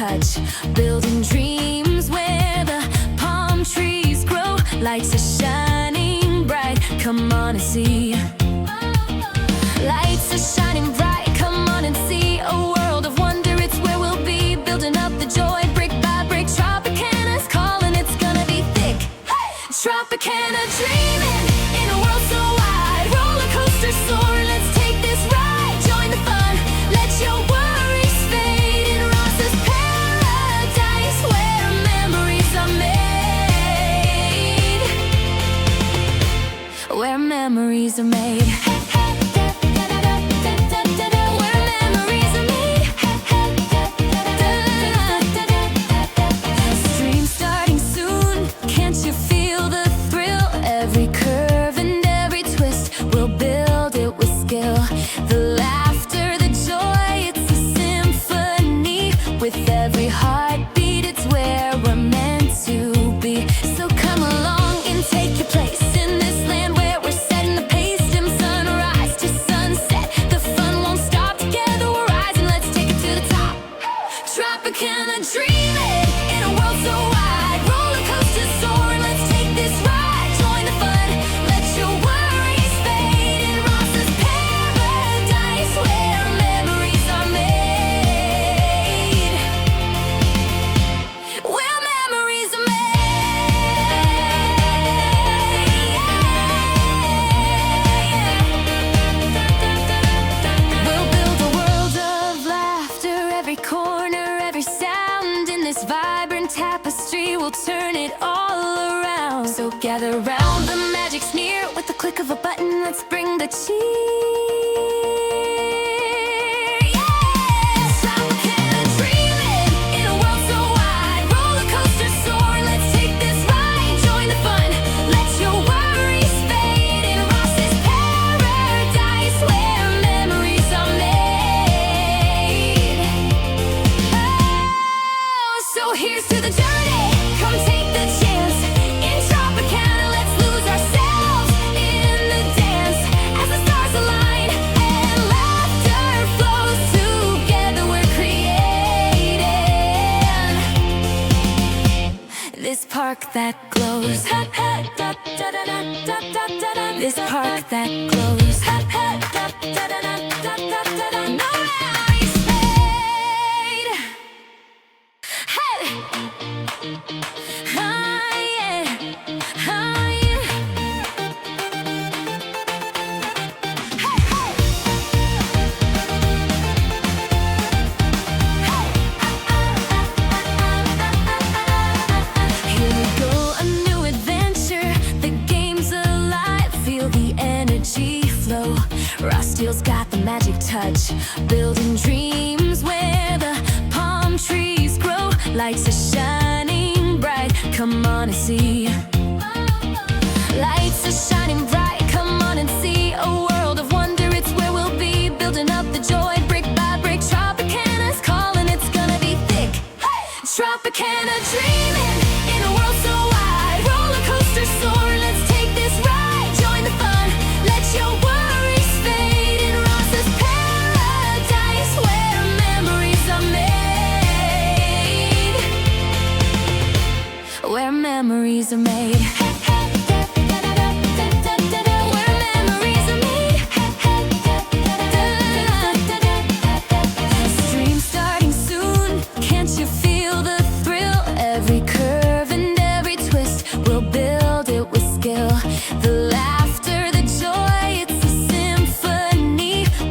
touch, building dreams where the palm trees grow. Lights are shining bright, come on and see. Lights are shining bright, come on and see. A world of wonder, it's where we'll be, building up the joy brick by brick. Tropicana's calling, it's gonna be thick. Hey! Tropicana dreaming in a world so wide. Roller coaster soaring, let's take this ride. Join the fun, let your worries fade in Ross's paradise, where memories are made. Where memories are made. With every heartbeat, it's where we're meant to be. So come along and take your place in this land where we're setting the pace. Dim sunrise to sunset, the fun won't stop. Together we're rising, let's take it to the top. Tropicana dreaming in a world so wide. Roller coaster soaring, let's take this ride. Join the fun, let your worries fade in Ross's paradise, where memories are made. Corner, every sound in this vibrant tapestry, we'll turn it all around. So gather round, the magic's near. With the click of a button, let's bring the cheer. Yeah! Tropicana dreaming in a world so wide. Roller coaster soaring, let's take this ride. Join the fun, let your worries fade in Ross's paradise, where memories are made. So here's to the journey, come take the chance. In Tropicana, let's lose ourselves in the dance. As the stars align and laughter flows, together we're creating this park that glows. This park that glows. Steel's got the magic touch, building dreams where the palm trees grow. Lights are shining bright, come on and see. Lights are shining bright, come on and see. A world of wonder, it's where we'll be, building up the joy brick by brick. Tropicana's calling, it's gonna be thick. Hey! Tropicana dreaming in a world so wide. Roller coaster soaring, let's take this ride. Join the fun, let your worries fade in Ross's paradise, where memories are made. Where memories are made.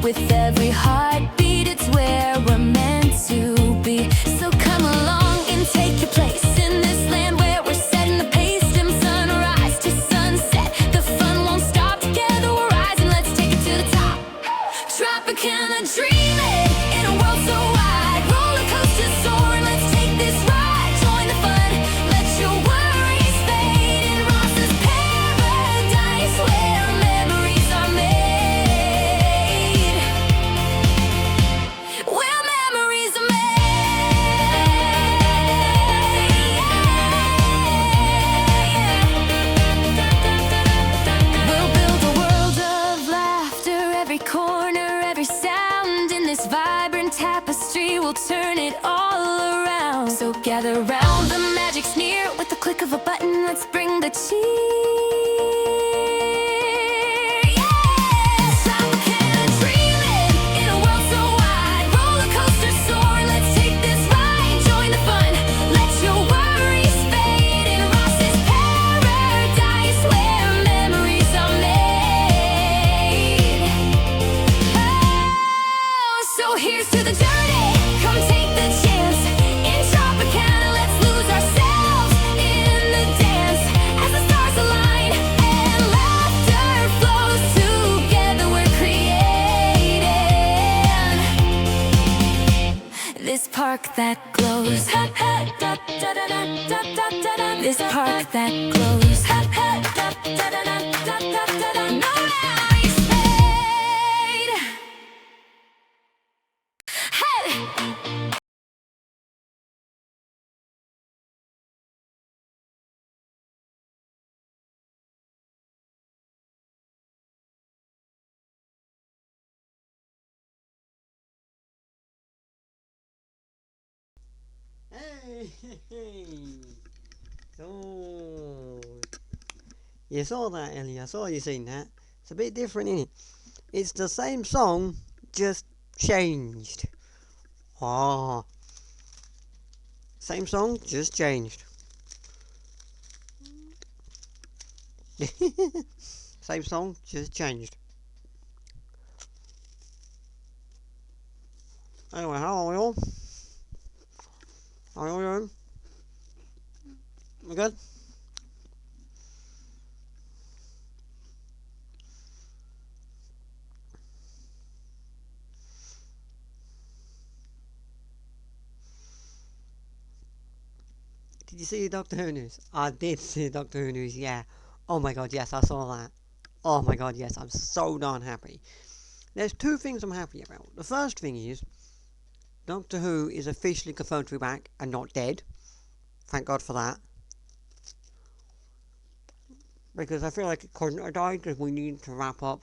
With every heartbeat, it's where we're meant to be. So come along and take your place in this land where we're setting the pace. Dim sun around, the magic's near. With the click of a button, let's bring the cheer. Yeah, tropicana dreaming in a world so wide. Roller coaster soar, let's take this ride. Join the fun, let your worries fade in Ross's paradise, where memories are made. Oh, so here's to the journey. Come take the chance. In Tropicana, let's lose ourselves in the dance. As the stars align and laughter flows, together we're creating this park that glows. This park that glows. No ice fade. Hey! Hey, so you saw that, Ellie. I saw you seen that. It's a bit different, isn't it? It's the same song, just changed. Ah, same song, just changed. Same song, just changed. Anyway, how are we all? How are we doing? We good? Did you see the Doctor Who news? I did see the Doctor Who news, yeah. Oh my god, yes, I saw that. Oh my god, yes, I'm so darn happy. There's two things I'm happy about. The first thing is, Doctor Who is officially confirmed to be back and not dead. Thank God for that. Because I feel like it couldn't have died because we need to wrap up.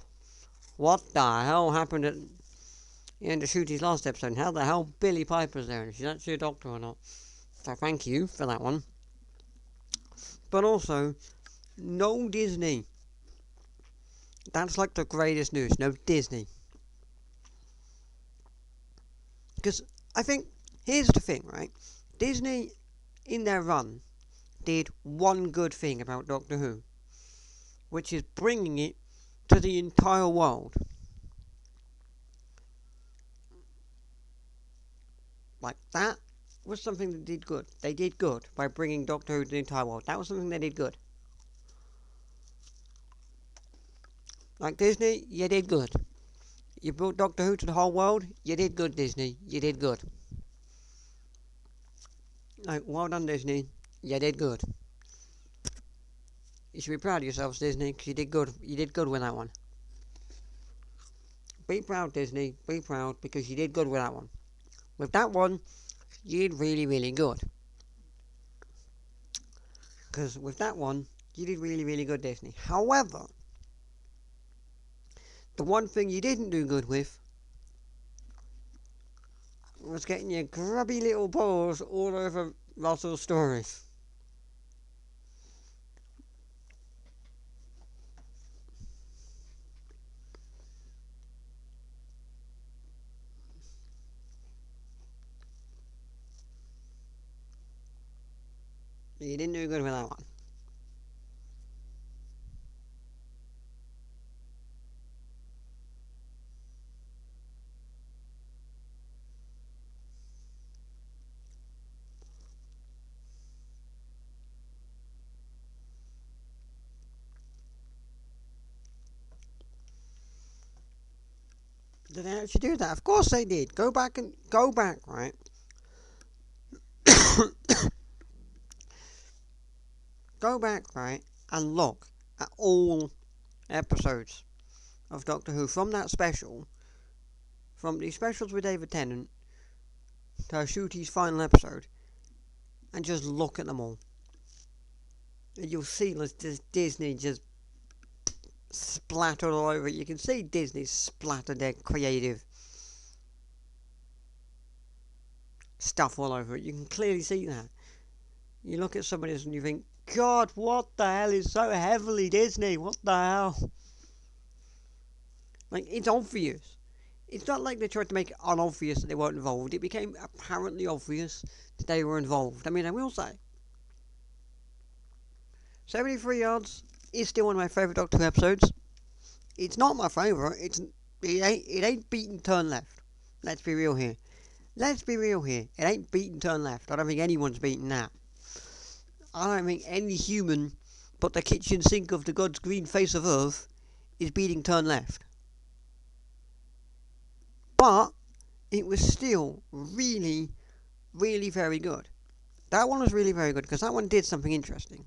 What the hell happened at the end of Shooty's last episode? How the hell Billie Piper's there? And she's actually a doctor or not? So thank you for that one. But also, no Disney. That's like the greatest news. No Disney. Because I think, here's the thing, right? Disney, in their run, did one good thing about Doctor Who, which is bringing it to the entire world. Like, that was something that did good. They did good by bringing Doctor Who to the entire world. That was something they did good. Like Disney, you did good. You brought Doctor Who to the whole world, you did good, Disney. You did good. Like, well done, Disney. You did good. You should be proud of yourselves, Disney, because you did good. You did good with that one. Be proud, Disney. Be proud, because you did good with that one. With that one, you did really, really good. Because with that one, you did really, really good, Disney. However, the one thing you didn't do good with was getting your grubby little paws all over Russell's stories. You didn't do good with that one. Did they actually do that? Of course they did. Go back, right? Go back, right, and look at all episodes of Doctor Who from that special, from the specials with David Tennant to Shooty's final episode, and just look at them all. And you'll see just Disney just splattered all over it. You can see Disney splattered their creative stuff all over it. You can clearly see that. You look at some of this and you think, God, what the hell is so heavily Disney? What the hell? Like, it's obvious. It's not like they tried to make it unobvious that they weren't involved. It became apparently obvious that they were involved. I mean, I will say, 73 Yards is still one of my favourite Doctor Who episodes. It's not my favourite. It ain't beaten Turn Left. Let's be real here. Let's be real here. It ain't beaten Turn Left. I don't think anyone's beaten that. I don't think any human but the kitchen sink of the God's green face of Earth is beating Turn Left. But it was still really, really very good. That one was really very good because that one did something interesting.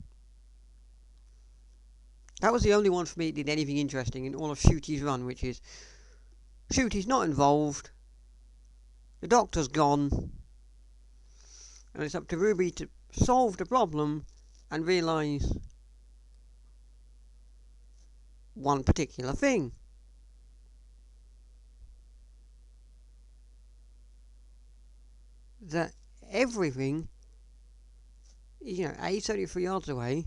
That was the only one for me that did anything interesting in all of Shooty's run, which is Shooty's not involved, the Doctor's gone, and it's up to Ruby to solve the problem and realise one particular thing. That everything, 73 yards away,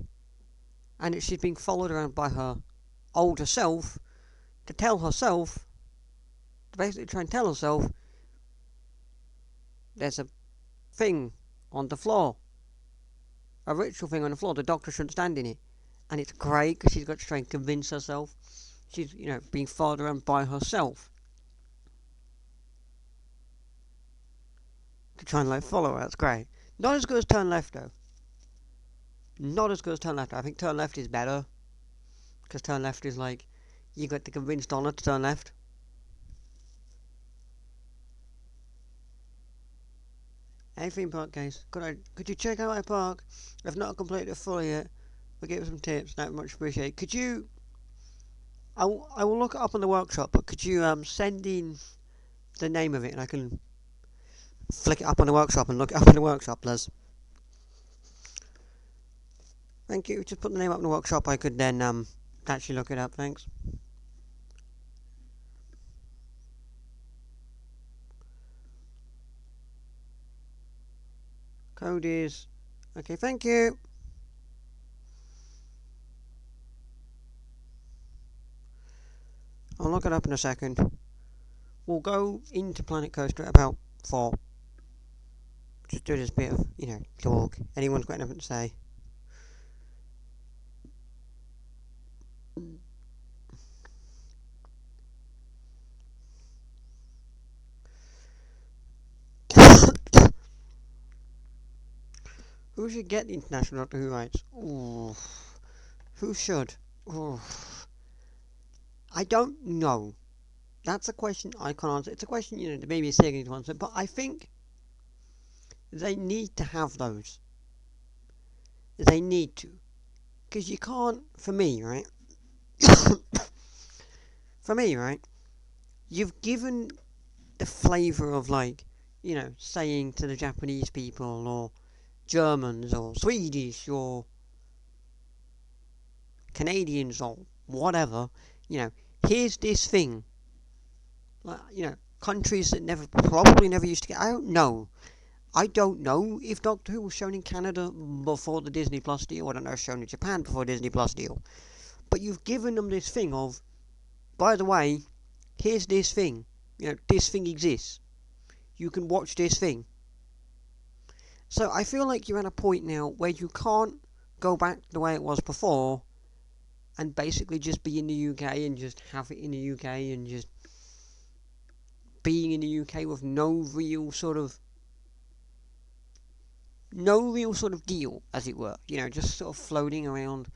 and she's being followed around by her older self to basically try and tell herself there's a thing on the floor, a ritual thing on the floor, the Doctor shouldn't stand in it. And it's great because she's got to try and convince herself she's, being followed around by herself to try and follow her. That's great. Not as good as Turn Left though. Not as good as Turn Left. I think Turn Left is better because Turn Left is you got to convince Donna to turn left. Hey, theme park guys, could you check out my park? I've not completed it fully yet, but give some tips. That would much appreciated. Could you? I will look it up on the workshop, but could you send in the name of it and I can flick it up on the workshop and look it up in the workshop, Liz? Thank you. Just put the name up in the workshop. I could then actually look it up. Thanks. Code is okay. Thank you. I'll look it up in a second. We'll go into Planet Coaster at about 4. Just do this bit of, talk. Anyone's got anything to say? Who should get the International Doctor Who rights? Ooh. Who should? Ooh. I don't know. That's a question I can't answer. It's a question, the maybe is saying to answer, but I think they need to have those. They need to. Because you can't, for me, right? You've given the flavour of saying to the Japanese people or Germans or Swedish or Canadians or whatever, here's this thing. Countries that probably never used to get. I don't know if Doctor Who was shown in Canada before the Disney Plus deal. I don't know if it was shown in Japan before the Disney Plus deal. But you've given them this thing of, by the way, here's this thing. This thing exists. You can watch this thing. So I feel like you're at a point now where you can't go back the way it was before and basically just be in the UK and just have it in the UK and just being in the UK with no real sort of deal, as it were. Just sort of floating around,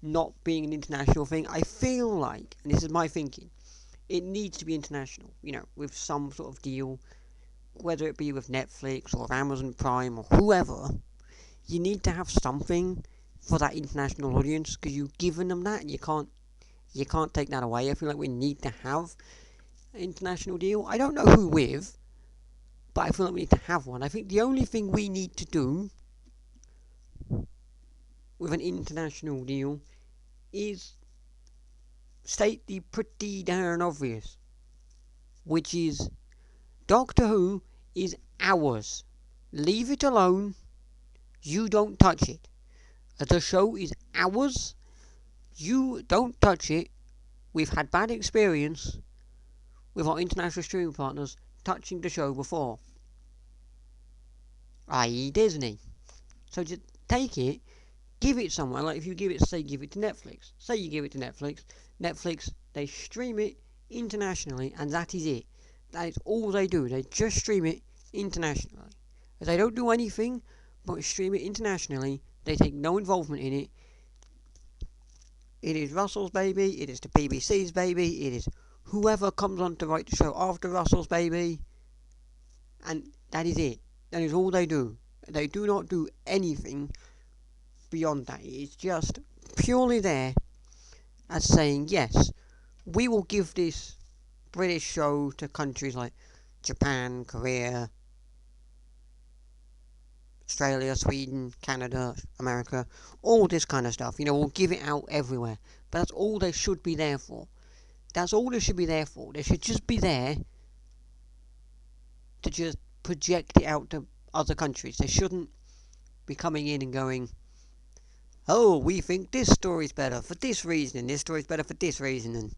not being an international thing. I feel like, and this is my thinking, it needs to be international, with some sort of deal, whether it be with Netflix or Amazon Prime or whoever. You need to have something for that international audience because you've given them that and you can't take that away. I feel like we need to have an international deal. I don't know who with, but I feel like we need to have one. I think the only thing we need to do with an international deal is state the pretty darn obvious, which is Doctor Who is ours. Leave it alone. You don't touch it. The show is ours. You don't touch it. We've had bad experience with our international streaming partners touching the show before, i.e. Disney. So just take it, give it somewhere. Like if you give it, say, give it to Netflix. Say you give it to Netflix. Netflix, they stream it internationally, and that is it. That is all they do. They just stream it internationally. They don't do anything but stream it internationally. They take no involvement in it. It is Russell's baby. It is the BBC's baby. It is whoever comes on to write the show after Russell's baby. And that is it. That is all they do. They do not do anything beyond that. It's just purely there as saying, yes, we will give this British show to countries like Japan, Korea, Australia, Sweden, Canada, America, all this kind of stuff. We'll give it out everywhere. But that's all they should be there for. That's all they should be there for. They should just be there to just project it out to other countries. They shouldn't be coming in and going, oh, we think this story's better for this reason, and this story's better for this reason, and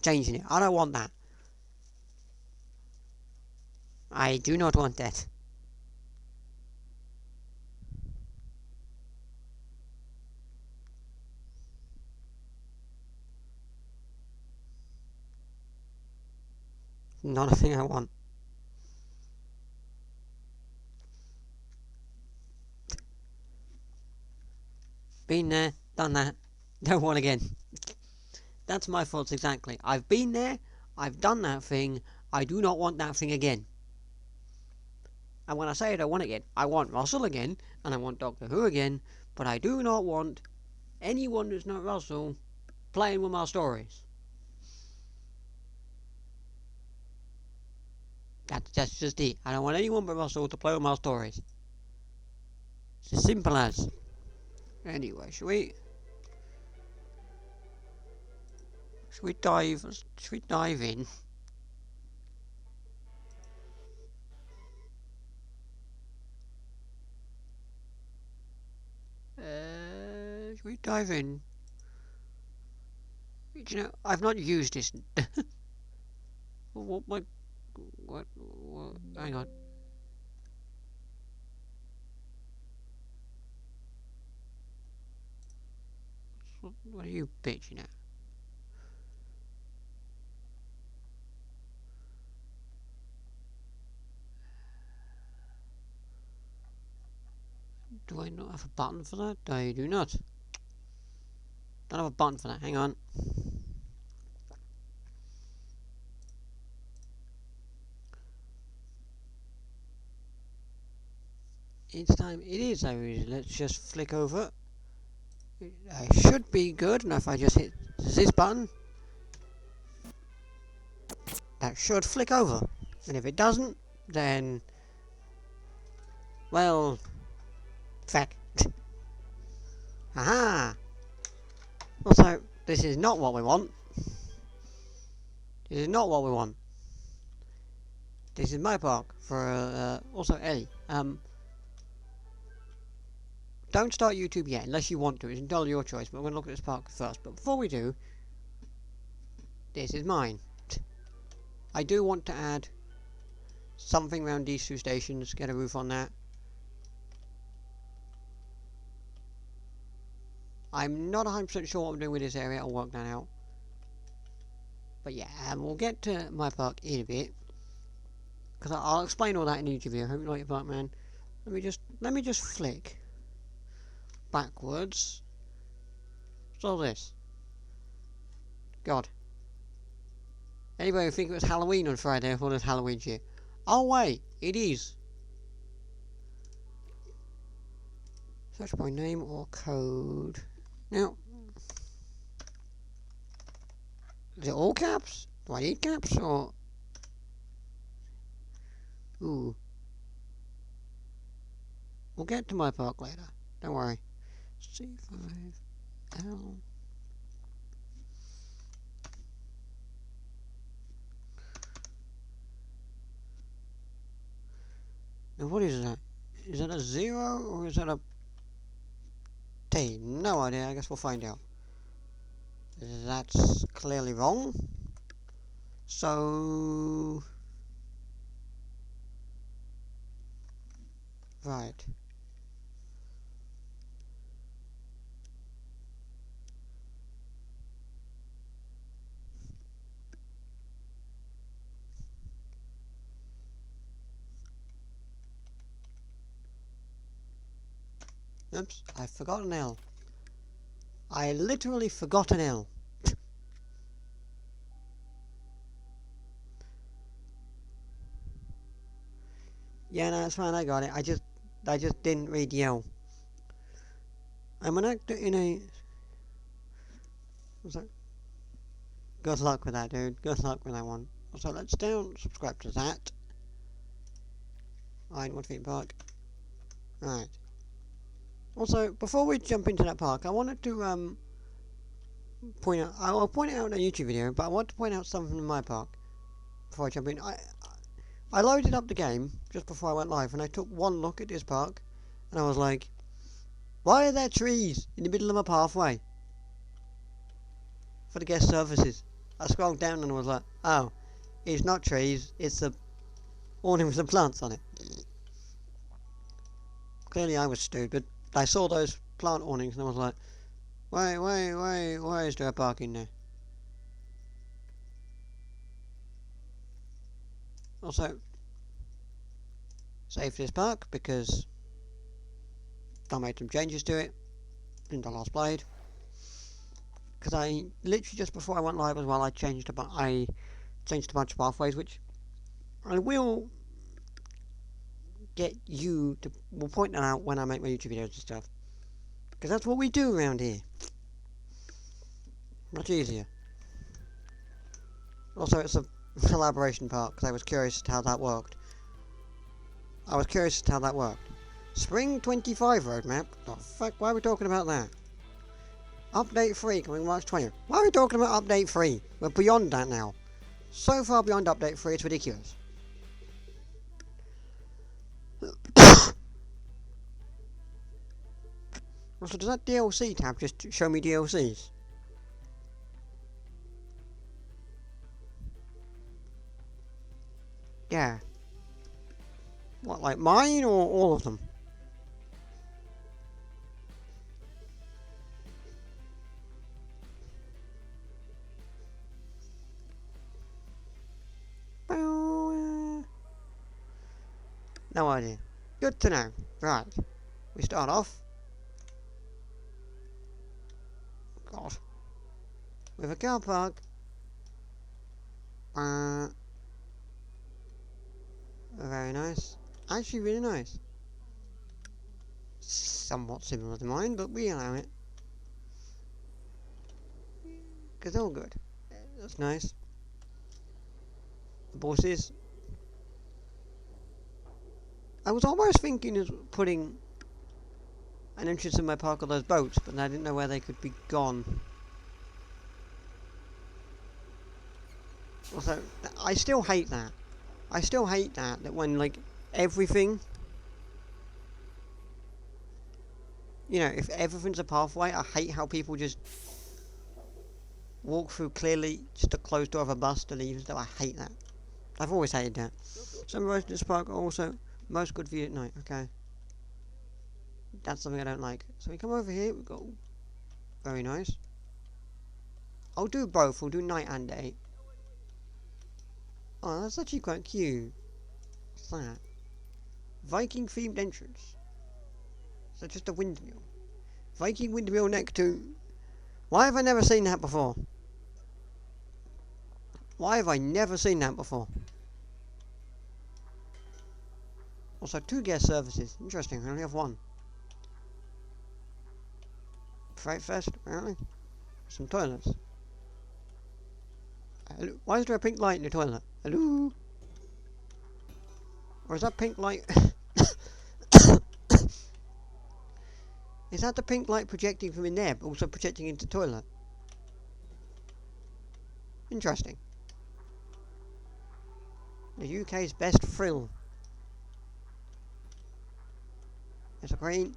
changing it. I don't want that. I do not want that. Not a thing I want. Been there, done that, don't want again. That's my thoughts exactly. I've been there, I've done that thing, I do not want that thing again. And when I say I don't want it again, I want Russell again, and I want Doctor Who again, but I do not want anyone who's not Russell playing with my stories. That's just it. I don't want anyone but Russell to play with my stories. It's as simple as. Anyway, should we dive in? Should we dive in? I've not used this. What? Hang on. What are you bitching at? Do I not have a button for that? I do not. Don't have a button for that. Hang on. It's time. It is. Let's just flick over. I should be good. And if I just hit this button, that should flick over. And if it doesn't, then, well, feck. Aha! Also, this is not what we want. This is not what we want. This is my park for, also Ellie. Don't start YouTube yet, unless you want to. It's entirely your choice, but we're going to look at this park first. But before we do, this is mine. I do want to add something around these two stations, get a roof on that. I'm not 100% sure what I'm doing with this area, I'll work that out. But yeah, we'll get to my park in a bit. Because I'll explain all that in each video. Hope you like your park, man. Let me just flick backwards. What's all this? God. Anybody think it was Halloween on Friday? I thought it was Halloween shit. Oh wait, it is. Search by name or code. Now, is it all caps? Do I need caps or? Ooh. We'll get to my park later. Don't worry. C5L. Now what is that? Is that a 0 or is that a T. No idea, I guess we'll find out. That's clearly wrong. So... Right. Oops, I forgot an L. I literally forgot an L. Yeah, no, it's fine, I got it. I just didn't read the L. I'm an actor in a... What's that? Good luck with that, dude. Good luck with that one. So let's down, subscribe to that. Ironwood Theme Park. Right. Also, before we jump into that park, I wanted to point out. I'll point it out in a YouTube video, but I want to point out something in my park before I jump in. I loaded up the game just before I went live, and I took one look at this park, and I was like, why are there trees in the middle of a pathway for the guest services? I scrolled down and was like, oh, it's not trees, it's a awning with some plants on it. Clearly I was stupid. I saw those plant awnings and I was like, why is there a park in there? Also, save this park because I made some changes to it in the last blade. Because I literally just before I went live as well, I changed a bunch of pathways, which I will get you to. We'll point that out when I make my YouTube videos and stuff, because that's what we do around here. Much easier. Also, it's a collaboration part because I was curious as to how that worked. Spring 25 roadmap. The fuck? Why are we talking about that? Update 3 coming March 20th. Why are we talking about Update 3? We're beyond that now. So far beyond Update 3, it's ridiculous. Also, does that DLC tab just show me DLCs? Yeah. What, like mine or all of them? No idea. Good to know. Right. We start off. God. With a car park. Very nice. Actually, really nice. Somewhat similar to mine, but we allow it. Because they're all good. That's nice. The bosses. I was almost thinking of putting an entrance in my park of those boats, but I didn't know where they could be gone. Also, I still hate that. That when, like, everything... You know, if everything's a pathway, I hate how people just walk through clearly just a closed door of a bus to leave. So I hate that. I've always hated that. Some roads in this park are also most good view at night. Okay. That's something I don't like. So we come over here, we go. Very nice. I'll do both. We'll do night and day. Oh, that's actually quite cute. What's that? Viking themed entrance. Is that just a windmill? Viking windmill next to... Why have I never seen that before? Why have I never seen that before? Also, 2 guest services. Interesting, I only have 1. Fright Fest, apparently. Some toilets. Hello? Why is there a pink light in the toilet? Hello? Or is that pink light... Is that the pink light projecting from in there, but also projecting into the toilet? Interesting. The UK's best thrill. There's a green.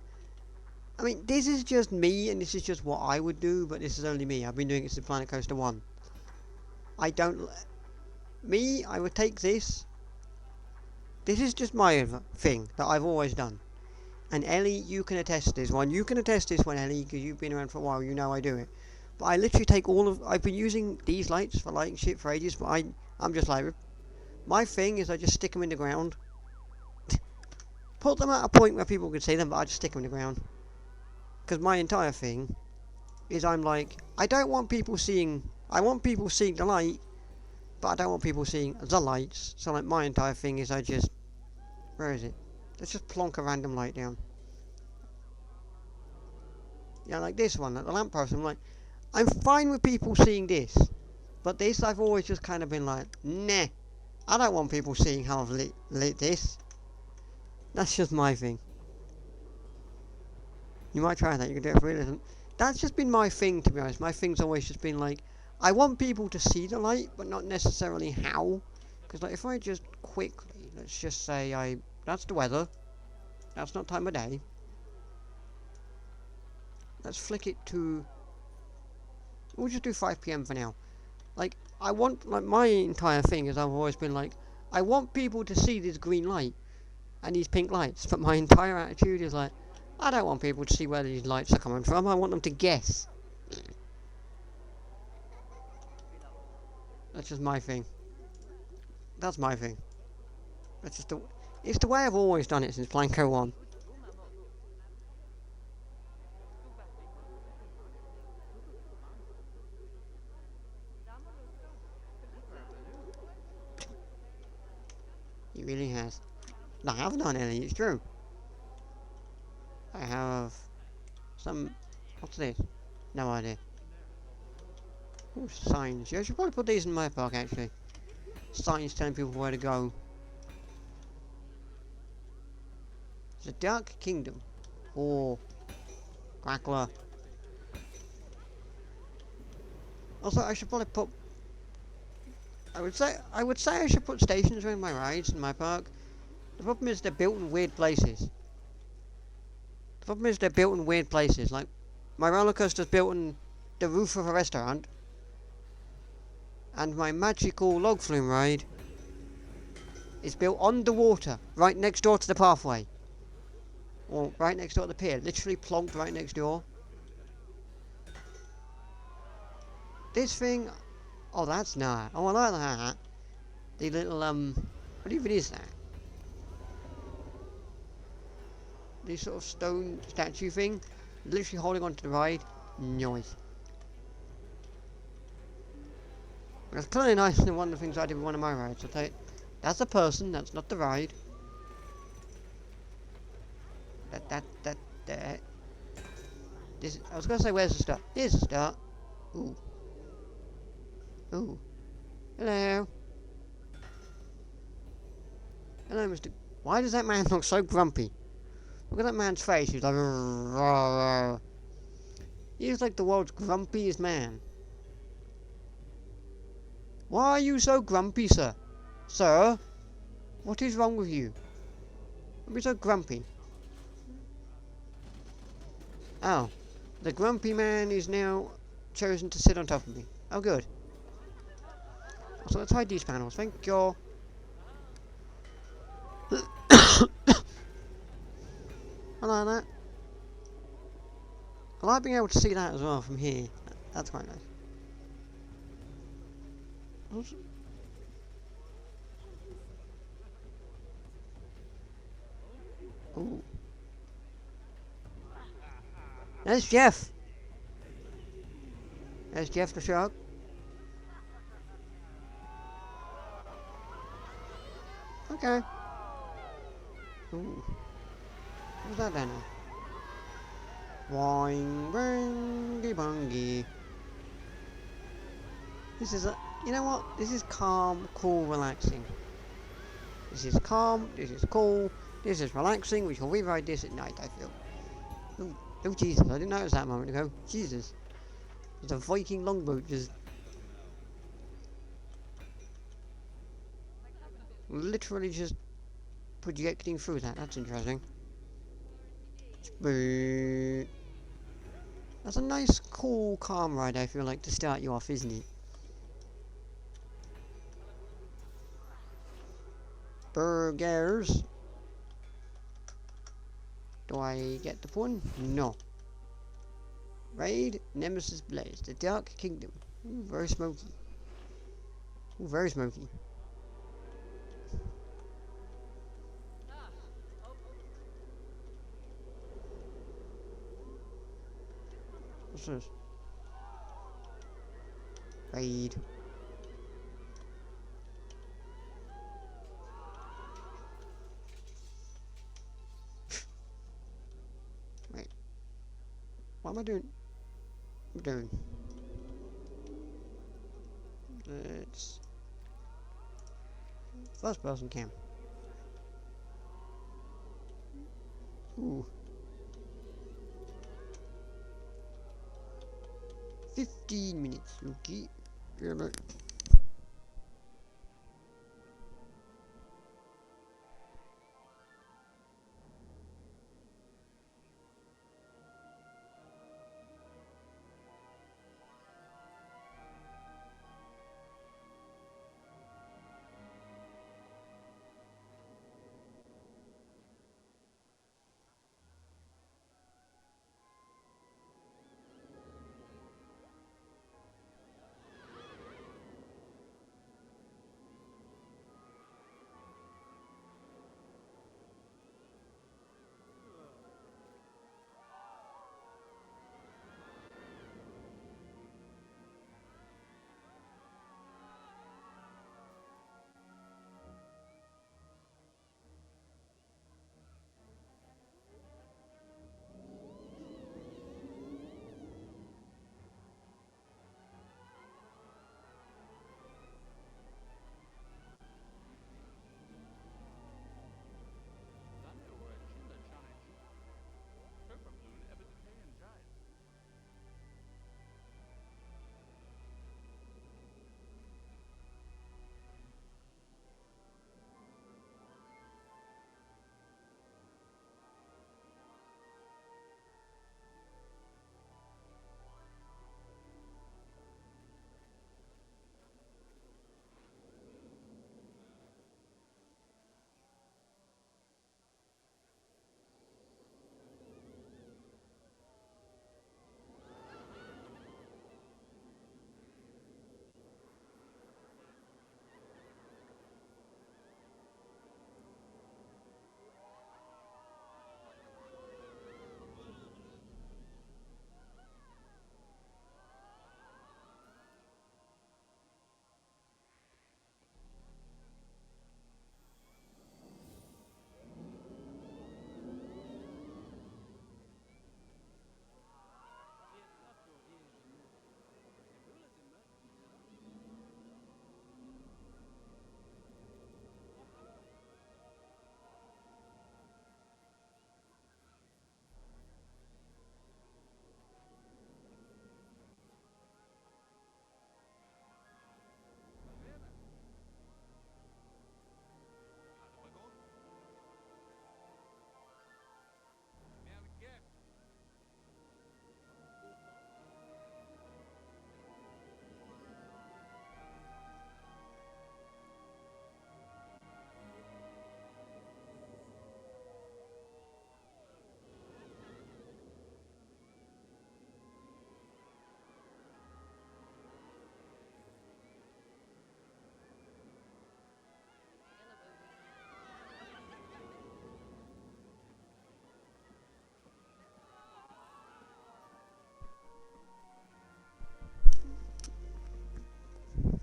I mean, this is just me, and this is just what I would do, but this is only me. I've been doing it since Planet Coaster 1. I don't... Me, I would take this. This is just my thing that I've always done. And Ellie, you can attest this one. You can attest this one, Ellie, because you've been around for a while. You know I do it. But I literally take all of... I've been using these lights for lighting shit for ages, but I'm just like... My thing is I just stick them in the ground. Put them at a point where people can see them, but I just stick them in the ground. Because my entire thing is I'm like... I don't want people seeing... I want people seeing the light, but I don't want people seeing the lights. So like my entire thing is I just... Where is it? Let's just plonk a random light down. Yeah, like this one, like the lamppost. I'm like, I'm fine with people seeing this. But this I've always just kind of been like, nah. I don't want people seeing how I've lit this. That's just my thing. You might try that, you can do it for realism. That's just been my thing, to be honest. My thing's always just been like, I want people to see the light, but not necessarily how. Because like, if I just quickly, let's just say that's the weather. That's not time of day. Let's flick it to... We'll just do 5 PM for now. Like, I want... Like, my entire thing is I've always been like... I want people to see this green light. And these pink lights. But my entire attitude is like... I don't want people to see where these lights are coming from. I want them to guess. That's just my thing. That's my thing. That's just the... It's the way I've always done it since Planko 1. He really has. No, I haven't done any, it's true. I have some... What's this? No idea. Ooh, signs. Yeah, I should probably put these in my park, actually. Signs telling people where to go. It's a Dark Kingdom. Oh. Crackler. Also, I should probably put... I would say I should put stations around my rides in my park. The problem is they're built in weird places. The problem is they're built in weird places. Like, my roller coaster's built in the roof of a restaurant. And my magical log flume ride is built underwater, right next door to the pathway. Or right next door to the pier, literally plonked right next door. This thing, oh that's nice. Oh, I like that. The little, what even is that? This sort of stone statue thing, literally holding onto the ride. Nice. That's clearly nicer than one of the things I did with one of my rides. I'll tell you, that's a person, that's not the ride. This, I was gonna say, where's the start? Here's the start. Ooh. Ooh. Hello. Hello, Mr. Why does that man look so grumpy? Look at that man's face. He's like... He's like the world's grumpiest man. Why are you so grumpy, sir? Sir? What is wrong with you? Don't be so grumpy. Oh. The grumpy man is now chosen to sit on top of me. Oh, good. So let's hide these panels. Thank you. I like that. I like being able to see that as well from here. That's quite nice. Ooh. There's Jeff. There's Jeff the shark. Okay. Ooh. What's that then? Boing, bangy, bungy. This is a... You know what? This is calm, cool, relaxing. This is calm, this is cool, this is relaxing. We shall rewrite this at night, I feel. Ooh, oh Jesus, I didn't notice that a moment ago. Jesus. There's a Viking longboat just... literally just projecting through that. That's interesting. Boo. That's a nice, cool, calm ride, I feel like, to start you off, isn't it? Burgers. Do I get the one? No. Raid, Nemesis Blaze, the Dark Kingdom. Ooh, very smoky. Ooh, very smoky. What's this? Raid. Wait. What am I doing? I'm doing. It's first person cam. Ooh. 15 minutes, okay. Yeah, but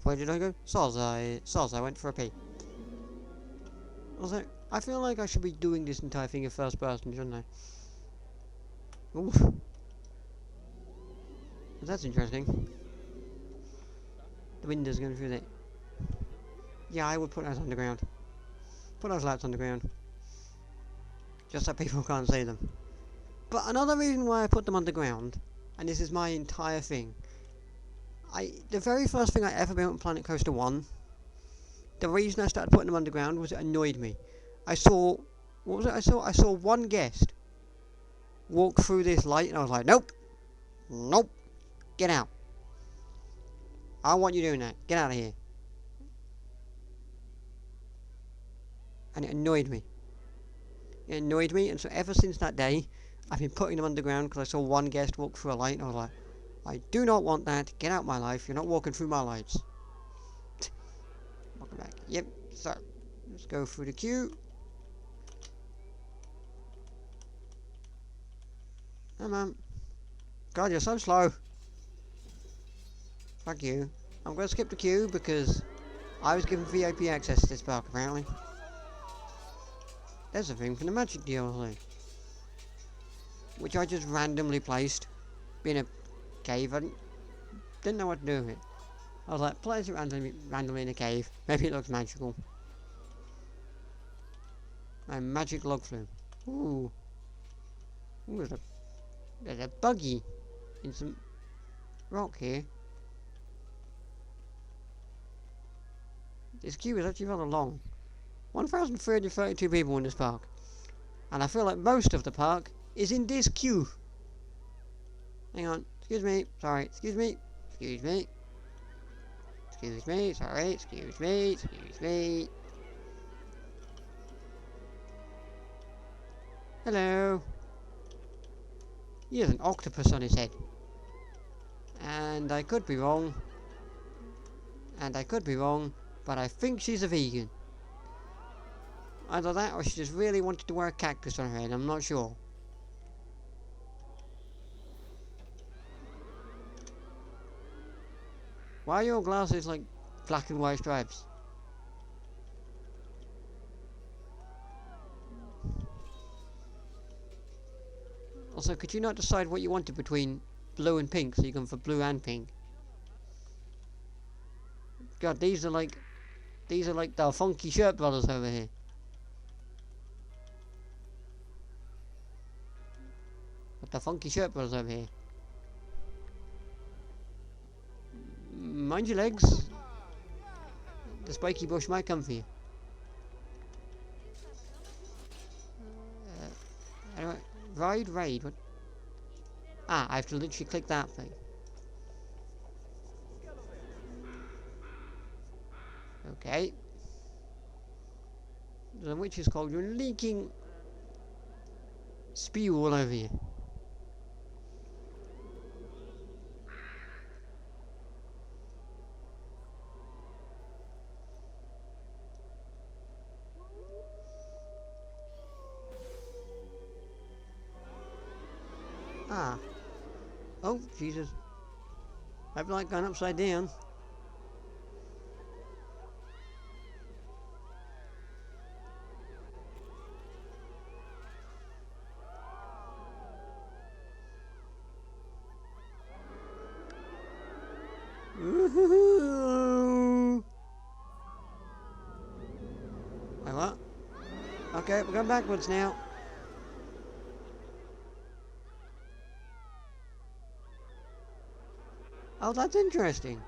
where did I go? Soz, I went for a pee. Also, I feel like I should be doing this entire thing in first person, shouldn't I? Ooh. That's interesting. The windows going through that. Yeah, I would put those underground. Put those lights underground. Just so people can't see them. But another reason why I put them underground, and this is my entire thing, the very first thing I ever built on Planet Coaster 1, the reason I started putting them underground was it annoyed me. I saw, what was it I saw? I saw one guest walk through this light, and I was like, nope, nope, get out. I don't want you doing that. Get out of here. And it annoyed me. It annoyed me, and so ever since that day, I've been putting them underground because I saw one guest walk through a light, and I was like, I do not want that. Get out of my life. You're not walking through my lights. Welcome back. Yep. So, let's go through the queue. Come on. God, you're so slow. Fuck you. I'm going to skip the queue because I was given VIP access to this park, apparently. There's a thing from the Magic DLC, which I just randomly placed in a cave. I didn't know what to do with it. I was like, place it randomly in a cave. Maybe it looks magical. A magic log flume. Ooh. Ooh, there's a buggy in some rock here. This queue is actually rather long. 1,332 people in this park. And I feel like most of the park is in this queue. Hang on. Excuse me. Sorry. Excuse me. Excuse me. Excuse me. Sorry. Excuse me. Excuse me. Hello. He has an octopus on his head. And I could be wrong. And I could be wrong. But I think she's a vegan. Either that or she just really wanted to wear a cactus on her head. I'm not sure. Why are your glasses like black and white stripes? Also, could you not decide what you wanted between blue and pink, so you go for blue and pink? God, these are like the funky shirt brothers over here. But the funky shirt brothers over here. Mind your legs. The spiky bush might come for you. Anyway, raid. What? Ah, I have to literally click that thing. Okay. The witch is called. You're leaking spew all over you. Ah. Oh, Jesus. I've like gone upside down. Woohoo! Wait, what? Okay, we're going backwards now. Oh, that's interesting.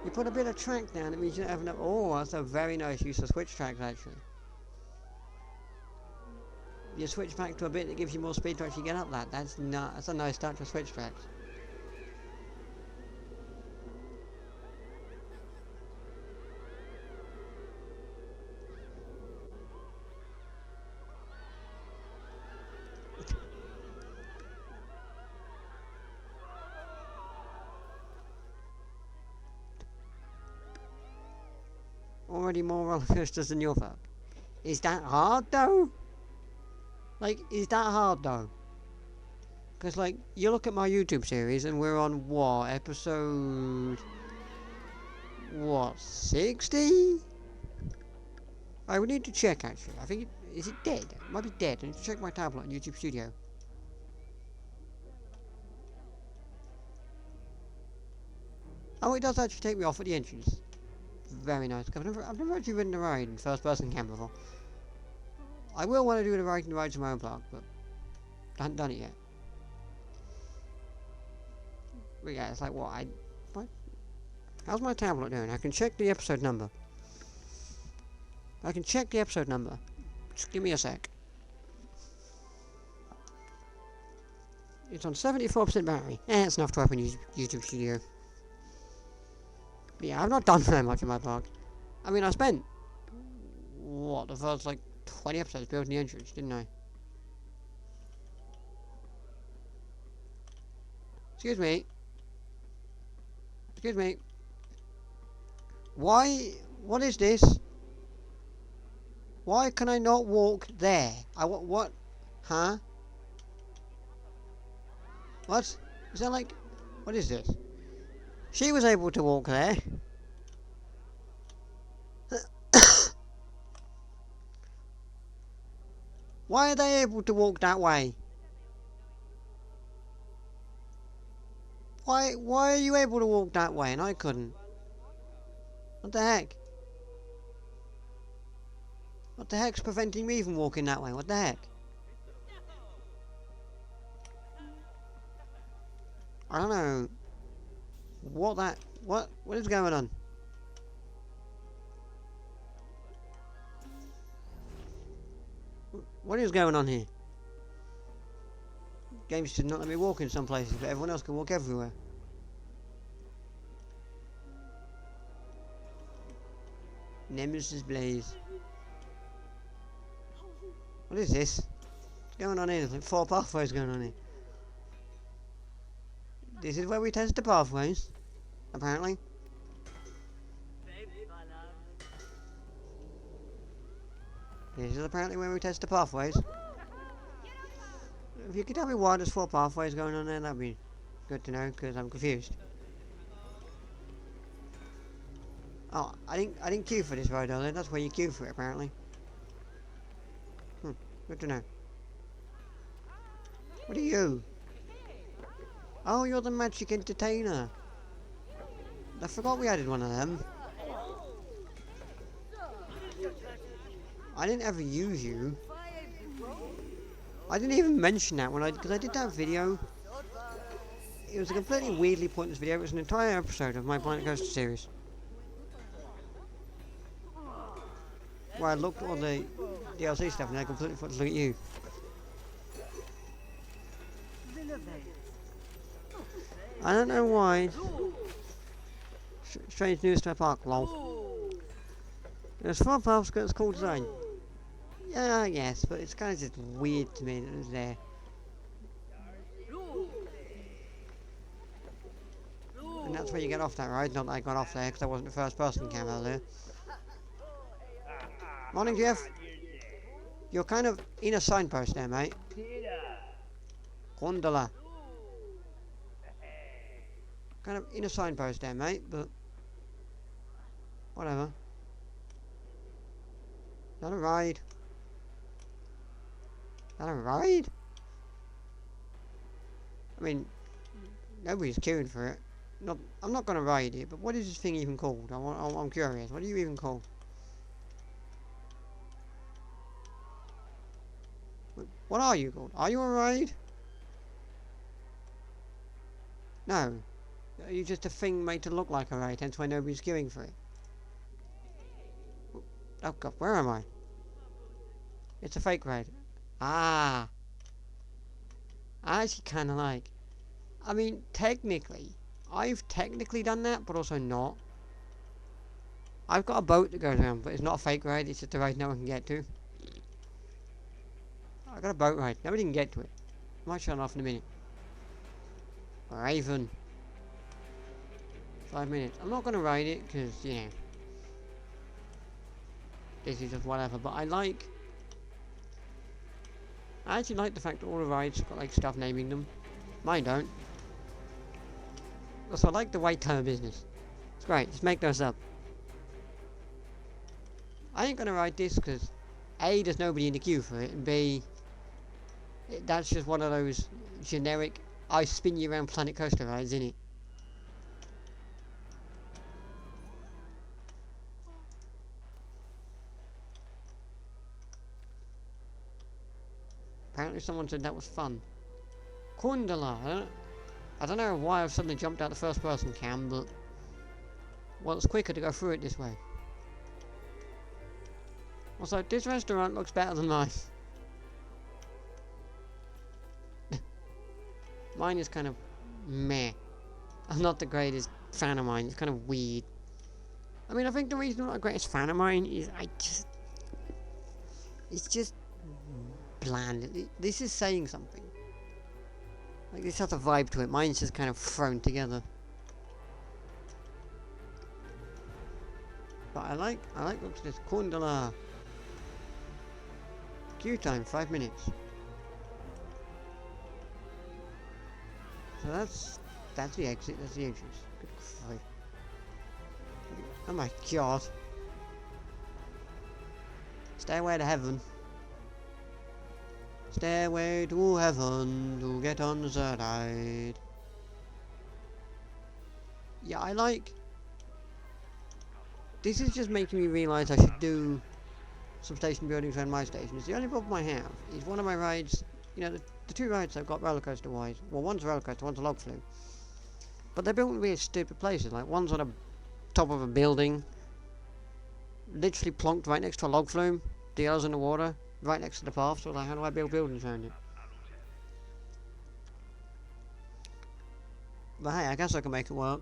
You put a bit of track down, it means you don't have enough. Oh, that's a very nice use of switch tracks, actually. You switch back to a bit that gives you more speed to actually get up that. That's a nice touch of switch tracks. Already more roller coasters than your park. Is that hard though? Like, is that hard though? Because, like, you look at my YouTube series and we're on what? Episode. What? 60? I would need to check actually. I think is it dead? It might be dead. I need to check my tablet on YouTube Studio. Oh, it does actually take me off at the entrance. Very nice. I've never actually ridden a ride in first person cam before. I will want to do the rides in my own park, but I haven't done it yet. But yeah, it's like what? How's my tablet doing? I can check the episode number. Just give me a sec. It's on 74% battery. It's enough to open YouTube Studio. But yeah, I've not done very much in my park. I mean, I spent, what, the first, like, 20 episodes building the entrance, didn't I? Excuse me. Excuse me. Why? What is this? Why can I not walk there? What? Huh? What? Is that like... What is this? She was able to walk there. Why are they able to walk that way? Why are you able to walk that way and I couldn't? What the heck? What the heck's preventing me from walking that way? What the heck? I don't know. What is going on? What is going on here? Games should not let me walk in some places, but everyone else can walk everywhere. Nemesis Blaze. What is this? What's going on here? There's like 4 pathways going on here. This is where we test the pathways, apparently. This is apparently where we test the pathways. If you could tell me why there's 4 pathways going on there, that'd be good to know, because I'm confused. Oh, I didn't queue for this ride, though. That's where you queue for it, apparently. Good to know. What are you? Oh, you're the magic entertainer. I forgot we added one of them. I didn't ever use you. I didn't even mention that because I did that video. It was a completely weirdly pointless video. It was an entire episode of my Planet Coaster series, where I looked at all the DLC stuff and I completely forgot to look at you. I don't know why. Strange news to my park, lol. There's 4 paths, it's cool design. Yeah, yes, but it's kind of just weird to me that it was there. And that's where you get off that ride, not that I got off there because I wasn't the first person camera there. Morning, Jeff. You're kind of in a signpost there, mate. Gondola. Kind of in a signpost there, mate, but whatever. Not a ride. Not a ride? I mean, nobody's queuing for it. I'm not going to ride it, but what is this thing even called? I'm curious. What are you even called? What are you called? Are you a ride? No. Are you just a thing made to look like a ride, hence why nobody's queuing for it? Oh god, where am I? It's a fake ride. Ah. I actually kind of like. I mean, technically, I've technically done that, but also not. I've got a boat that goes around, but it's not a fake ride, it's just a ride no one can get to. I got a boat ride, nobody can get to it. I might shut it off in a minute. Raven. 5 minutes. I'm not going to ride it, because, you know, this is just whatever, but I actually like the fact that all the rides have got, like, stuff naming them. Mine don't. Also, I like the white color business. It's great, just make those up. I ain't gonna ride this because A, there's nobody in the queue for it, and B, that's just one of those generic I spin you around Planet Coaster rides, isn't it? Apparently someone said that was fun. Kundala. I don't know why I've suddenly jumped out the first person cam, but well, it's quicker to go through it this way. Also, this restaurant looks better than mine. Mine is kind of meh. I'm not the greatest fan of mine. It's kind of weird. I mean, I think the reason I'm not the greatest fan of mine is it's just bland. This is saying something. Like, this has a vibe to it. Mine's just kind of thrown together. But I like what's this? Corn de la. Queue time, 5 minutes. So that's the exit, that's the entrance. Good grief. Oh my god. Stairway to heaven. Stairway to heaven to get on the side. Yeah, I like... This is just making me realise I should do some station buildings around my stations. The only problem I have is one of my rides, you know, the two rides I've got roller coaster wise. Well, one's a roller coaster, one's a log flume. But they're built in really stupid places. Like, one's on the top of a building, literally plonked right next to a log flume. The other's in the water, right next to the path. So, like, how do I build buildings around it? But hey, I guess I can make it work.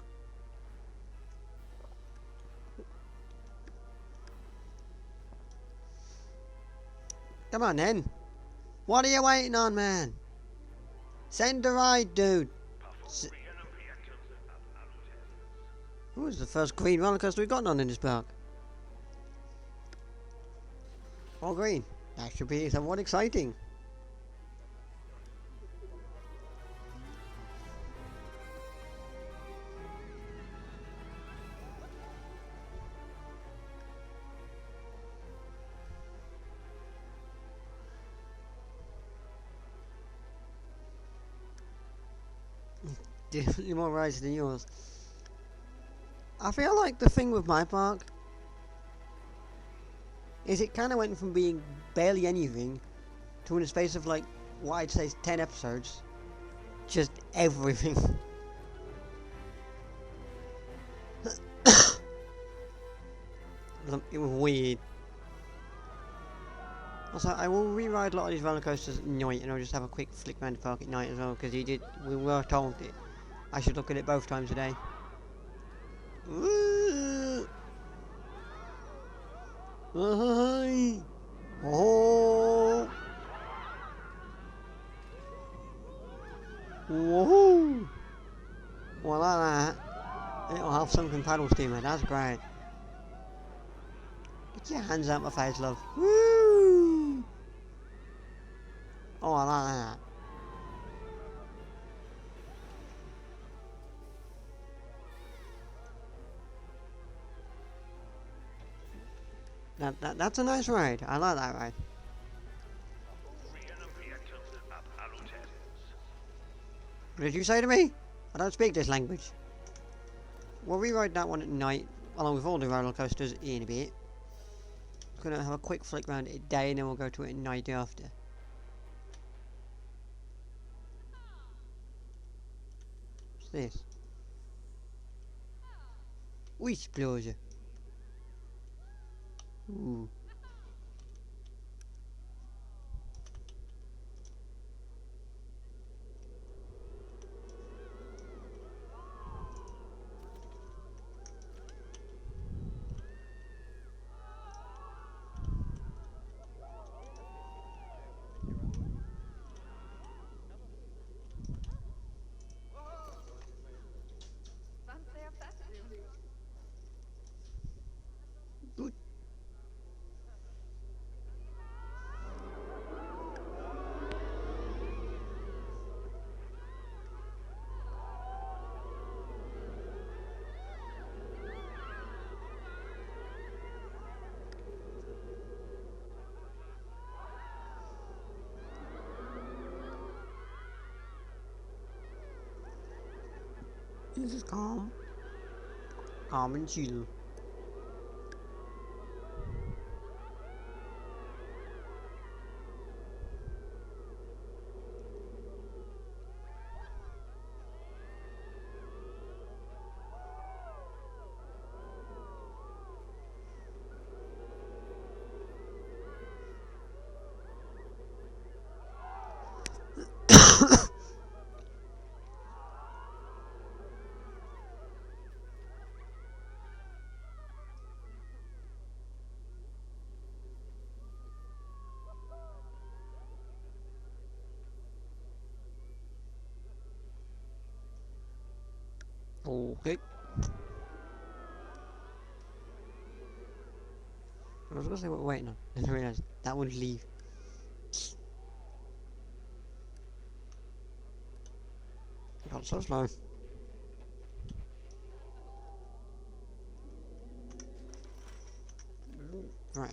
Come on then. What are you waiting on, man? Send a ride, dude. Who is the first green roller coaster we've got on in this park? All green. That should be somewhat exciting. Definitely more rides than yours. I feel like the thing with my park is it kind of went from being barely anything to, in the space of like, what I'd say is 10 episodes, just everything. It was weird. Also, I will re-ride a lot of these roller coasters at night, and I'll just have a quick flick around the park at night as well, because we were told it. I should look at it both times a day. Oh! Woohoo! Well, like that. It'll have sunken paddle steamer, that's great. Get your hands out my face, love. Woo! Oh, I like that. That's a nice ride. I like that ride. What did you say to me? I don't speak this language. We'll ride that one at night, along with all the roller coasters in a bit. Gonna have a quick flick round it at day, and then we'll go to it at night after. What's this? Explosion. Ooh. Good. This is calm. Calm and chill. Okay. I was gonna say what we're waiting on, and I realised that would leave. God, so slow. Right.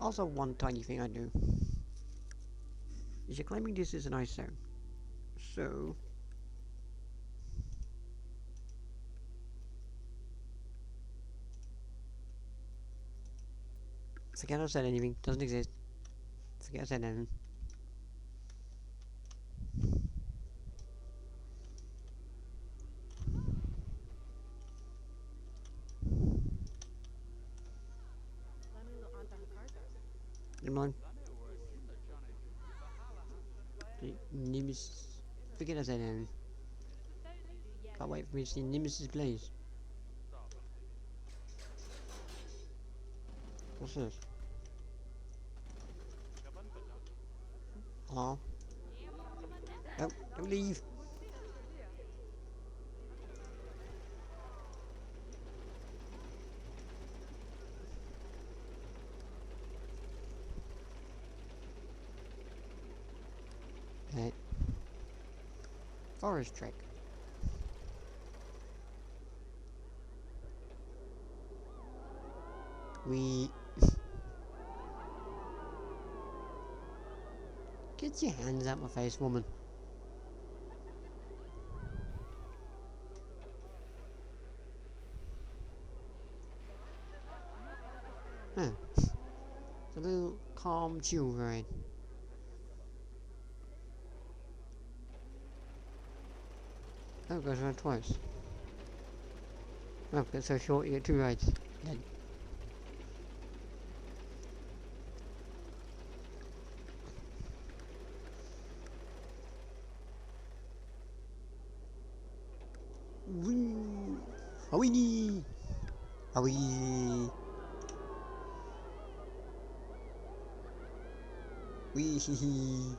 Also, one tiny thing I do is you're claiming this is an ice zone. So, forget I said anything. Doesn't exist. Forget I said anything. Never mind. Nemesis. Forget I said anything. Can't wait for me to see Nemesis Blaze. What's this? Hello? Don't leave. Okay. Forest trick. We get your hands out my face, woman. Huh. It's a little calm, chill ride. Oh, it goes around twice. Oh, it's so short, you get two rides. Dead. Wee! Howee! Howee! Wee hee hee!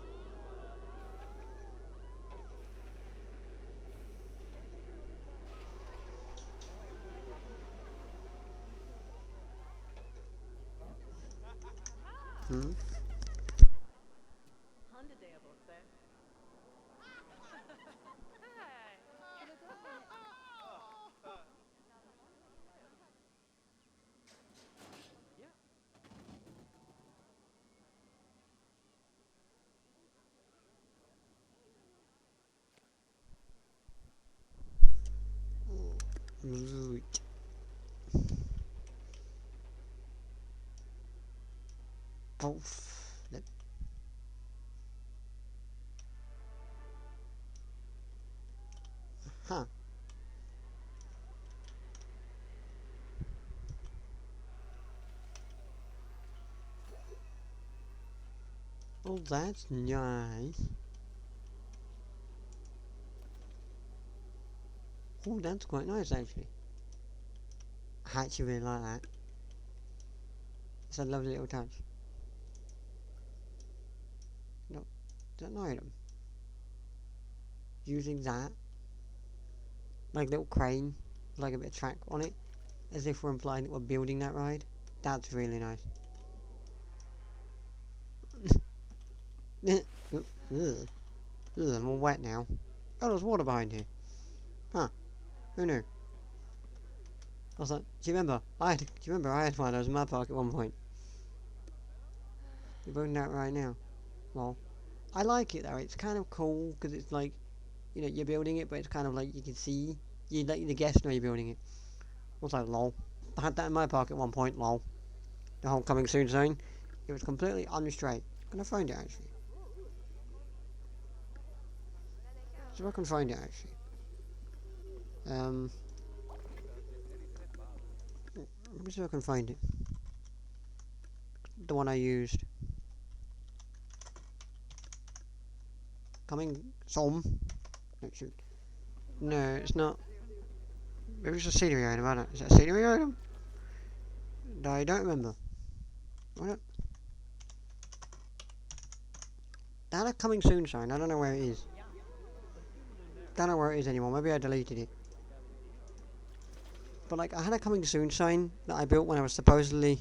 Hmm? Right. Poof. Huh. Oh, that's nice. Oh, that's quite nice, actually. I actually really like that. It's a lovely little touch. No, is that an item? Using that, like a little crane, like a bit of track on it, as if we're implying that we're building that ride. That's really nice. Ugh. Ugh, I'm all wet now. Oh, there's water behind here. Huh. Who knew? I was like, do you remember? Do you remember I had one of those in my park at one point? You're building that right now. Well, I like it though. It's kind of cool because it's like, you know, you're building it, but it's kind of like you can see, you let the guests know you're building it. Also, lol. I had that in my park at one point, lol. The whole coming soon zone. It was completely unstraight. Can I find it actually? See if I can find it actually. Let me see if I can find it. The one I used. Coming some. No, shoot. No, it's not. Maybe it's a scenery item, I don't know. Is that a scenery item? No, I don't remember. What? That a coming soon sign, I don't know where it is. Don't know where it is anymore. Maybe I deleted it. But like, I had a coming soon sign that I built when I was supposedly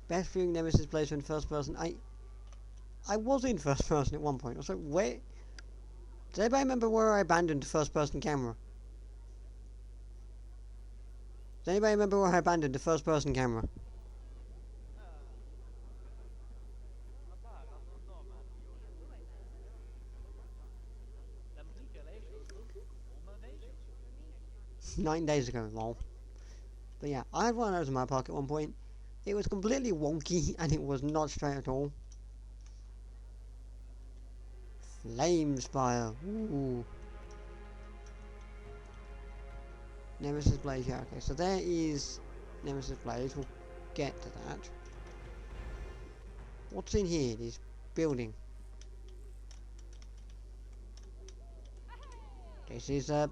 best viewing Nemesis plays in first person. I was in first person at one point. I was like, wait. Does anybody remember where I abandoned the first person camera? Does anybody remember where I abandoned the first person camera? Nine days ago, lol. But yeah, I had one of those in my pocket at one point. It was completely wonky and it was not straight at all. Flame Spire. Ooh. Nemesis Blaze, yeah, okay. So there is Nemesis Blaze. We'll get to that. What's in here? This building. This is a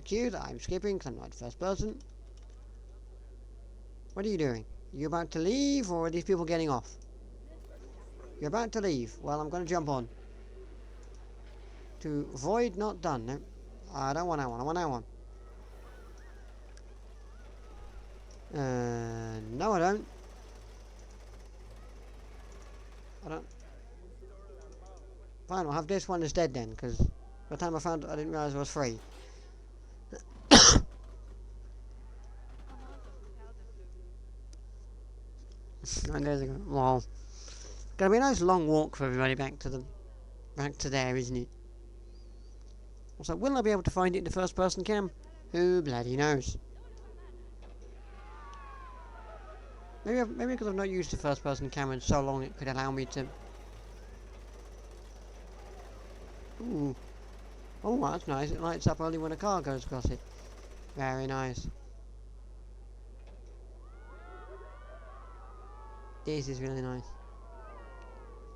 queue that I'm skipping because I'm not first person. What are you doing? Are you about to leave or are these people getting off? You're about to leave. Well, I'm going to jump on. To void not done. No, I don't want that one. I want that one. No, I don't. Fine, I'll have this one instead then, because by the time I found it, I didn't realise it was free. 9 days ago. Well, gonna be a nice long walk for everybody back to there, isn't it? Also, will I be able to find it in the first person cam? Who bloody knows? Maybe because I've not used the first person camera in so long, it could allow me to. Ooh. Oh, that's nice. It lights up only when a car goes across it. Very nice. This is really nice.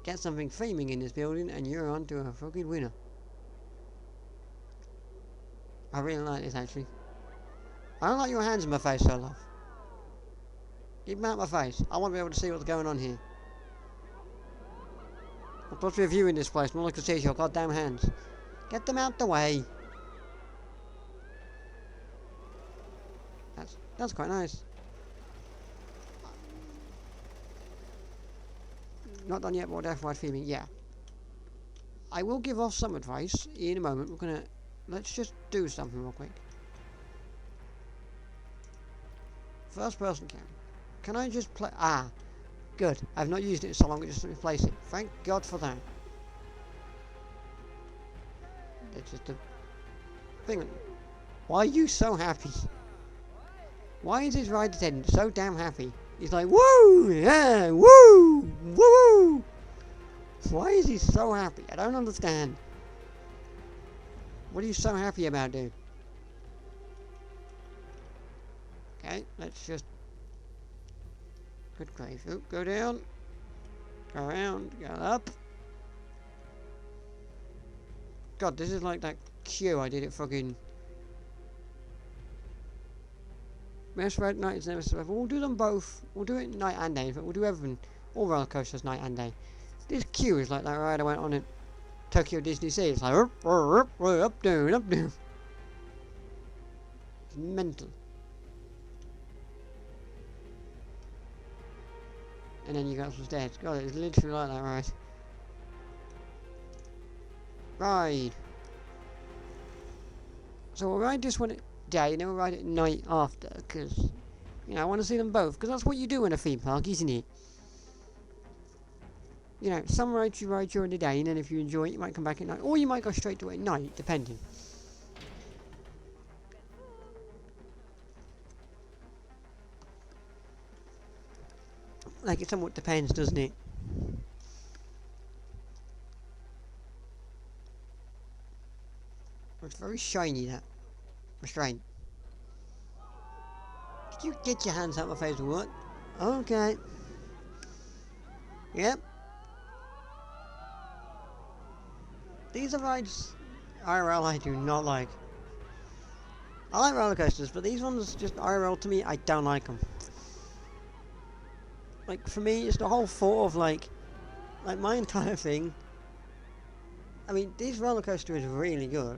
Get something flaming in this building and you're on to a fucking winner. I really like this actually. I don't like your hands in my face so love. Keep them out of my face. I want to be able to see what's going on here. I'm supposed to be reviewing this place, not like to see your goddamn hands. Get them out the way. That's quite nice. Not done yet, but F-wide theming, yeah. I will give off some advice in a moment. Let's just do something real quick. First person cam. Can I just play? Ah, good. I've not used it so long, just replace it. Thank God for that. It's just a thing. Why are you so happy? Why is his ride attendant so damn happy? He's like, woo, yeah, woo, woo. Why is he so happy? I don't understand. What are you so happy about, dude? Okay, let's just. Good grief. Oop, go down. Go around. Go up. God, this is like that queue I did at fucking. Best Red Night is never survival. We'll do them both. We'll do it night and day. But we'll do everything. All roller coasters night and day. This queue is like that ride I went on at Tokyo Disney Sea. It's like up, down, up, down. It's mental. And then you go up some stairs. God, it's literally like that ride. Ride. So we'll ride this one at day, and then we'll ride it at night after, because, you know, I want to see them both, because that's what you do in a theme park, isn't it? You know, some rides you ride during the day, and then if you enjoy it, you might come back at night, or you might go straight to it at night, depending. Like, it somewhat depends, doesn't it? It's very shiny, that restraint. Did you get your hands out my face or what? Okay. Yep. These are rides IRL I do not like. I like roller coasters, but these ones just IRL to me, I don't like them. Like, for me, it's the whole thought of like my entire thing I mean, this roller coaster is really good.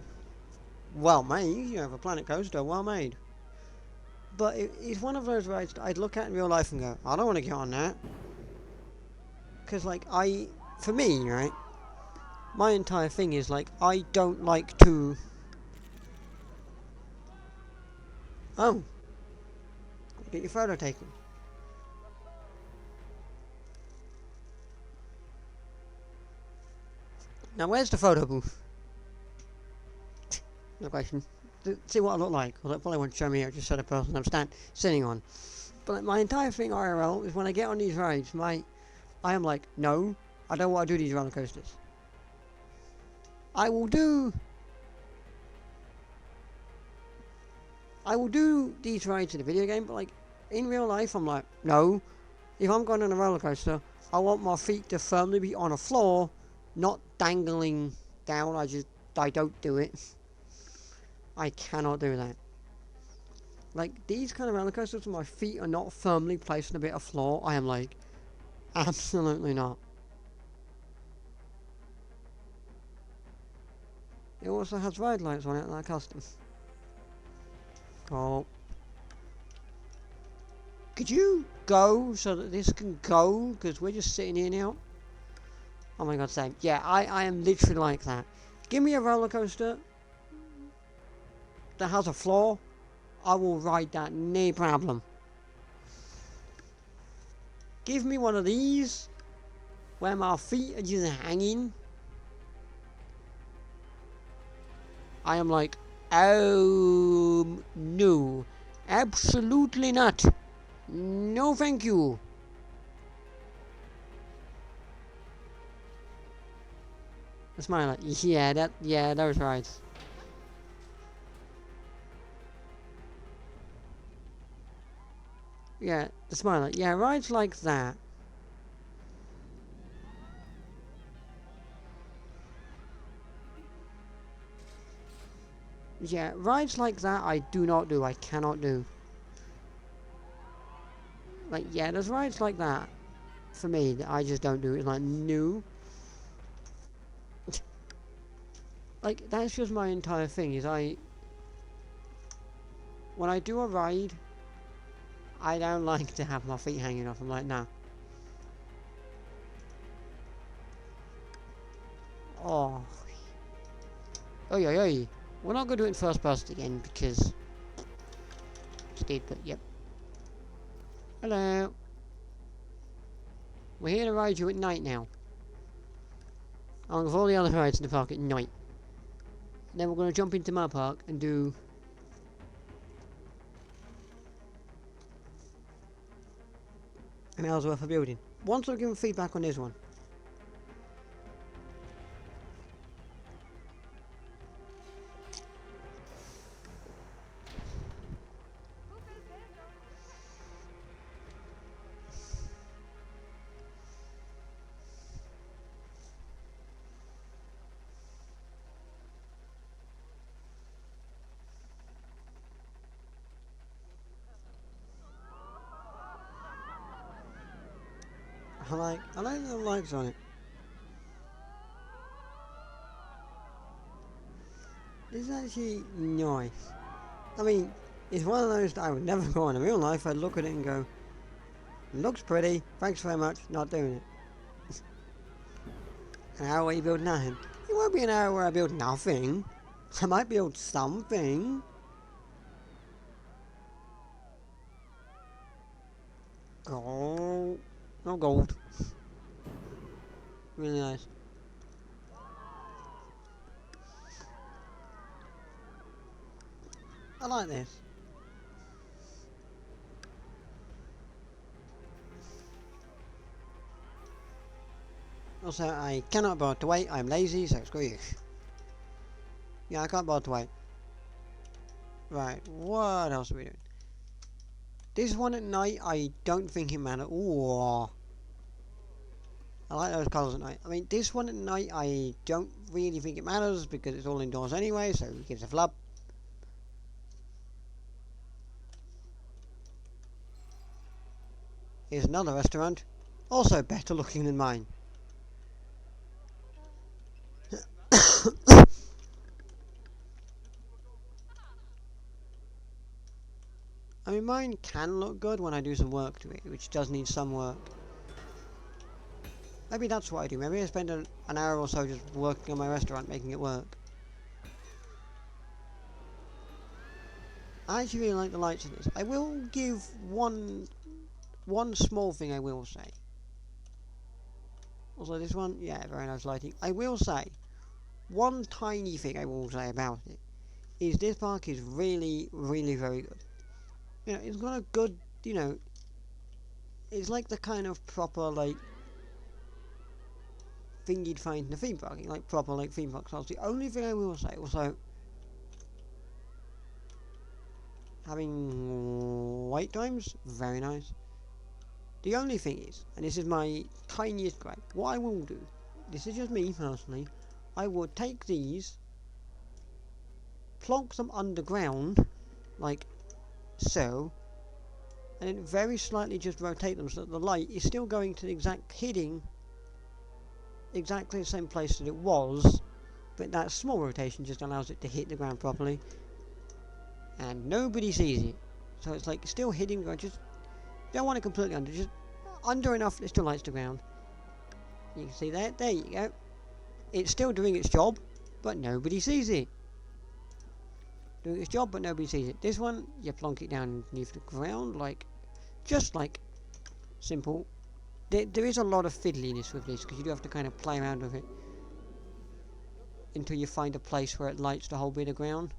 Well made, you have a Planet Coaster, well made. But it's one of those rides that I'd look at in real life and go, I don't want to get on that. Because, like, for me, right, my entire thing is, like, I don't like to... Oh. Get your photo taken. Now, where's the photo booth? No question. See what I look like. Well, that probably won't show me. I just saw the person I'm sitting on. But like, my entire thing IRL is when I get on these rides, I am like, no, I don't want to do these roller coasters. I will do these rides in the video game, but like in real life, I'm like, no. If I'm going on a roller coaster, I want my feet to firmly be on a floor, not dangling down. I don't do it. I cannot do that. Like, these kind of roller coasters where my feet are not firmly placed on a bit of floor, I am like, absolutely not. It also has ride lights on it, like custom. Cool. Could you go so that this can go? Because we're just sitting here now. Oh my god, same. Yeah, I am literally like that. Give me a roller coaster that has a floor. I will ride that, no problem. Give me one of these where my feet are just hanging. I am like, oh no, absolutely not. No, thank you. The smile, yeah, those rides. Yeah, the smile, yeah, rides like that. Yeah, rides like that I do not do, I cannot do. Like, yeah, there's rides like that, for me, that I just don't do. It's like, no. Like, that's just my entire thing, is when I do a ride, I don't like to have my feet hanging off. I'm like, nah. Oh. Oi, oi, oi. We're not going to do it in first person again, because... Stayed put, yep. Hello. We're here to ride you at night now. Along with all the other rides in the park at night. And then we're going to jump into my park and do... an hour's worth of building. Once I've given feedback on this one. I like the lights on it. It's actually nice. I mean, it's one of those that I would never go on in real life. I'd look at it and go, looks pretty, thanks very much, not doing it. An hour where you build nothing. It won't be an hour where I build nothing. I might build something. Gold. No gold. Really nice. I like this. Also, I cannot bother to wait. I'm lazy, so screw you. Yeah, I can't bother to wait. Right, what else are we doing? This one at night, I don't think it matters. Ooh. I like those colours at night. I mean, this one at night, I don't really think it matters because it's all indoors anyway, so who gives a flub? Here's another restaurant, also better looking than mine. I mean, mine can look good when I do some work to it, which does need some work. Maybe that's what I do. Maybe I spend an hour or so just working on my restaurant, making it work. I actually really like the lights in this. I will give one small thing I will say. Also this one, yeah, very nice lighting. I will say, one tiny thing I will say about it, is this park is really, really very good. You know, it's got a good, you know, it's like the kind of proper, like, thing you'd find in a theme park, like proper, like, theme park styles. The only thing I will say, also, having wait times, very nice. The only thing is, and this is my tiniest gripe, what I will do, this is just me personally, I would take these, plonk them underground, like so, and then very slightly just rotate them so that the light is still going to the hitting exactly the same place that it was, but that small rotation just allows it to hit the ground properly, and nobody sees it. So it's like still hitting the ground, just don't want it completely under, just under enough that it still lights the ground. You can see that, there you go. It's still doing its job, but nobody sees it. Doing its job, but nobody sees it. This one, you plonk it down underneath the ground, like, just like, simple. There is a lot of fiddliness with this, because you do have to kind of play around with it until you find a place where it lights the whole bit of ground.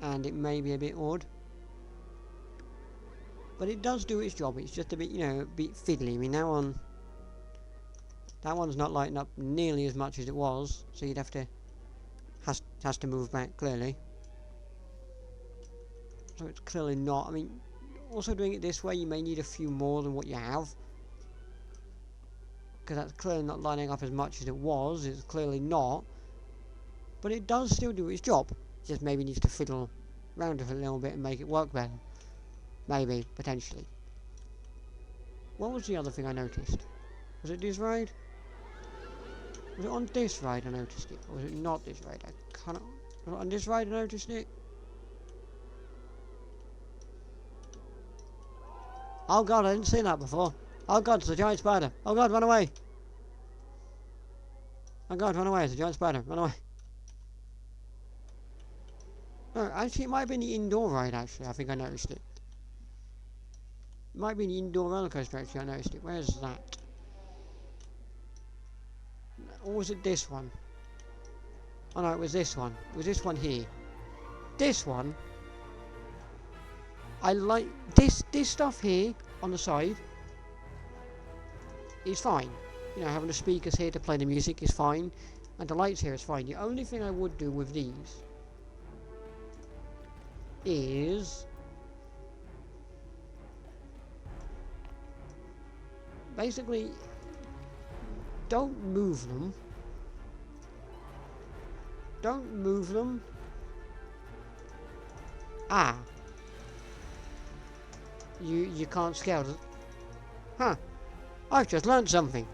And it may be a bit odd. But it does do its job. It's just a bit, you know, a bit fiddly. I mean, that one's not lighting up nearly as much as it was, so you'd have to, has to move back, clearly. So it's clearly not, I mean, also doing it this way, you may need a few more than what you have. Because that's clearly not lining up as much as it was, it's clearly not. But it does still do its job. It just maybe needs to fiddle around with it a little bit and make it work better. Maybe, potentially. What was the other thing I noticed? Was it this ride? Was it on this ride I noticed it? Or was it not this ride? I cannot... Was it on this ride I noticed it? Oh god, I didn't see that before. Oh god, it's a giant spider. Oh god, run away. Oh god, run away, it's a giant spider. Run away. No, actually it might have been the indoor ride, actually. I think I noticed it. It might be the indoor roller coaster, actually, I noticed it. Where's that? Or was it this one? Oh no, it was this one. It was this one here. This one, I like this stuff here on the side is fine. You know, having the speakers here to play the music is fine, and the lights here is fine. The only thing I would do with these is basically don't move them. Don't move them. Ah. You can't scale it. Huh. I've just learnt something.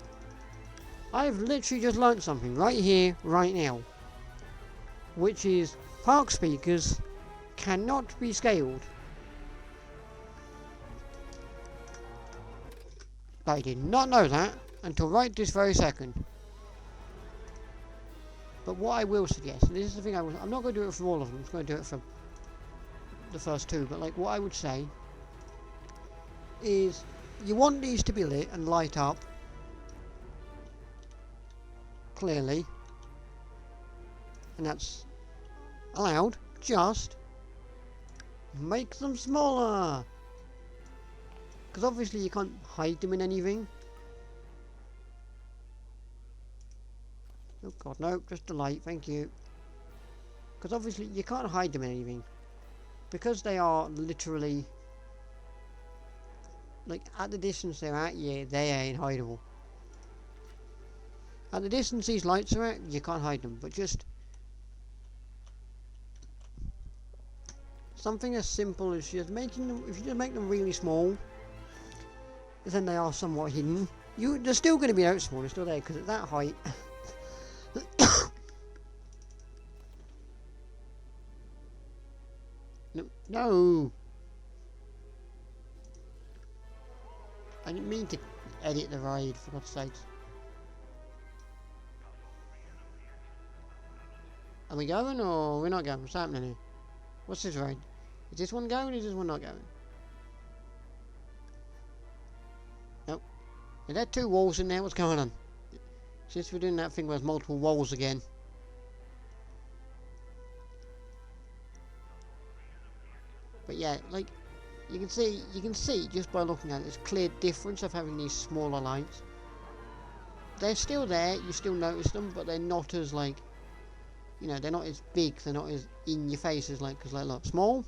I've literally just learnt something right here, right now. Which is park speakers cannot be scaled. I did not know that until right this very second. But what I will suggest, and this is the thing I'm not going to do it for all of them, I'm going to do it for the first two, but like what I would say is you want these to be lit and light up clearly, and that's allowed, just make them smaller, because obviously you can't hide them in anything. Oh god, no, just a light, thank you. Because obviously you can't hide them in anything, because they are literally, like, at the distance they're at, yeah, they ain't hideable. At the distance these lights are at, you can't hide them, but just something as simple as just making them, if you just make them really small, then they are somewhat hidden. They're still going to be noticeable, they're still there, because at that height, no, No! I didn't mean to edit the ride, for God's sakes. Are we going or we're not going? What's happening here? What's this ride? Is this one going or is this one not going? Nope. Are there two walls in there? What's going on? Since we're doing that thing where there's multiple walls again. But yeah, like you can see just by looking at it, there's a clear difference of having these smaller lights. They're still there, you still notice them, but they're not as like, you know, they're not as big, they're not as in your face as like, because like look, small,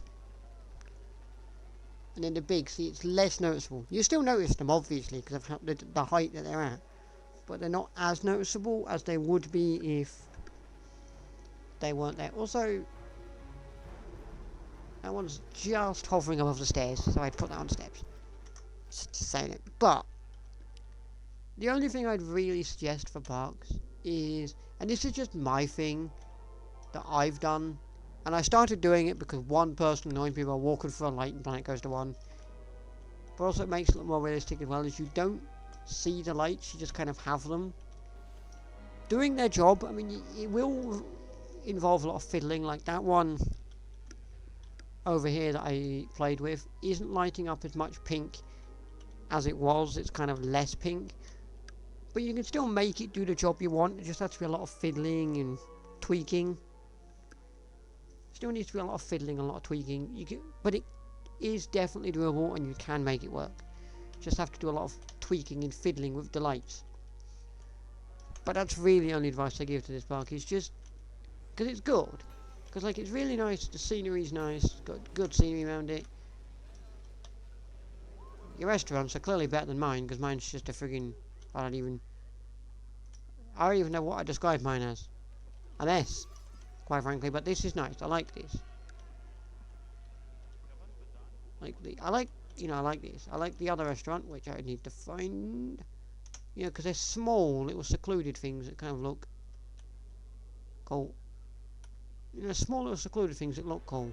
and then the big, see, it's less noticeable. You still notice them obviously because of the height that they're at, but they're not as noticeable as they would be if they weren't there. Also, that one's just hovering above the stairs, so I'd put that on steps. Just saying it. But the only thing I'd really suggest for parks is, and this is just my thing that I've done, and I started doing it because one person annoying people are walking through a light and planet goes to one. But also it makes it a little more realistic as well, as you don't see the lights, you just kind of have them doing their job. I mean, it will involve a lot of fiddling, like that one over here that I played with isn't lighting up as much pink as it was. It's kind of less pink, but you can still make it do the job you want. It just has to be a lot of fiddling and tweaking. Still needs to be a lot of fiddling and a lot of tweaking. But it is definitely doable and you can make it work. Just have to do a lot of tweaking and fiddling with the lights. But that's really the only advice I give to this park, is just because it's good. Because like, it's really nice, the scenery's nice, got good scenery around it. Your restaurants are clearly better than mine, because mine's just a friggin', I don't even know what I describe mine as. An S, quite frankly, but this is nice, I like this. I like this. I like the other restaurant, which I need to find. You know, because they're small, little secluded things that kind of look cool. You know, small little secluded things that look cool.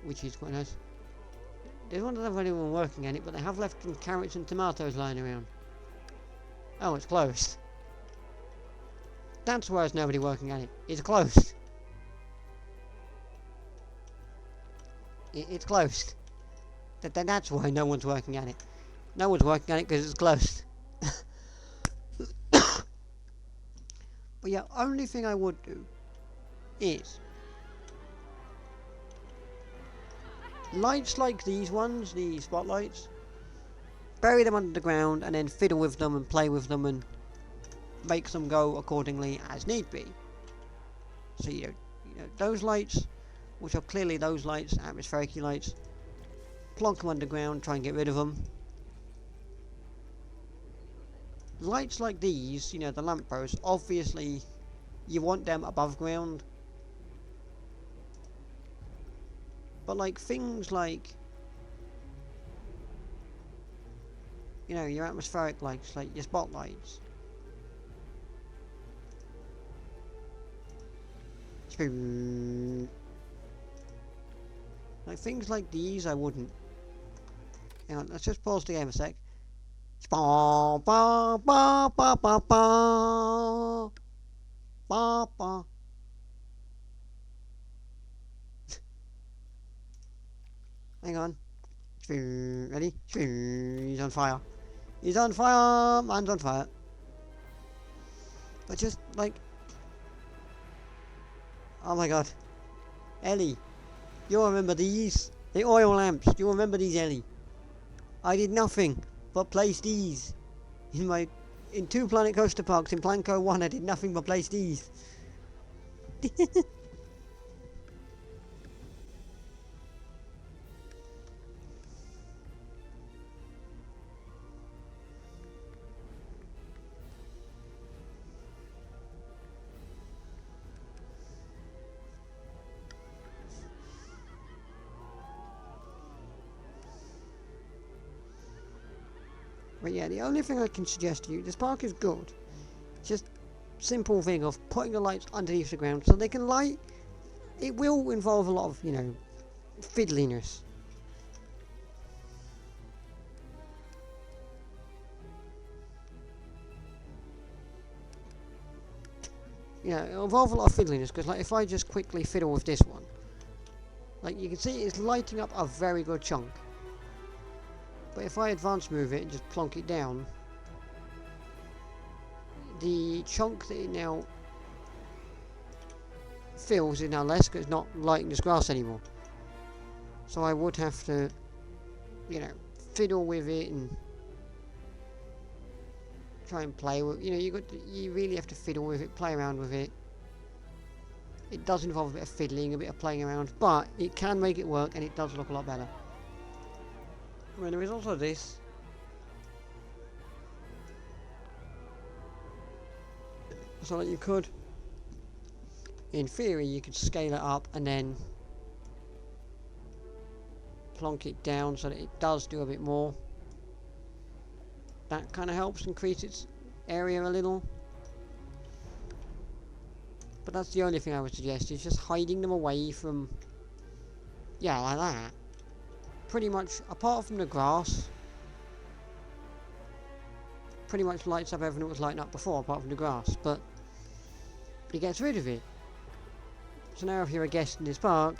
Which is quite nice. They don't have anyone working at it, but they have left some carrots and tomatoes lying around. Oh, it's closed. That's why there's nobody working at it. It's closed. It's closed. That's why no one's working at it. No one's working at it because it's closed. But yeah, only thing I would do is lights like these ones, the spotlights, bury them under the ground and then fiddle with them and play with them and make them go accordingly as need be. So you know those lights, which are clearly those lights, atmospheric lights, plonk them underground, try and get rid of them. Lights like these, you know, the lampposts, obviously you want them above ground. But like things like, you know, your atmospheric lights, like your spotlights. Like things like these I wouldn't. Hang on, let's just pause the game a sec. Ba ba ba ba ba ba ba ba. Hang on. Ready? He's on fire. He's on fire. Man's on fire. But just like, oh my god, Ellie, you remember these? The oil lamps. Do you remember these, Ellie? I did nothing but place these in 2 Planet Coaster Parks. In Planco 1 I did nothing but place these. But yeah, the only thing I can suggest to you, this park is good. Just simple thing of putting the lights underneath the ground so they can light. It will involve a lot of, fiddliness. It'll involve a lot of fiddliness, because like if I just quickly fiddle with this one, like you can see it's lighting up a very good chunk. But if I advance move it and just plonk it down, the chunk that it now fills is now less, because it's not lighting this grass anymore. So I would have to, fiddle with it and try and play with. You really have to fiddle with it, play around with it. It does involve a bit of fiddling, a bit of playing around, but it can make it work, and it does look a lot better. I mean, there is also this. So that you could, in theory, you could scale it up and then plonk it down so that it does do a bit more. That kind of helps increase its area a little. But that's the only thing I would suggest, is just hiding them away from, like that. Pretty much, apart from the grass, pretty much lights up everything that was lighting up before, apart from the grass, but it gets rid of it. So now if you're a guest in this park,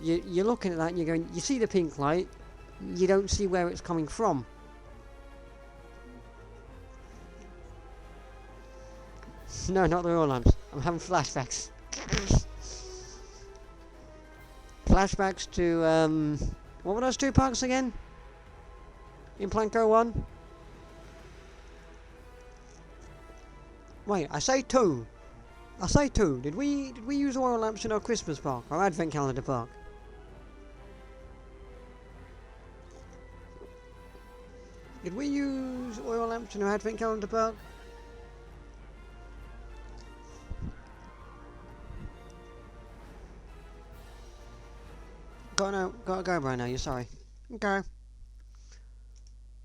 you're looking at that and you're going, you see the pink light, you don't see where it's coming from. No, not the oil lamps. I'm having flashbacks. Flashbacks to, what were those two parks again? In Planco 1? Wait, I say two. Did we use oil lamps in our Christmas park, our Advent calendar park? Did we use oil lamps in our Advent calendar park? Gotta go right now, you're sorry. Okay.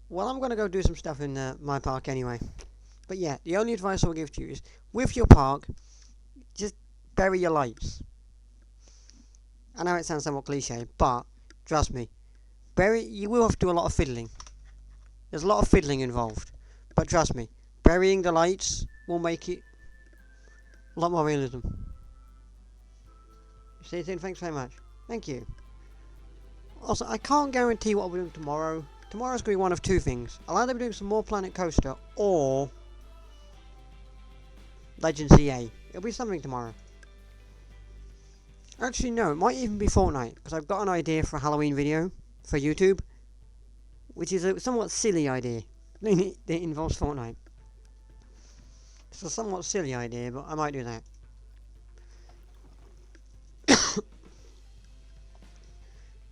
Well, I'm gonna go do some stuff in my park anyway. But yeah, the only advice I'll give to you is, with your park, just bury your lights. I know it sounds somewhat cliche, but trust me, you will have to do a lot of fiddling. There's a lot of fiddling involved. But trust me, burying the lights will make it a lot more realism. See, thanks very much. Thank you. Also, I can't guarantee what I'll be doing tomorrow. Tomorrow's going to be one of two things. I'll either be doing some more Planet Coaster, or Legends EA. It'll be something tomorrow. Actually, no, it might even be Fortnite, because I've got an idea for a Halloween video for YouTube, which is a somewhat silly idea. It involves Fortnite. It's a somewhat silly idea, but I might do that.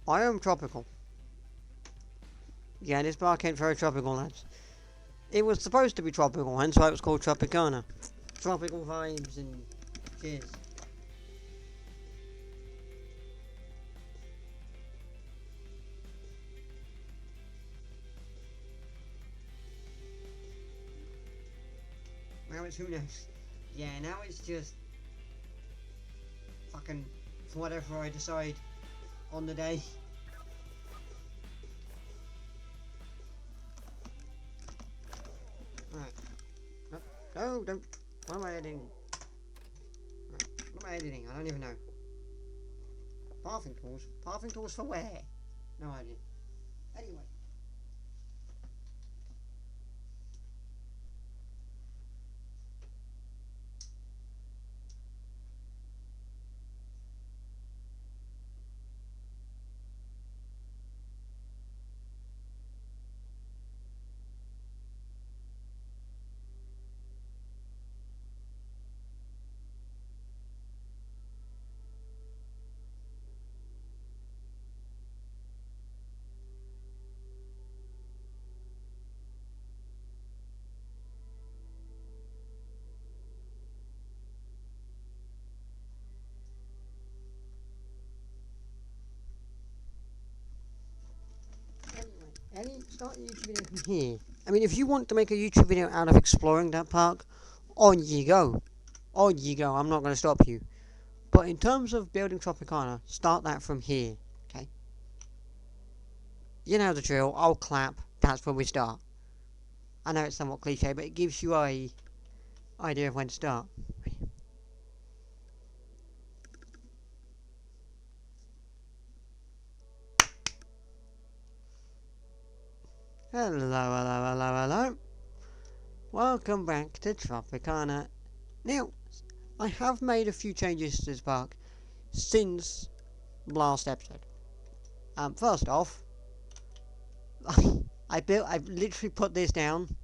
I am tropical. Yeah, this park ain't very tropical, lads. It was supposed to be tropical, hence why it was called Tropicana. Tropical vibes and cheers. Now it's who knows. Yeah, now it's just fucking whatever I decide on the day. Right. No, don't. What am I editing? Right. What am I editing? I don't even know. Pathing tools? Pathing tools for where? No idea. Anyway. Start a YouTube video from here. I mean, if you want to make a YouTube video out of exploring that park, on you go. On you go. I'm not going to stop you. But in terms of building Tropicana, start that from here. Okay? You know the drill. I'll clap. That's where we start. I know it's somewhat cliche, but it gives you a idea of when to start. Hello, hello, hello, hello. Welcome back to Tropicana. Now, I have made a few changes to this park since last episode. First off, I've literally put this down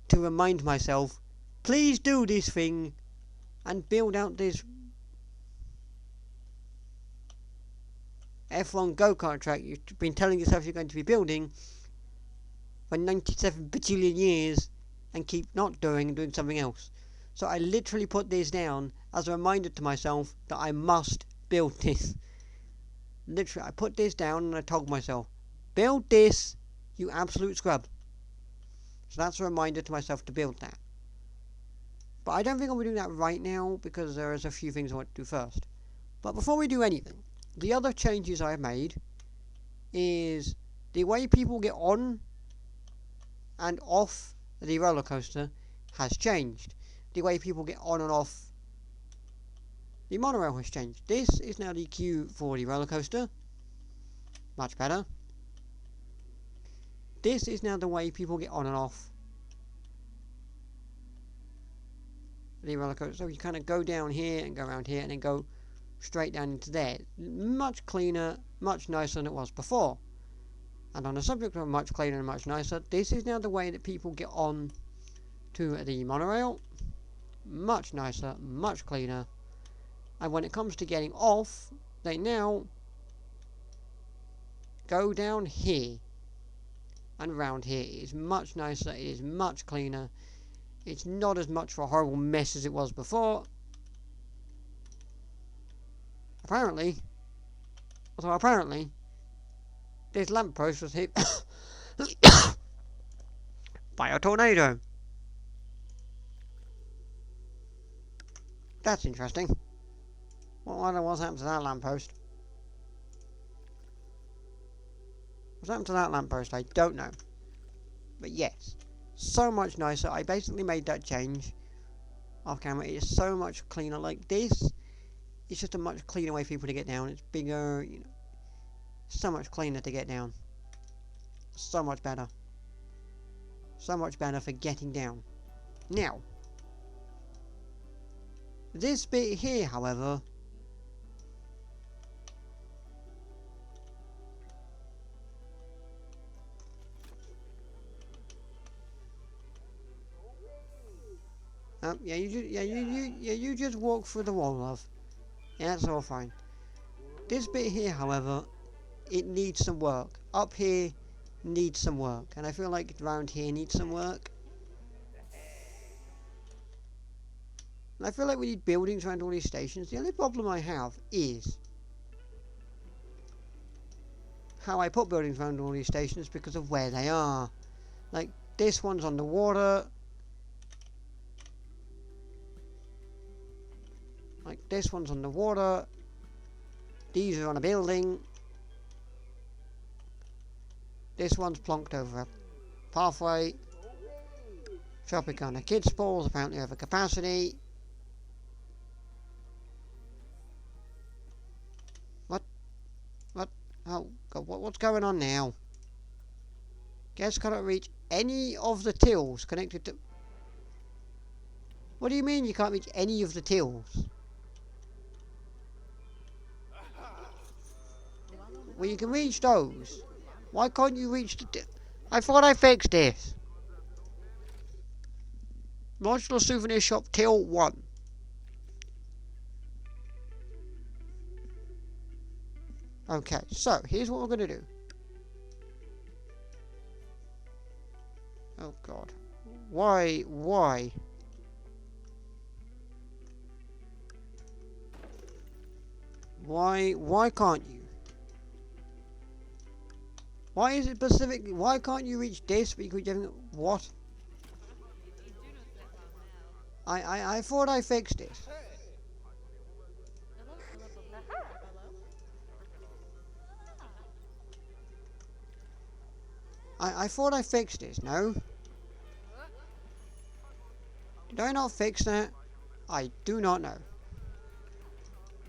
to remind myself, please do this thing and build out this F1 go-kart track you've been telling yourself you're going to be building for 97 bajillion years and keep not doing and doing something else. So I literally put this down as a reminder to myself that I must build this. Literally, I put this down and I told myself, build this, you absolute scrub. So that's a reminder to myself to build that. But I don't think I'll be doing that right now because there is a few things I want to do first. But before we do anything, the other changes I've made is the way people get on and off the roller coaster has changed. The way people get on and off the monorail has changed. This is now the queue for the roller coaster. Much better. This is now the way people get on and off the roller coaster. So you kind of go down here and go around here and then go straight down into there. Much cleaner, much nicer than it was before. And on the subject of much cleaner and much nicer, this is now the way that people get on to the monorail. Much nicer, much cleaner. And when it comes to getting off, they now go down here and round here. It is much nicer, it is much cleaner. It's not as much of a horrible mess as it was before. Apparently, this lamppost was hit by a tornado. That's interesting. Well, I wonder what's happened to that lamppost. What's happened to that lamppost? I don't know. But yes, so much nicer. I basically made that change off camera. It is so much cleaner. Like this, it's just a much cleaner way for people to get down. It's bigger, you know. So much cleaner to get down. So much better. So much better for getting down. Now, this bit here, however, you just walk through the wall, love. Yeah, that's all fine. This bit here, however, it needs some work. Up here needs some work, and I feel like around here needs some work. And I feel like we need buildings around all these stations. The only problem I have is how I put buildings around all these stations because of where they are. Like, this one's on the water. Like, this one's on the water. These are on a building. This one's plonked over a pathway. Tropicana kids balls apparently over capacity. What? Oh God! What's going on now? Guests cannot reach any of the tills connected to. What do you mean you can't reach any of the tills? Well, you can reach those. Why can't you reach the... I thought I fixed this. Modular souvenir shop till 1. Okay, so here's what we're going to do. Oh God. Why? Why can't you? Why is it specifically? Why can't you reach this but you can reach everything? What? I thought I fixed this. I thought I fixed this, no? Did I not fix that? I do not know.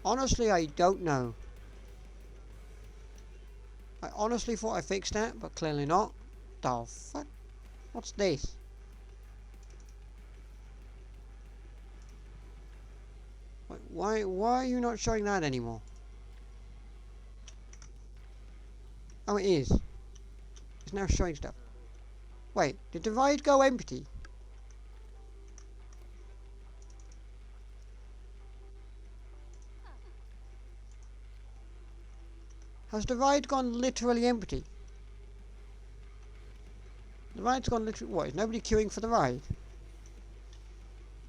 Honestly, I don't know. I honestly thought I fixed that, but clearly not. The fuck? What's this? Why are you not showing that anymore? Oh, it is. It's now showing stuff. Wait, did the ride go empty? Has the ride gone literally empty? The ride's gone literally... What, is nobody queuing for the ride?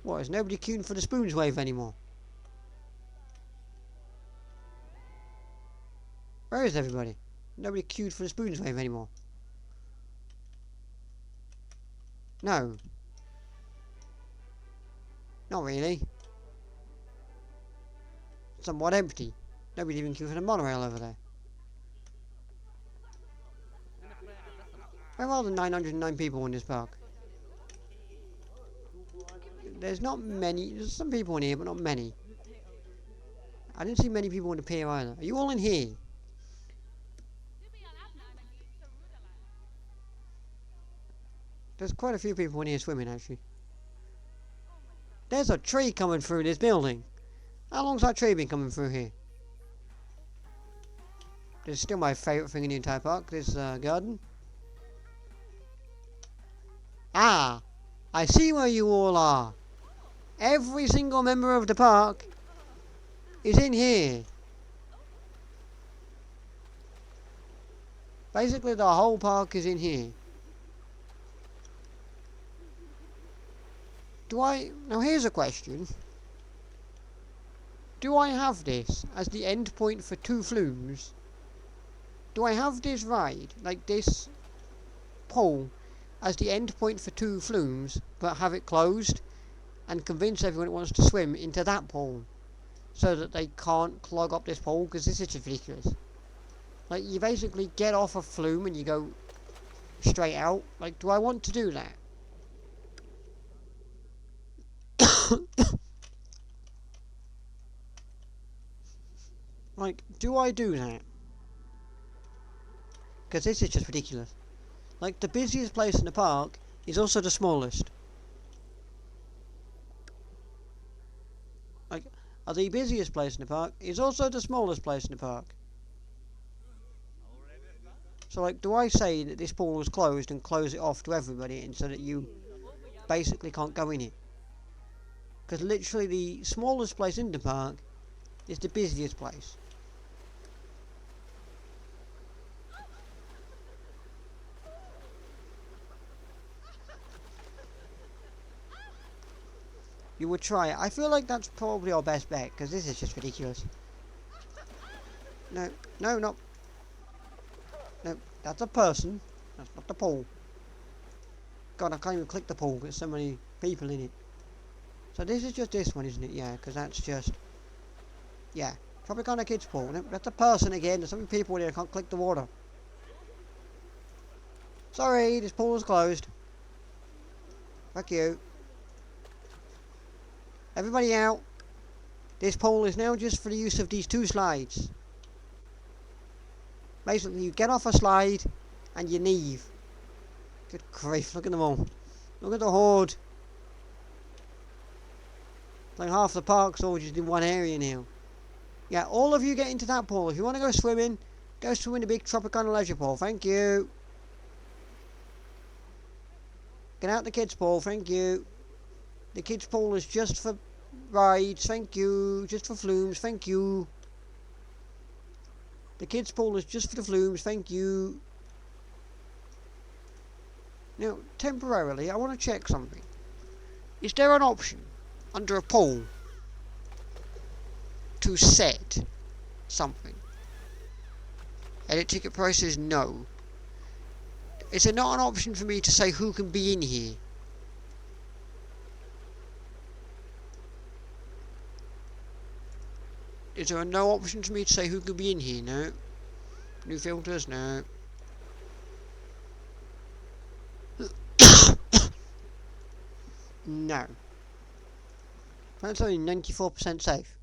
What, is nobody queuing for the spoons wave anymore? Where is everybody? Nobody queued for the spoons wave anymore. No. Not really. Somewhat empty. Nobody even queued for the monorail over there. Where are the 909 people in this park? There's not many. There's some people in here, but not many. I didn't see many people in the pier either. Are you all in here? There's quite a few people in here swimming, actually. There's a tree coming through this building. How long's that tree been coming through here? This is still my favourite thing in the entire park, this garden. Ah! I see where you all are. Every single member of the park is in here. Basically, the whole park is in here. Now here's a question. Do I have this as the end point for 2 flumes? Do I have this ride, like this pole, as the end point for 2 flumes, but have it closed, and convince everyone who wants to swim into that pole, so that they can't clog up this pole, because this is just ridiculous. Like, you basically get off a flume and you go straight out. Like, do I want to do that? Like, do I do that? Because this is just ridiculous. Like, the busiest place in the park is also the smallest. Like, the busiest place in the park is also the smallest place in the park. So, like, do I say that this pool is closed and close it off to everybody, and so that you basically can't go in it? Because literally the smallest place in the park is the busiest place. You would try it. I feel like that's probably our best bet, because this is just ridiculous. No, no, that's a person. That's not the pool. God, I can't even click the pool, there's so many people in it. So this is just this one, isn't it? Yeah, because that's just... Yeah, Tropicana Kids Pool. No, that's a person again. There's so many people in here, I can't click the water. Sorry, this pool is closed. Fuck you. Everybody out. This pool is now just for the use of these 2 slides. Basically, you get off a slide and you leave. Good grief, look at them all. Look at the horde. Like half the park's all just in one area now. Yeah, all of you get into that pool. If you want to go swimming, go swim in the big Tropicana leisure pool. Thank you. Get out the kids' pool. Thank you. The kids' pool is just for rides. Thank you. Just for flumes. Thank you. The kids' pool is just for the flumes. Thank you. Now, temporarily, I want to check something. Is there an option under a pool to set something? Edit ticket prices? No. Is there not an option for me to say who can be in here? Is there no option for me to say who could be in here? No. New filters? No. No. That's only 94% safe.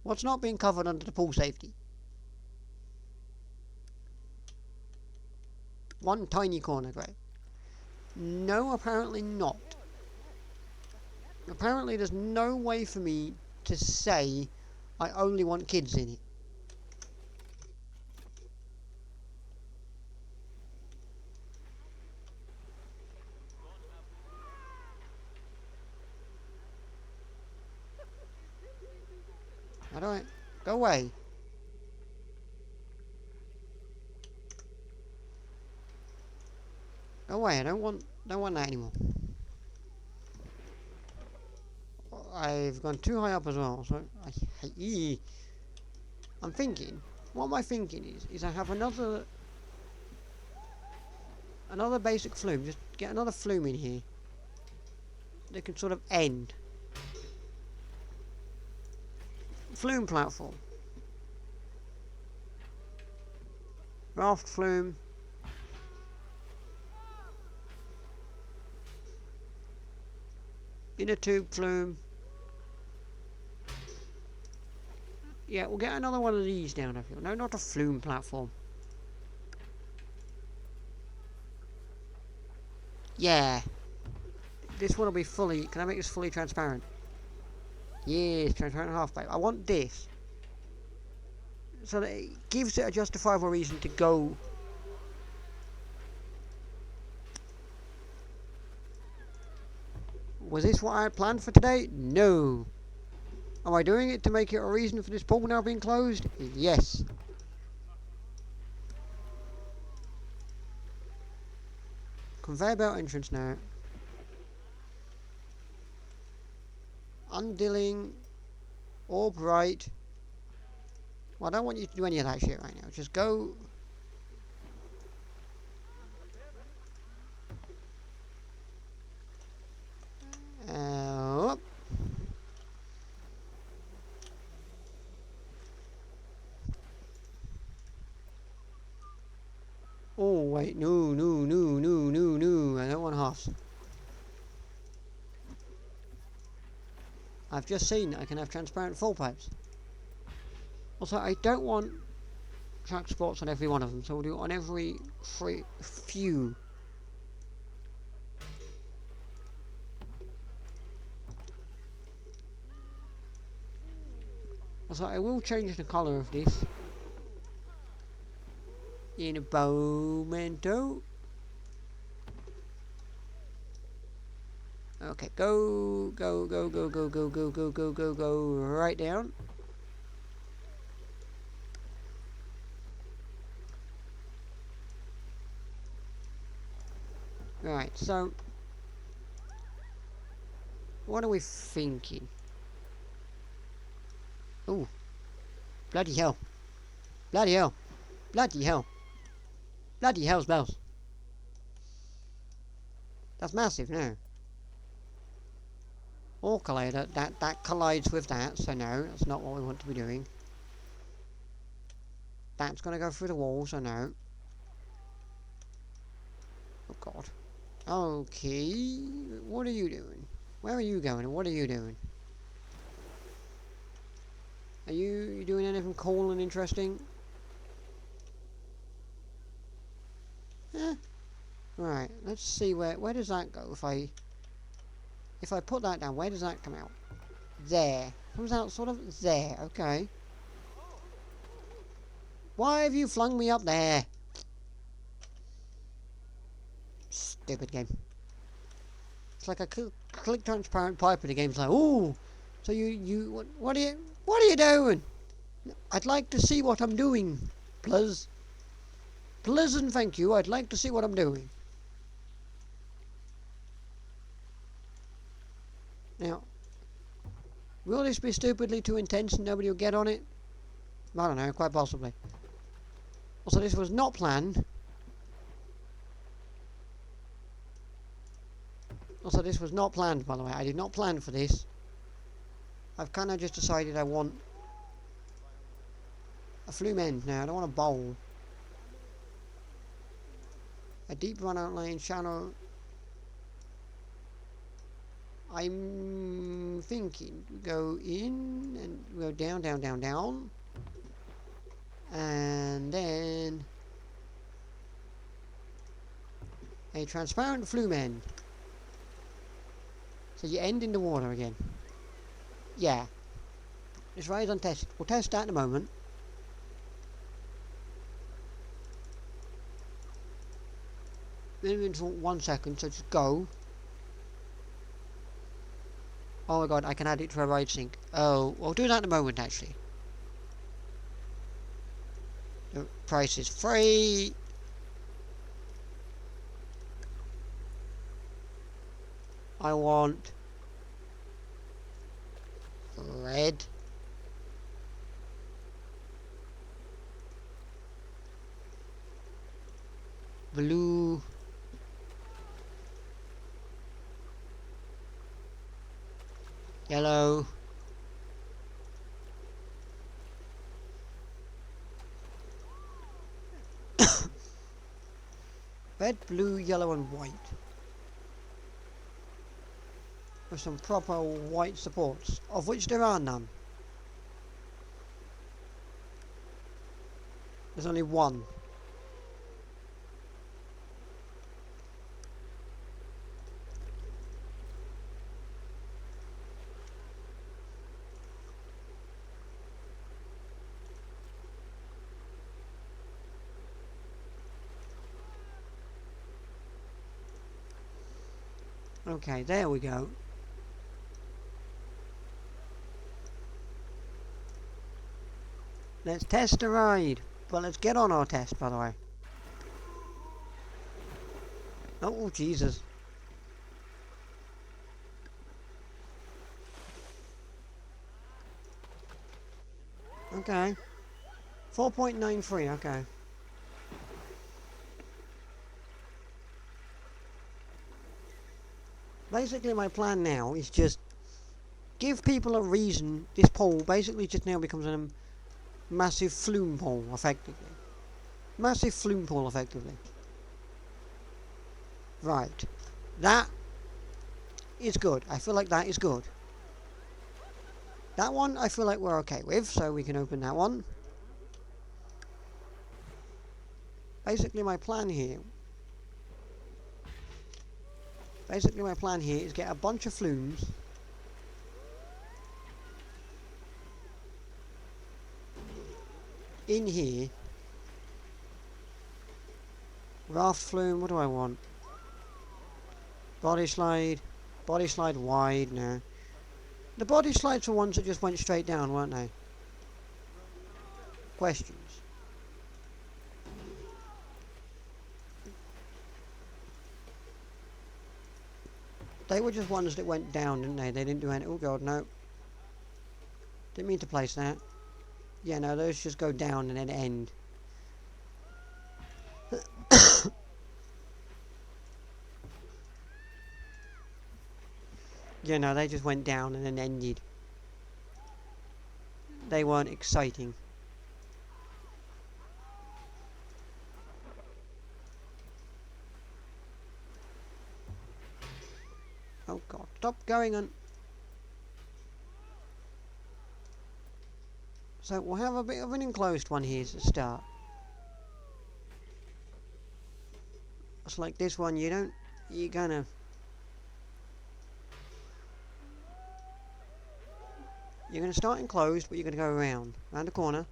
What's not being covered under the pool safety? One tiny corner grey. No, apparently not. Apparently there's no way for me to say I only want kids in it. I don't... Go away. Go away, I don't want that anymore. I've gone too high up as well, so I'm thinking, what am I thinking is I have another basic flume, just get another flume in here that can sort of end. Flume platform. Raft flume. Inner tube flume. Yeah, we'll get another one of these down, I feel. No, not a flume platform. Yeah. This one will be fully... Can I make this fully transparent? Yes, transparent half pipe. I want this. So that it gives it a justifiable reason to go. Was this what I had planned for today? No. Am I doing it to make it a reason for this pool now being closed? Yes. Conveyor belt entrance now. Undilling. Orb right. Well, I don't want you to do any of that shit right now. Just go. Up. Oh, wait. No. I don't want halves. I've just seen I can have transparent full pipes. Also, I don't want track spots on every one of them, so we'll do it on every few. Also, I will change the colour of this in a momento. Okay, go right down. Right, so what are we thinking? Oh, bloody hell. Bloody hell. Bloody hell. Bloody hell's bells. That's massive, no. Or collider, that collides with that, so no, that's not what we want to be doing. That's gonna go through the wall, so no. Oh god. Okay, what are you doing? Where are you going and what are you doing? Are you doing anything cool and interesting? Eh. Right, let's see where does that go if I put that down, where does that come out? There. Comes out sort of there, okay. Why have you flung me up there? Stupid game. It's like a click transparent pipe and the game's like, ooh, so what are you doing? I'd like to see what I'm doing, please. Please and thank you, I'd like to see what I'm doing. Now, will this be stupidly too intense and nobody will get on it? I don't know, quite possibly. Also, this was not planned. Also, this was not planned, by the way. I did not plan for this. I've kind of just decided I want a flume end now. I don't want a bowl. A deep run out lane, shallow. I'm thinking go in and go down, down, down, down. And then a transparent flume end. So you end in the water again. Yeah. It's right untested. We'll test that in a moment. Maybe for 1 second, so just go. Oh my god, I can add it to a ride sync. Oh, we'll do that in a moment actually. The price is free. I want red. Blue. Yellow. Red, blue, yellow and white. With some proper white supports, of which there are none. There's only one. Okay, there we go. Let's test the ride. Well, let's get on our test, by the way. Oh, Jesus. Okay. 4.93, okay. Basically, my plan now is just give people a reason. This pole basically just now becomes a massive flume pole, effectively. Massive flume pole, effectively. Right. That is good. I feel like that is good. That one I feel like we're okay with, so we can open that one. Basically, my plan here is get a bunch of flumes in here. Raft flume, what do I want? Body slide wide, no. The body slides were ones that just went straight down, weren't they? Questions. They were just ones that went down, didn't they? They didn't do any... Oh god, no. Didn't mean to place that. Yeah, no, those just go down and then end. Yeah, no, they just went down and then ended. They weren't exciting. Oh god, stop going on. So we'll have a bit of an enclosed one here to start. It's like this one, you're gonna... You're going to start enclosed, but you're going to go around the corner.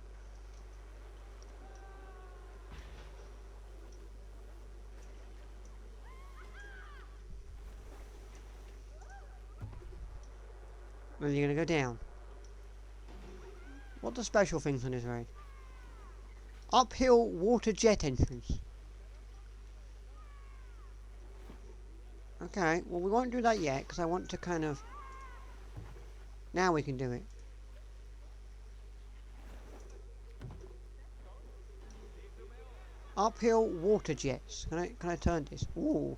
Then you're going to go down. What are the special things on this road? Uphill water jet entrance. Okay, well we won't do that yet, because I want to kind of... Now we can do it. Uphill water jets. Can I turn this? Ooh.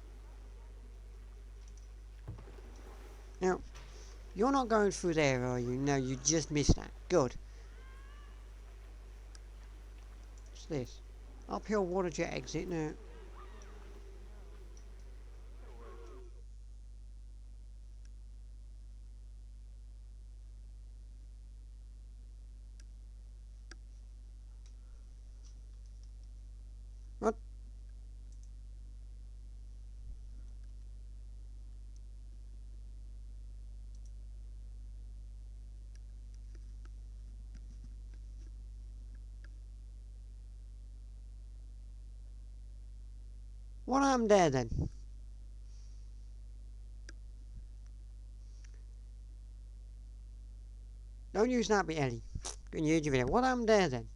Now, You're not going through there, are you? No, you just missed that. Good. What's this? Uphill water jet exit. No. What? What happened there then? Don't use that bit, Ellie. Can you hear it? What happened there then?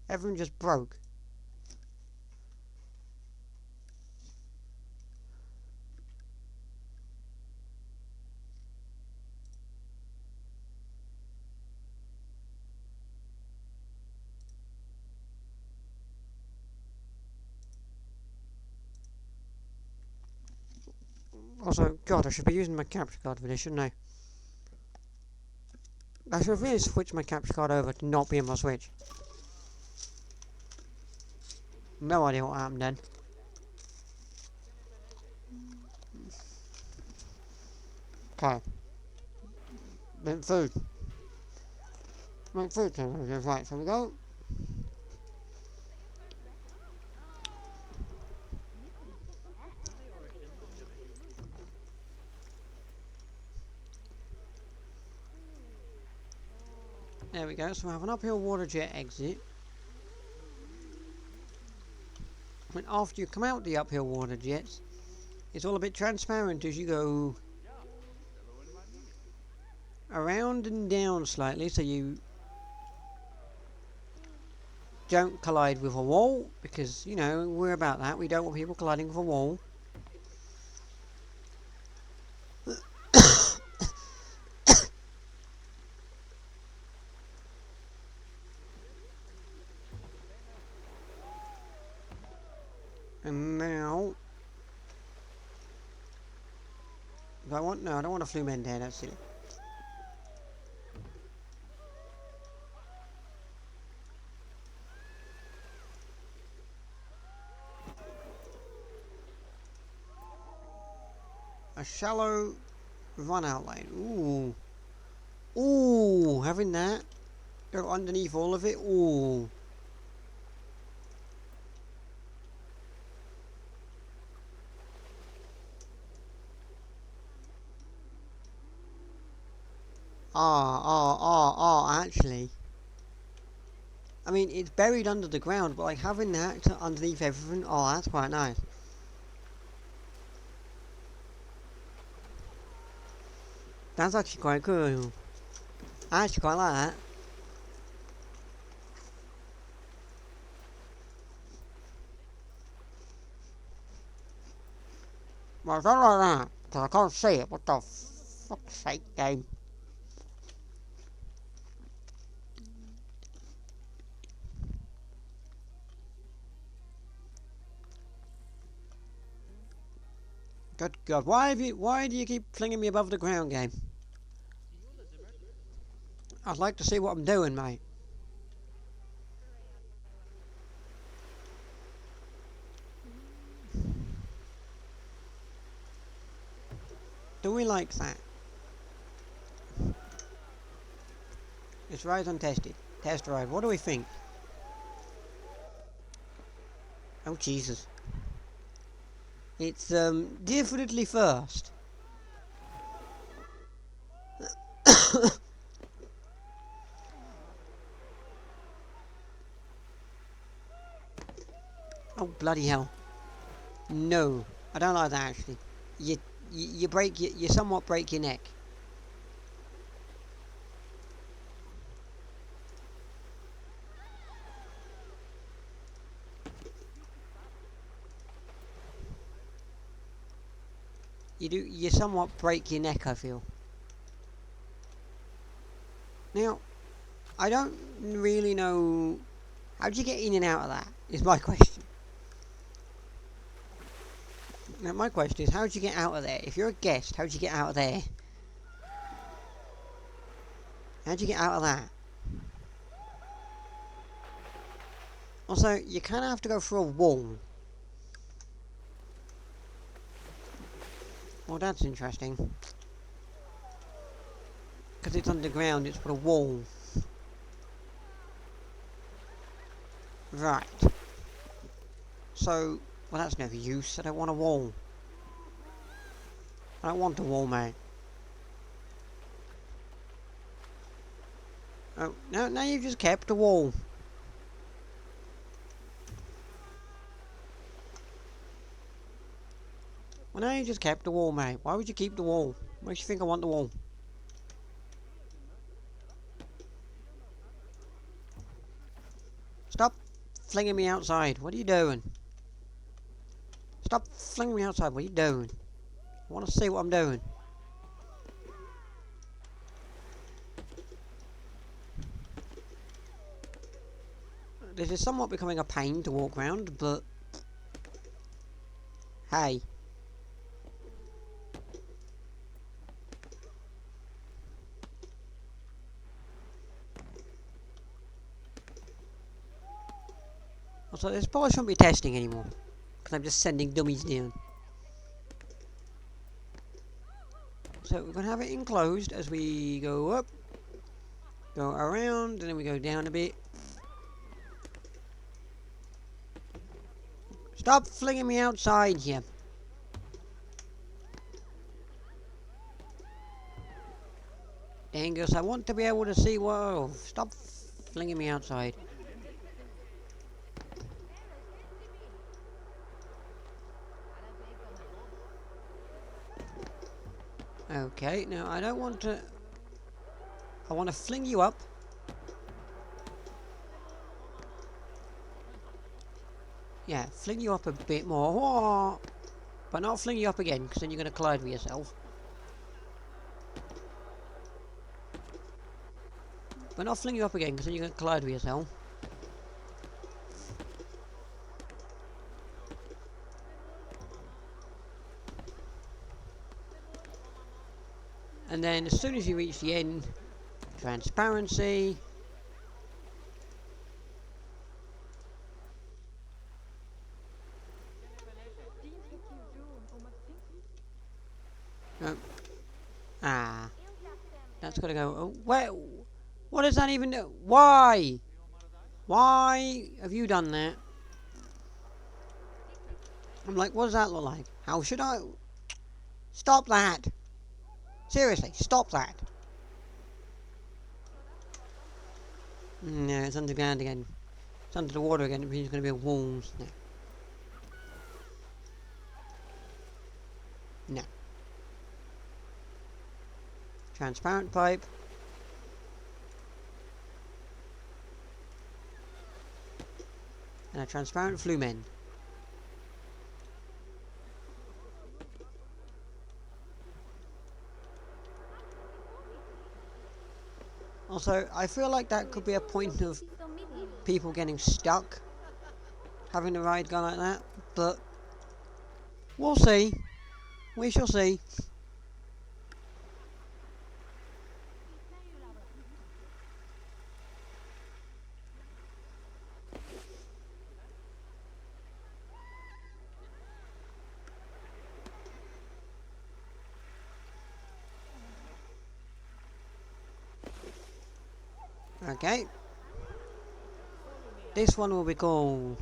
Everything just broke. Also, God, I should be using my capture card for this, shouldn't I? I should really switch my capture card over to not being my Switch. No idea what happened then. Okay. Make food. Make food then. Right, so we go. There we go, so we have an uphill water jet exit. And after you come out the uphill water jets, it's all a bit transparent as you go around and down slightly, so you don't collide with a wall, because, you know, we're about that. We don't want people colliding with a wall. And now, do I want? No, I don't want a flume end there. That's silly. A shallow run out lane. Ooh, ooh, having that go underneath all of it. Ooh. Actually. I mean, it's buried under the ground, but like having that underneath everything, oh, that's quite nice. That's actually quite cool. I actually quite like that. Well, I don't like that, because I can't see it. What the fuck's sake, game? Good God, why do you keep flinging me above the ground, game? I'd like to see what I'm doing, mate. Do we like that? It's ride untested. Test ride. What do we think? Oh, Jesus. It's, definitely first. Oh, bloody hell. No. I don't like that, actually. You somewhat break your neck. You somewhat break your neck, I feel. Now, I don't really know... How do you get in and out of that, is my question. Now my question is, how'd you get out of there? If you're a guest, how'd you get out of there? How'd you get out of that? Also, you kind of have to go through a wall. Well, that's interesting. Because it's underground, it's put a wall. Right. So, well, that's no use. I don't want a wall. I don't want a wall, mate. Oh, no, now you've just kept a wall. Well, now you just kept the wall, mate. Why would you keep the wall? Makes you think I want the wall. Stop flinging me outside. What are you doing? Stop flinging me outside. What are you doing? I want to see what I'm doing. This is somewhat becoming a pain to walk around, but... Hey. Also, this probably shouldn't be testing anymore, because I'm just sending dummies down. So we're going to have it enclosed as we go up, go around, and then we go down a bit. Stop flinging me outside here. Dangus, I want to be able to see. Whoa, stop flinging me outside. Okay, now I don't want to... I want to fling you up. Yeah, fling you up a bit more. Whoa. But not fling you up again, because then you're going to collide with yourself. But not fling you up again, because then you're going to collide with yourself. And then as soon as you reach the end, transparency. Oh. Ah. That's got to go. Oh, where? What does that even do? Why? Why have you done that? I'm like, what does that look like? How should I... Stop that! Seriously, stop that! No, it's underground again. It's under the water again. It means there's going to be walls. No. No. Transparent pipe. And a transparent flumen. Also, I feel like that could be a point of people getting stuck having the ride go like that, but we'll see. We shall see. Okay. This one will be called...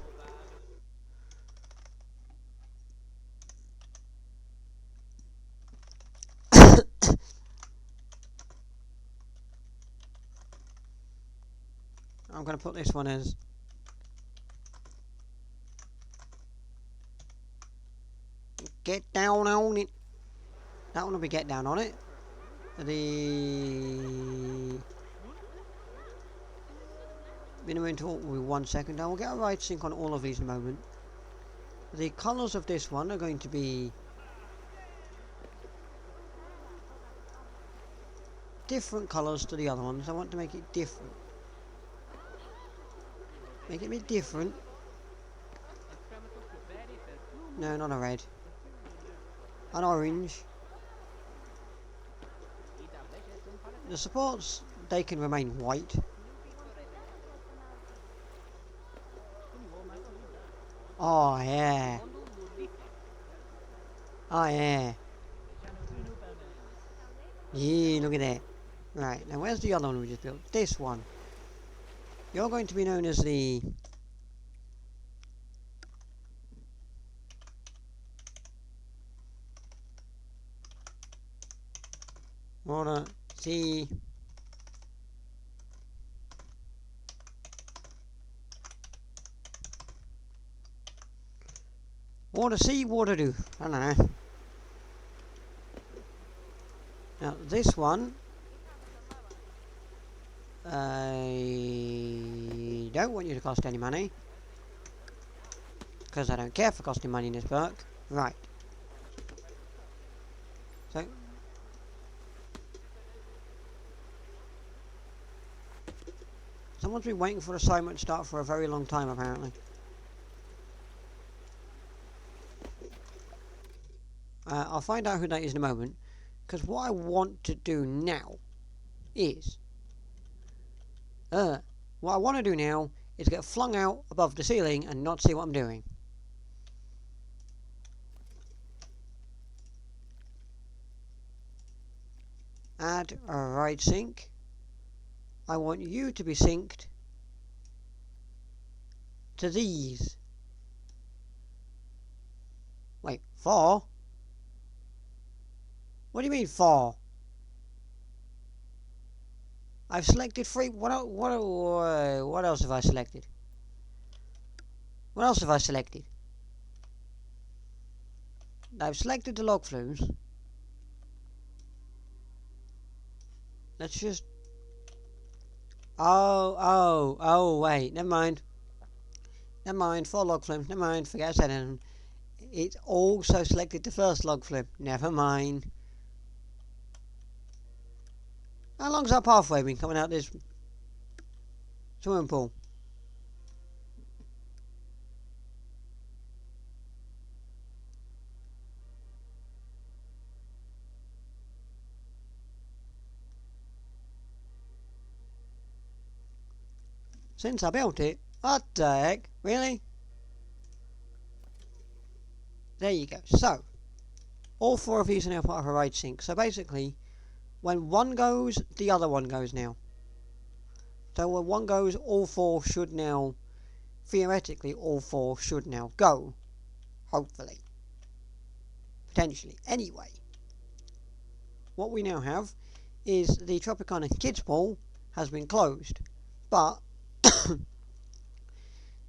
I'm going to put this one as... Get down on it. That one will be get down on it. The... minimum talk will be 1 second. I will get a right sync on all of these in a moment. The colours of this one are going to be different colours to the other ones. I want to make it different. Make it a bit different. No, not a red. an orange. The supports, they can remain white. Oh yeah. Oh yeah. Yeah, look at that. Right, now where's the other one we just built? This one. You're going to be known as the... Water, sea... Water, sea, water do. I don't know. Now this one... I don't want you to cost any money. Because I don't care for costing money in this book. Right. So... Someone's been waiting for assignment to start for a very long time, apparently. I'll find out who that is in a moment. Because what I want to do now is... what I want to do now is get flung out above the ceiling and not see what I'm doing. Add a right sync. I want you to be synced to these. Wait, 4? What do you mean 4? I've selected 3. What else have I selected? What else have I selected? I've selected the log flumes. Let's just... Oh, wait, never mind. Never mind, 4 log flumes, never mind, forget I said anything. It's also selected the first log flume, never mind. How long's that pathway been coming out this swimming pool? Since I built it? What the heck? Really? There you go. So, all 4 of these are now part of a raid sync. So basically, when one goes, the other one goes now. So when one goes, all 4 should now, theoretically, all 4 should now go. Hopefully. Potentially. Anyway, what we now have is the Tropicana Kids Pool has been closed. But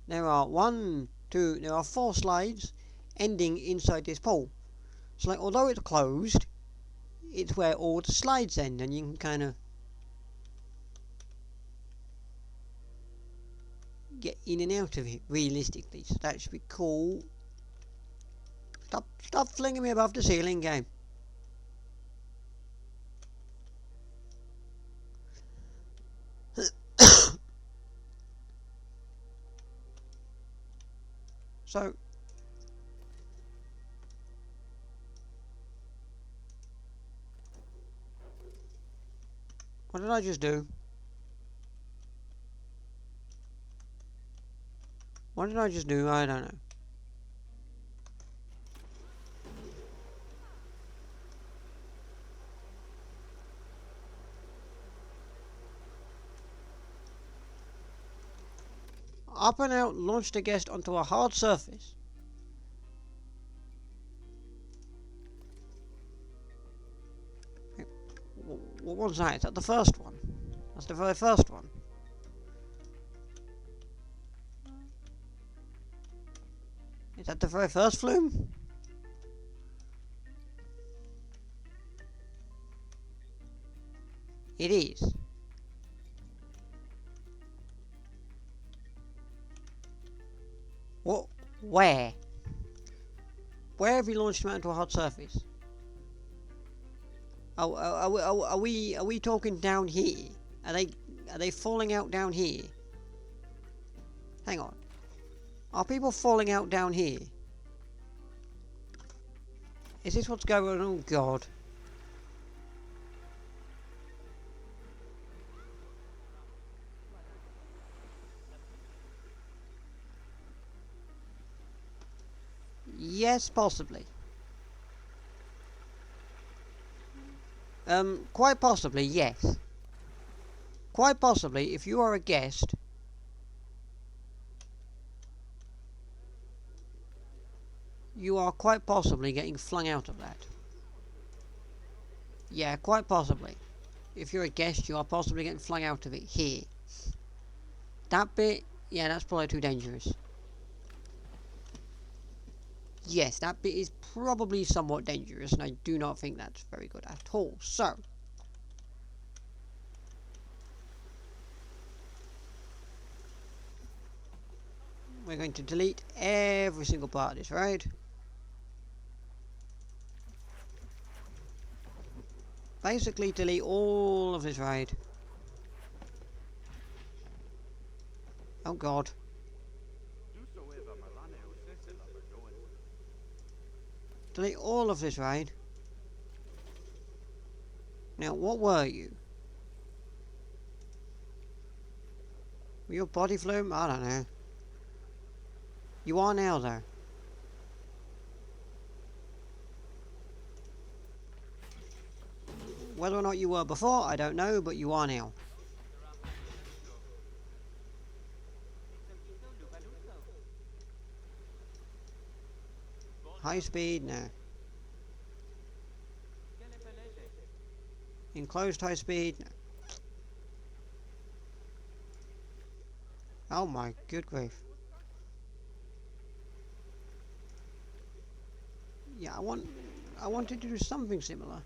there are 4 slides ending inside this pool. So like, although it's closed, it's where all the slides end, and you can kind of get in and out of it realistically. So that should be cool. Stop flinging me above the ceiling, game. So what did I just do? What did I just do? I don't know. Up and out launched a guest onto a hard surface. What was that? Is that the first one? That's the very first one. Is that the very first flume? It is. What? Where? Where have you launched them out into a hot surface? Are we talking down here? Are they falling out down here? Hang on. Are people falling out down here? Is this what's going on? Oh god. Yes, possibly. Quite possibly, yes. Quite possibly, if you are a guest, you are quite possibly getting flung out of that. Yeah, quite possibly. If you're a guest, you are possibly getting flung out of it here. That bit, yeah, that's probably too dangerous. Yes, that bit is probably somewhat dangerous, and I do not think that's very good at all. So, we're going to delete every single part of this, right? Basically, delete all of this ride. Oh god. Delete all of this ride. Now, what were you? Were you a body flume? I don't know. You are now, though. Whether or not you were before, I don't know, but you are now. High speed, no. Enclosed high speed, no. Oh my good grief. Yeah, I wanted to do something similar.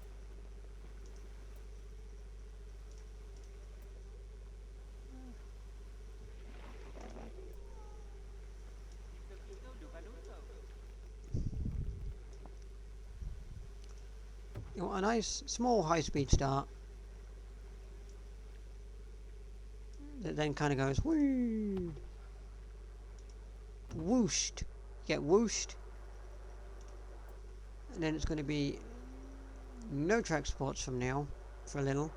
You want a nice small high speed start that then kind of goes whoo, whooshed. Get whooshed, and then it's going to be no track supports from now for a little.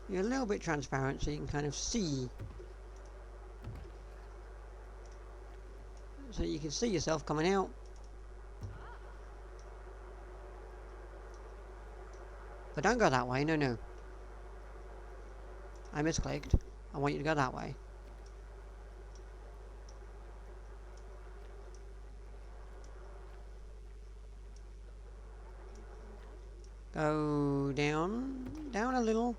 You're a little bit transparent so you can kind of see. So you can see yourself coming out. But don't go that way, no, no. I misclicked. I want you to go that way. Go down, down a little.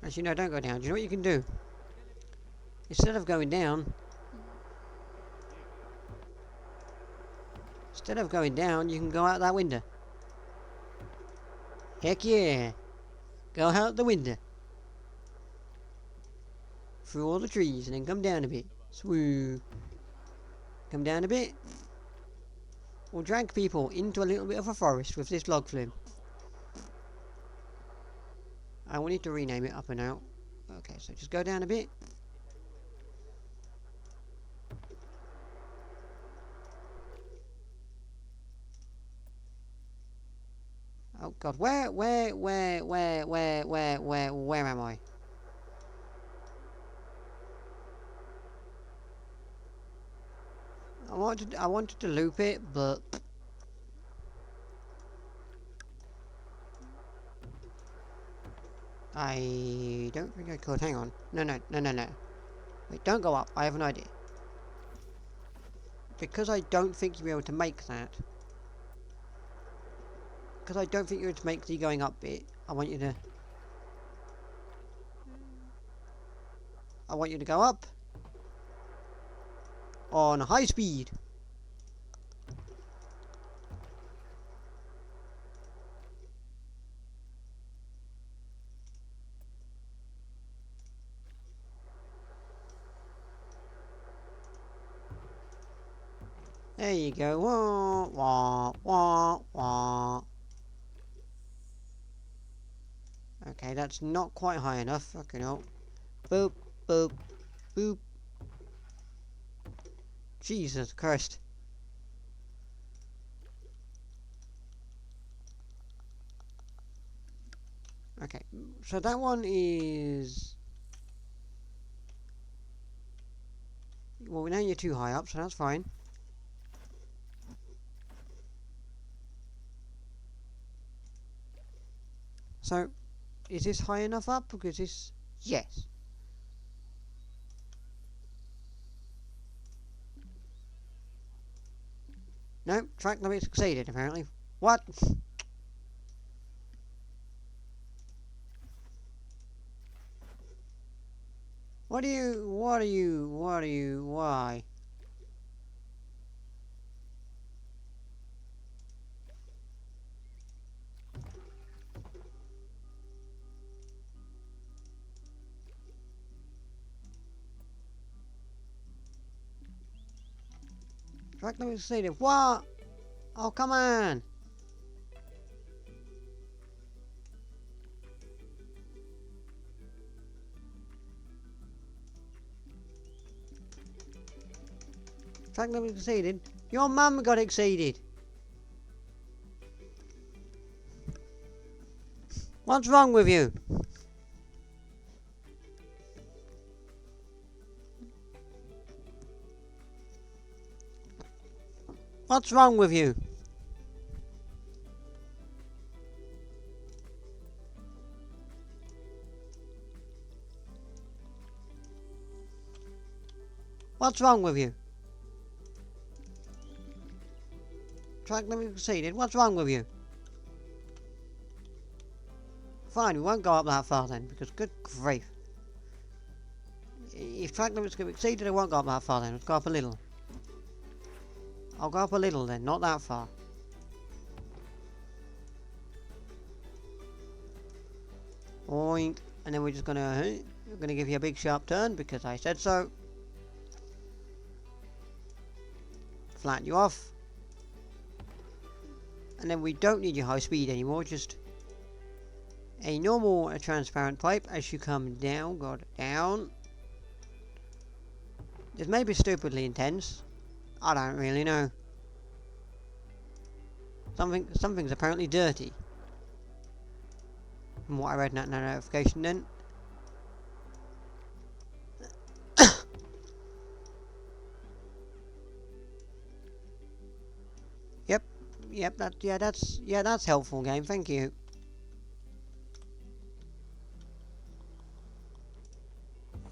Actually, no, don't go down. Do you know what you can do? Instead of going down, you can go out that window. Heck yeah. Go out the window. Through all the trees and then come down a bit. Swoo. Come down a bit. We'll drag people into a little bit of a forest with this log flume. I will need to rename it up and out. Okay, so just go down a bit. Oh god, where am I? I wanted to loop it, but I don't think I could. Hang on. No. Wait, don't go up. I have an idea. Because I don't think you'll be able to make that. Because I don't think you're able to make the going up bit. I want you to go up on high speed. There you go. Wah, wah, wah, wah. Okay, that's not quite high enough. Fucking hell. Boop, boop, boop. Jesus Christ. Okay, so that one is... Well, now you're too high up, so that's fine. So, is this high enough up? Because this... Yes. No, track limit succeeded, apparently. What? What are you, why? Track limit succeeded. What? Oh, come on. Track limit exceeded. Your mum got exceeded. What's wrong with you? What's wrong with you? What's wrong with you? Track limit exceeded. What's wrong with you? Fine, we won't go up that far then, because good grief. If track limit's going to be exceeded, I won't go up that far then. Let's go up a little. I'll go up a little then, not that far. Oink. And then we're just gonna give you a big sharp turn because I said so. Flatten you off. And then we don't need your high speed anymore, just a normal transparent pipe as you come down, got down. This may be stupidly intense. I don't really know. Something's apparently dirty. From what I read in that notification then. Yep, that's helpful game, thank you.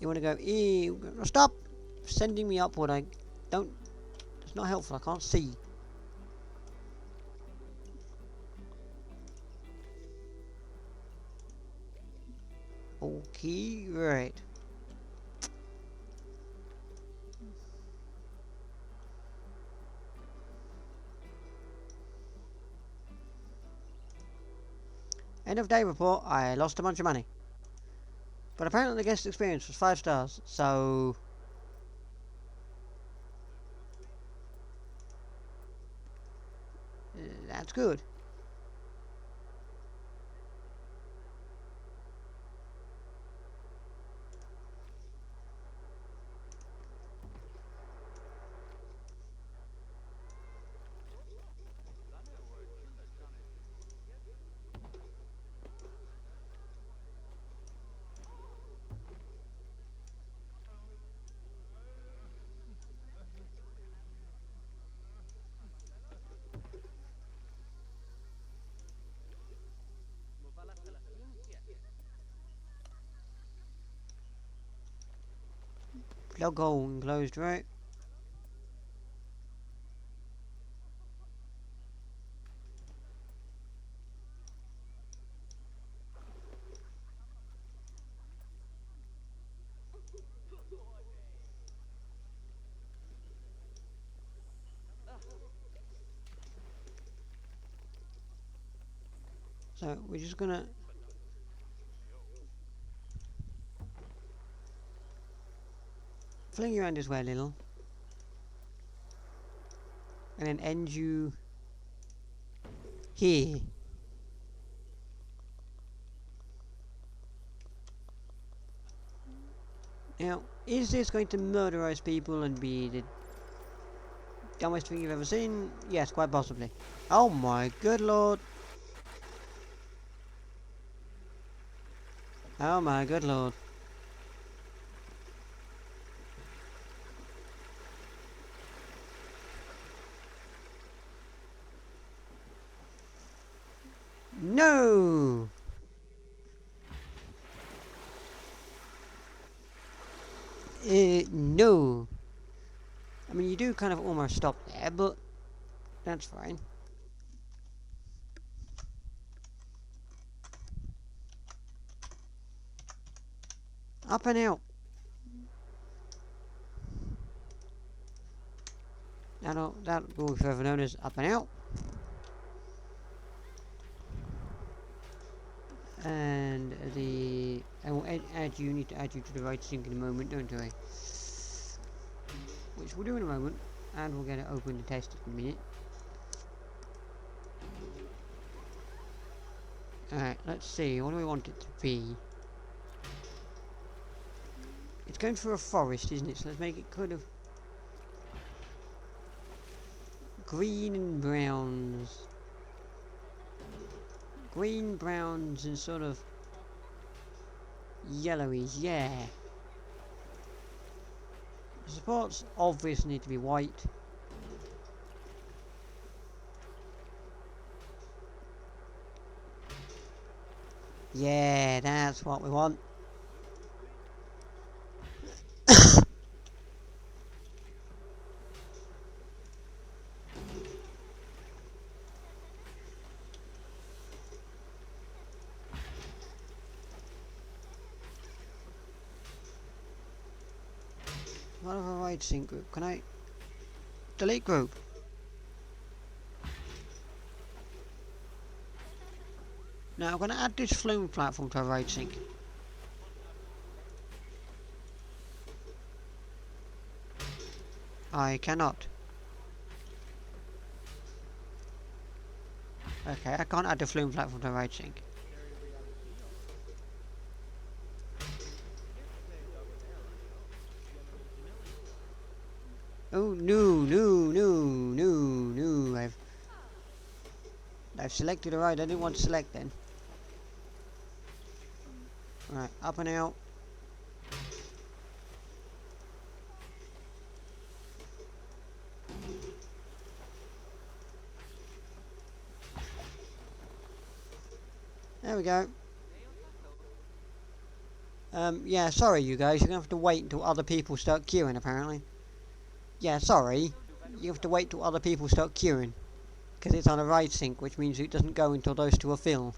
You wanna go, stop sending me upward, it's not helpful, I can't see. Okay, right. End of day report, I lost a bunch of money. But apparently the guest experience was 5 stars, so... that's good. Plug hole enclosed, right? So we're just gonna fling you around this way a little, and then end you here. Now, is this going to murderize people and be the dumbest thing you've ever seen? Yes, quite possibly. Oh my good lord. Oh my good lord. No! No. I mean, you do kind of almost stop there, but that's fine. Up and out. That will be further known as up and out. And I will need to add you to the right sync in a moment, don't I? Which we'll do in a moment, and we'll get it open to test it in a minute. Alright, let's see, what do we want it to be? It's going through a forest, isn't it? So let's make it kind of green and browns. Green, browns, and sort of yellowies, yeah. The supports obviously need to be white. Yeah, that's what we want. What of a right sync group? Can I delete group? Now I'm going to add this flume platform to our right sync. I cannot. Okay, I can't add the flume platform to our right sync. Oh no! I've selected a right. I didn't want to select then. Right, up and out. There we go. Yeah, sorry you guys, you're gonna have to wait until other people start queuing apparently. Yeah, sorry. You have to wait till other people start queuing. Because it's on a right sync, which means it doesn't go until those two are filled.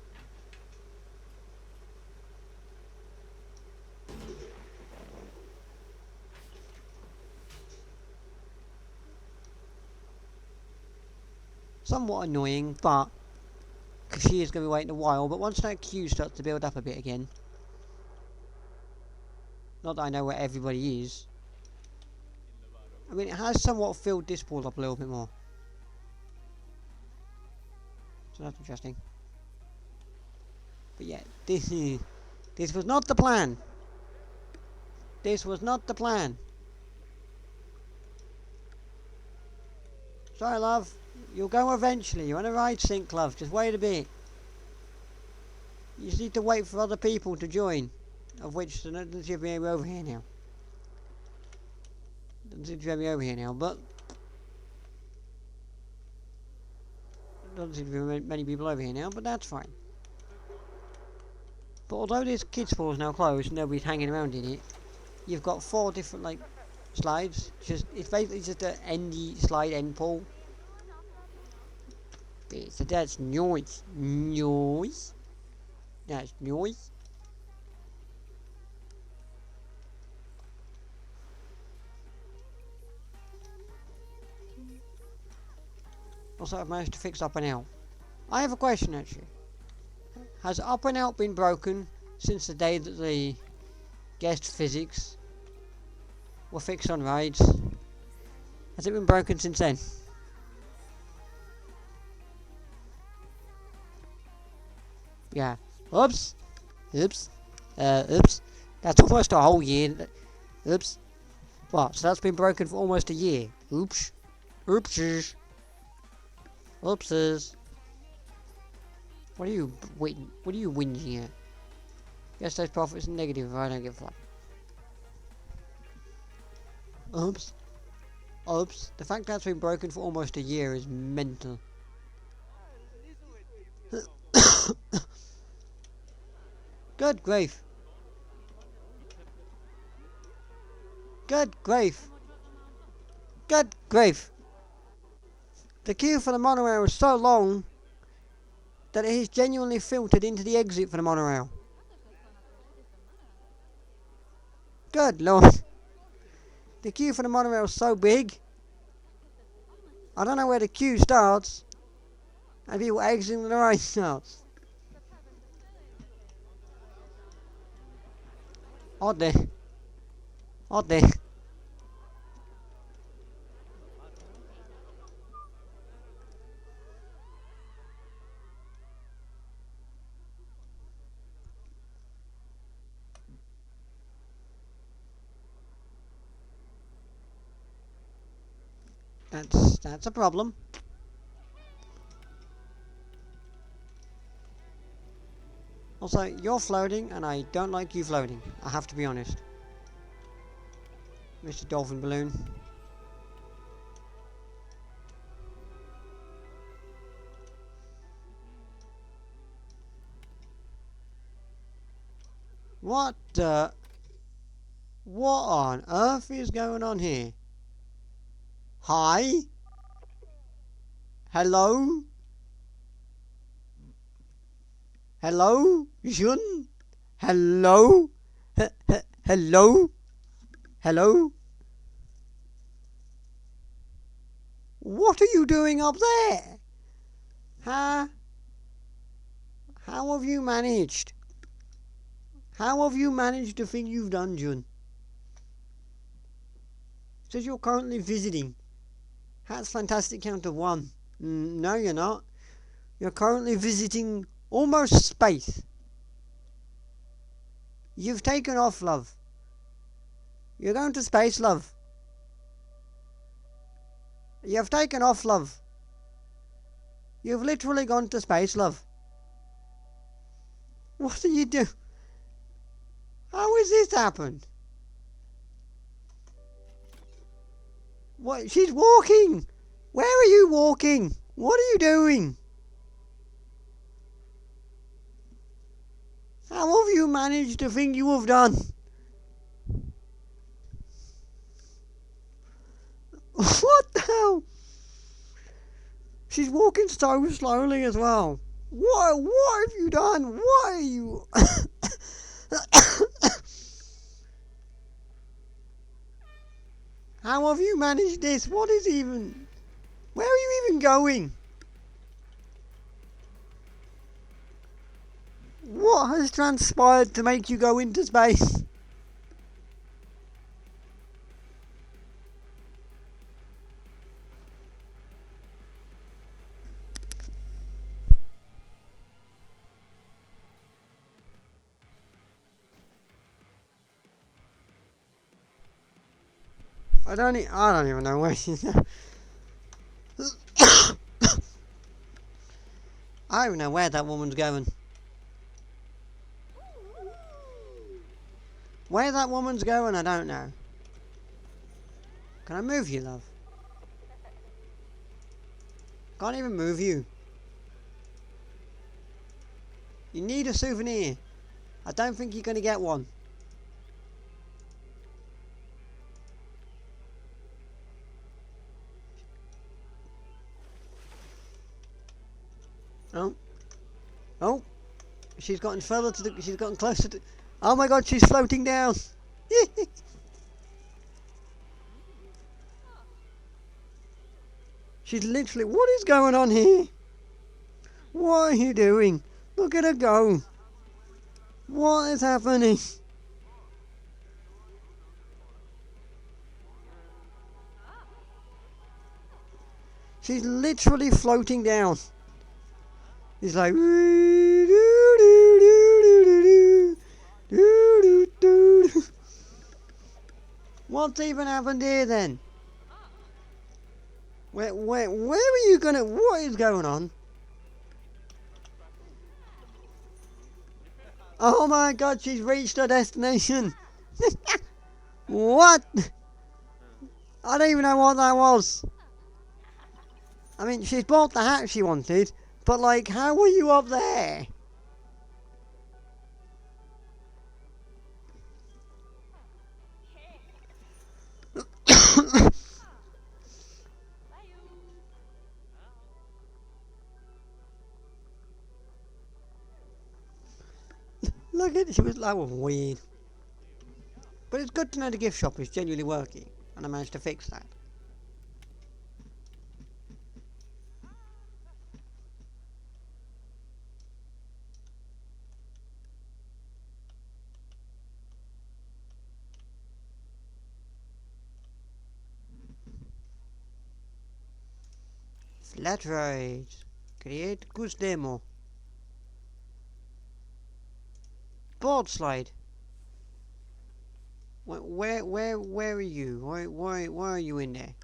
Somewhat annoying, but because she is going to be waiting a while, but once that queue starts to build up a bit again, not that I know where everybody is, I mean it has somewhat filled this pool up a little bit more, so that's interesting. But yeah, this was not the plan. This was not the plan. Sorry love, you'll go eventually, you're on a right sync love, just wait a bit. You just need to wait for other people to join. Of which, doesn't seem to be over here now. Doesn't seem to be over here now, but... Doesn't seem to be many people over here now, but that's fine. But although this kids pool is now closed, nobody's hanging around in it. You've got 4 different, like, slides. It's basically just an endy slide end pool. So that's noise. Noise. That's noise. Also, I've managed to fix up and out. I have a question actually. Has up and out been broken since the day that the guest physics were fixed on rides? Has it been broken since then? Yeah. Oops. Oops. Oops. That's almost a whole year. Oops. What? So that's been broken for almost a year. Oops. Oopsies. Oopsies. What are you waiting? What are you whinging at? Yesterday's profit is negative if I don't get flat. Oops. Oops. The fact that's been broken for almost a year is mental. Good grief. Good grief. Good grief. The queue for the monorail is so long that it has genuinely filtered into the exit for the monorail. Good lord. The queue for the monorail is so big. I don't know where the queue starts and people exiting the race starts. Oddly. Oddly. That's a problem. Also, you're floating and I don't like you floating. I have to be honest. Mr. Dolphin Balloon. What on earth is going on here? Hi? Hello? Hello? Jun? Hello? Hello? Hello? What are you doing up there? Huh? How have you managed? How have you managed the thing you've done, Jun? It says you're currently visiting. That's fantastic count of 1. No, you're not. You're currently visiting almost space. You've taken off, love. You're going to space, love. You've taken off, love. You've literally gone to space, love. What do you do? How has this happened? What? She's walking! Where are you walking? What are you doing? How have you managed the thing you have done? What the hell? She's walking so slowly as well. What have you done? What are you... How have you managed this? What is even... Where are you even going? What has transpired to make you go into space? I don't even know where she's at. I don't even know where that woman's going. Where that woman's going, I don't know. Can I move you, love? Can't even move you. You need a souvenir. I don't think you're going to get one. Oh. Oh. She's gotten further to the... She's gotten closer to... Oh my god, she's floating down. She's literally... What is going on here? What are you doing? Look at her go. What is happening? She's literally floating down. He's like... What's even happened here then? Where are you gonna? What is going on? Oh my God! She's reached her destination. What? I don't even know what that was. I mean, she's bought the hat she wanted, but like, how were you up there? Look at it, she was like, oh, weird. But it's good to know the gift shop is genuinely working, and I managed to fix that. Flat ride. Create goose demo. Board slide. Where are you? Why are you in there?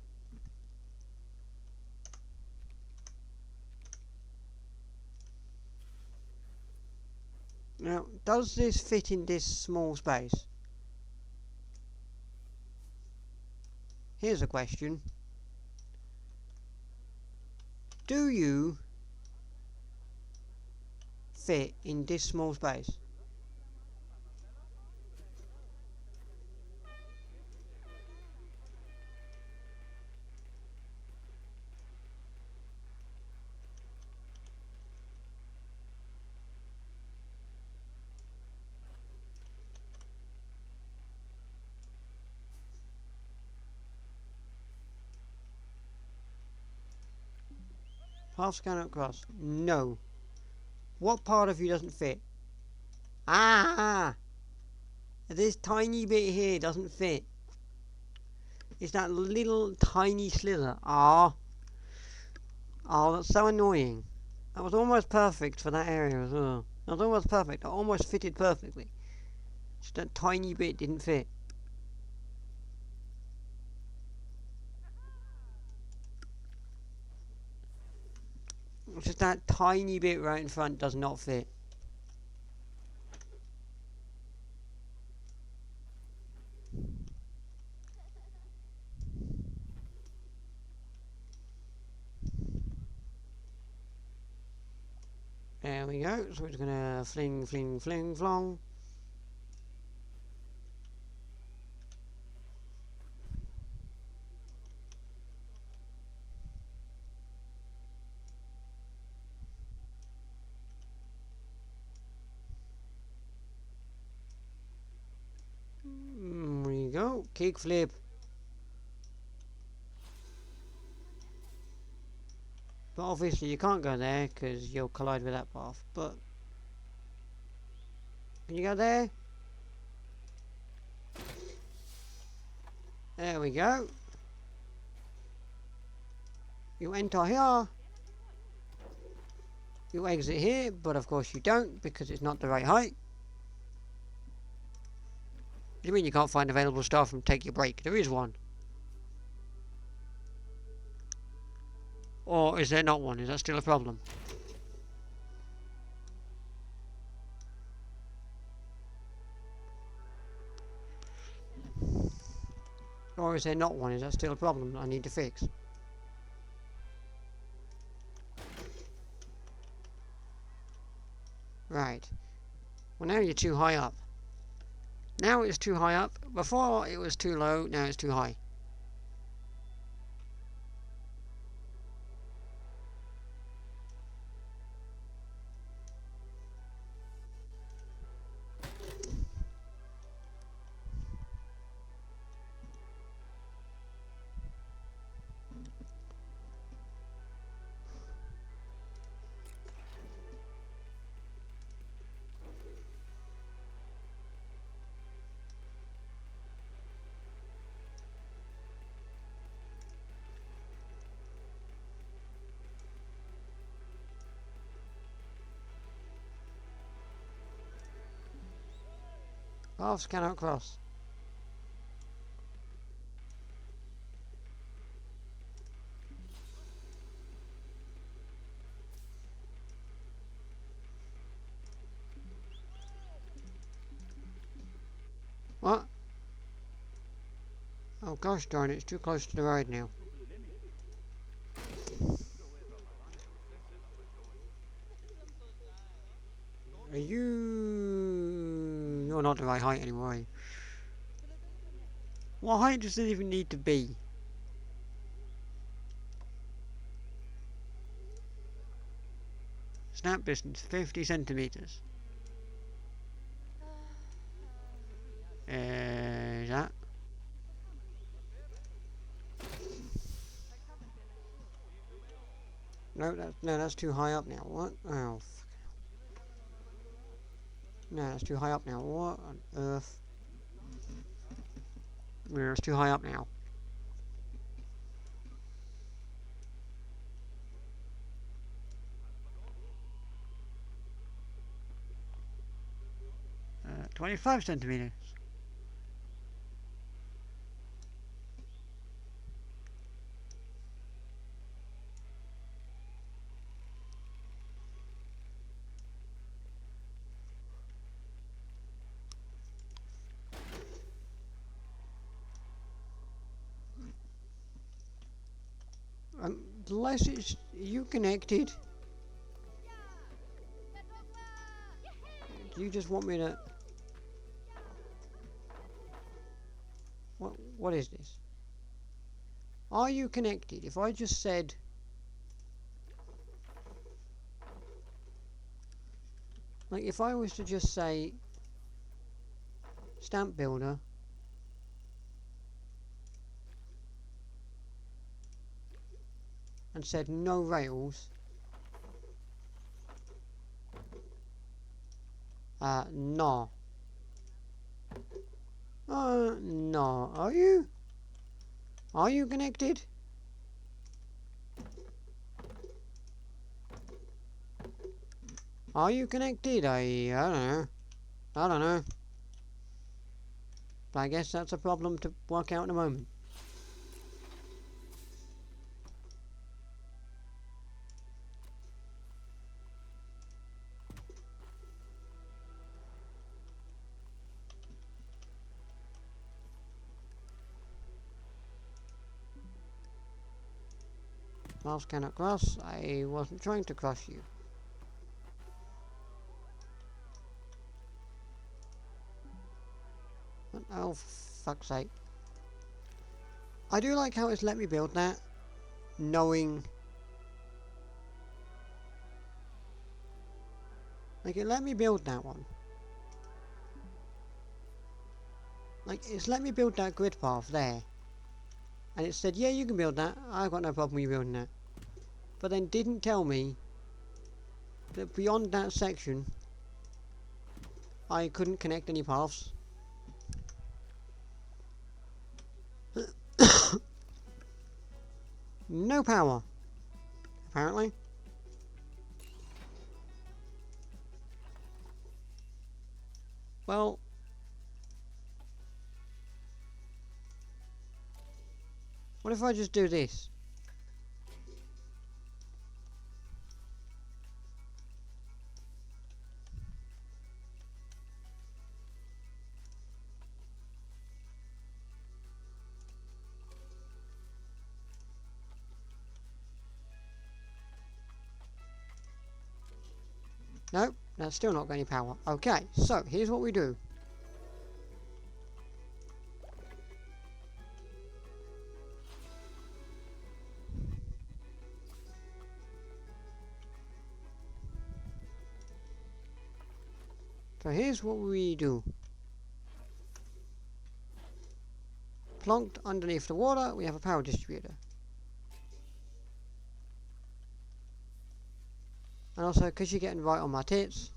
Now, does this fit in this small space? Here's a question. Do you fit in this small space? Half scan across. No. What part of you doesn't fit? Ah! This tiny bit here doesn't fit. It's that little tiny slither. Ah. Oh, that's so annoying. That was almost perfect for that area as well. That was almost perfect. It almost fitted perfectly. Just that tiny bit didn't fit. It's just that tiny bit right in front does not fit. There we go. So we're just gonna fling, fling, fling, flong. There we go. Kick flip. But obviously you can't go there because you'll collide with that path. But can you go there? There we go. You enter here. You exit here, but of course you don't because it's not the right height. You mean you can't find available staff and take your break? There is one. Or is there not one? Is that still a problem? Or is there not one? Is that still a problem that I need to fix? Right. Well, now you're too high up. Now it's too high up. Before it was too low, now it's too high. Paths cannot cross. Oh gosh darn it, it's too close to the road now. Are you... You're not the right height anymore, are you? What height does it even need to be? Snap distance, 50 centimeters. That? No, that's too high up now. What? Oh, no, that's too high up now. What on earth? No, it's too high up now. 25 centimeters. Unless it's... you connected? Do you just want me to... What is this? Are you connected? If I just said... like, if I was to just say... stamp builder... and said no rails... no. No. Are you? Are you connected? Are you connected? I don't know. I don't know. But I guess that's a problem to work out in a moment. Mouse cannot cross. I wasn't trying to cross you. Oh, fuck's sake. I do like how it's let me build that, knowing... like, it let me build that one. Like, it's let me build that grid path there. And it said, yeah, you can build that. I've got no problem with you building that. But then didn't tell me that beyond that section, I couldn't connect any paths. No power, apparently. Well, what if I just do this? Nope, that's still not got any power. Okay, so here's what we do. So here's what we do. Plonked underneath the water, we have a power distributor. And also, because you're getting right on my tits.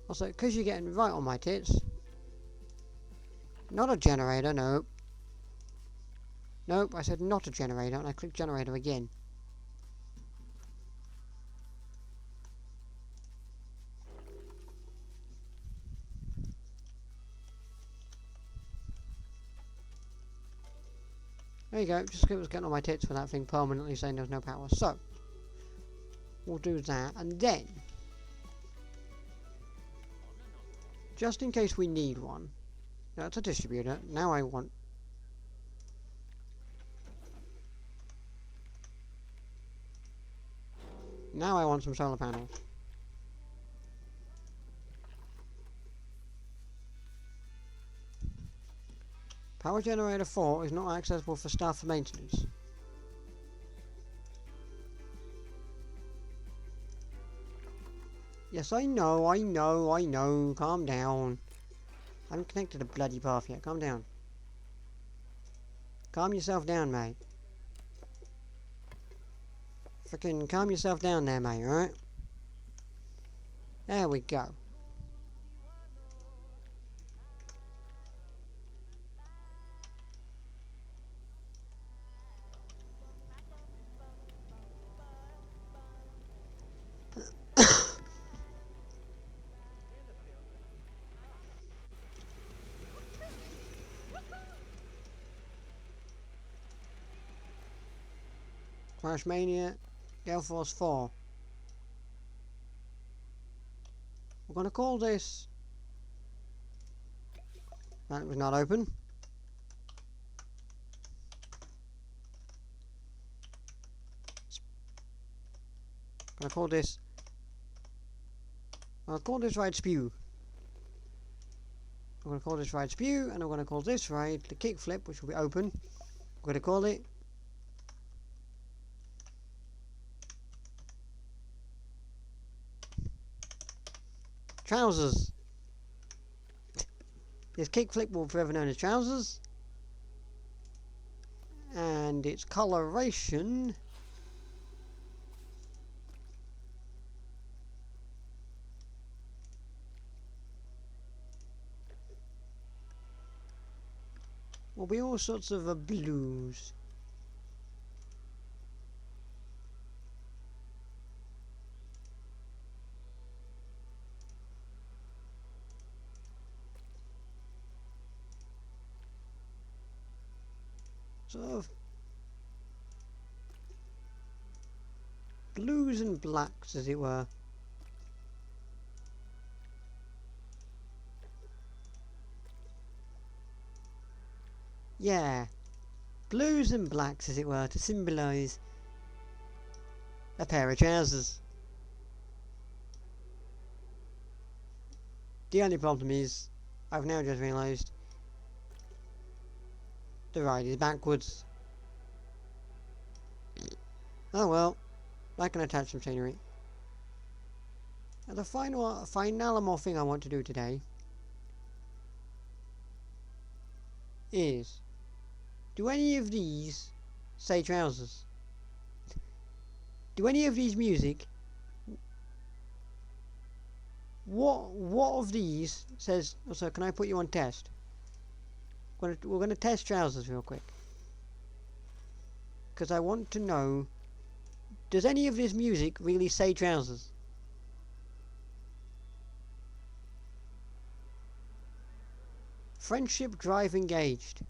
Also, because you're getting right on my tits. Not a generator, nope. Nope, I said not a generator, and I clicked generator again. There you go, just 'cause it was getting on my tits for that thing permanently saying there's no power. So, we'll do that, and then, just in case we need one, now it's a distributor, now I want Now I want some solar panels. Power generator 4 is not accessible for staff maintenance. Yes, I know. Calm down. I haven't connected the bloody path yet. Calm down. Calm yourself down, mate. Frickin' calm yourself down there, mate, alright? There we go. Crash Mania, Gale Force 4. We're gonna call this... That was not open. Gonna call this... I'll call this ride Spew. I'm gonna call this ride Spew, and I'm gonna call this ride the Kickflip, which will be open. I'm gonna call it... Trousers. This kickflip will be forever known as Trousers. And its coloration will be all sorts of blues. Sort of blues and blacks, as it were. Yeah, blues and blacks, as it were, to symbolise a pair of trousers. The only problem is, I've now just realised, the ride is backwards. Oh well, I can attach some scenery. And the final more thing I want to do today is, do any of these say trousers? Do any of these music? What of these says? Also, can I put you on test? We're gonna test trousers real quick, because I want to know, does any of this music really say trousers? Friendship drive engaged.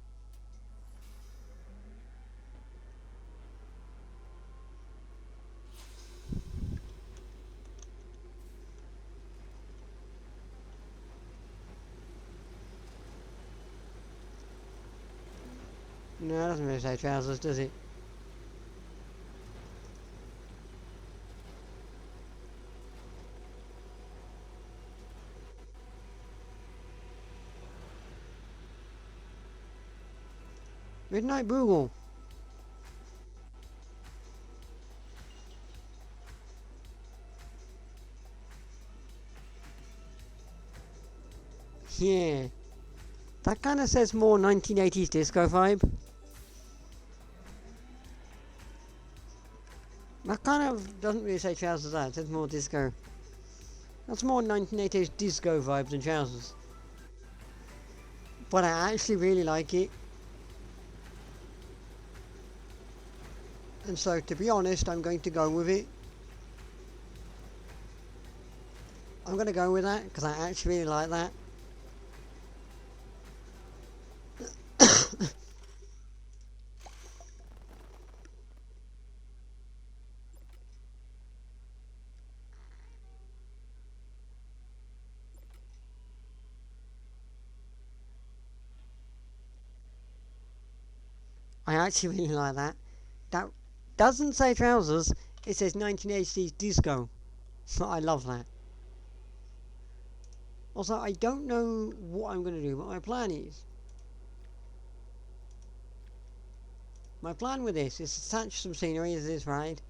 No, it doesn't really say trousers, does it? Midnight Boogle. Yeah. That kind of says more 1980s disco vibe. That kind of doesn't really say trousers that, it says more disco. That's more 1980s disco vibes than trousers. But I actually really like it. And so, to be honest, I'm going to go with it. I'm going to go with that, because I actually really like that. I actually really like that. That doesn't say trousers, It says 1980s disco. I love that. Also, I don't know what I'm going to do, but my plan is... My plan with this is to attach some scenery to this ride.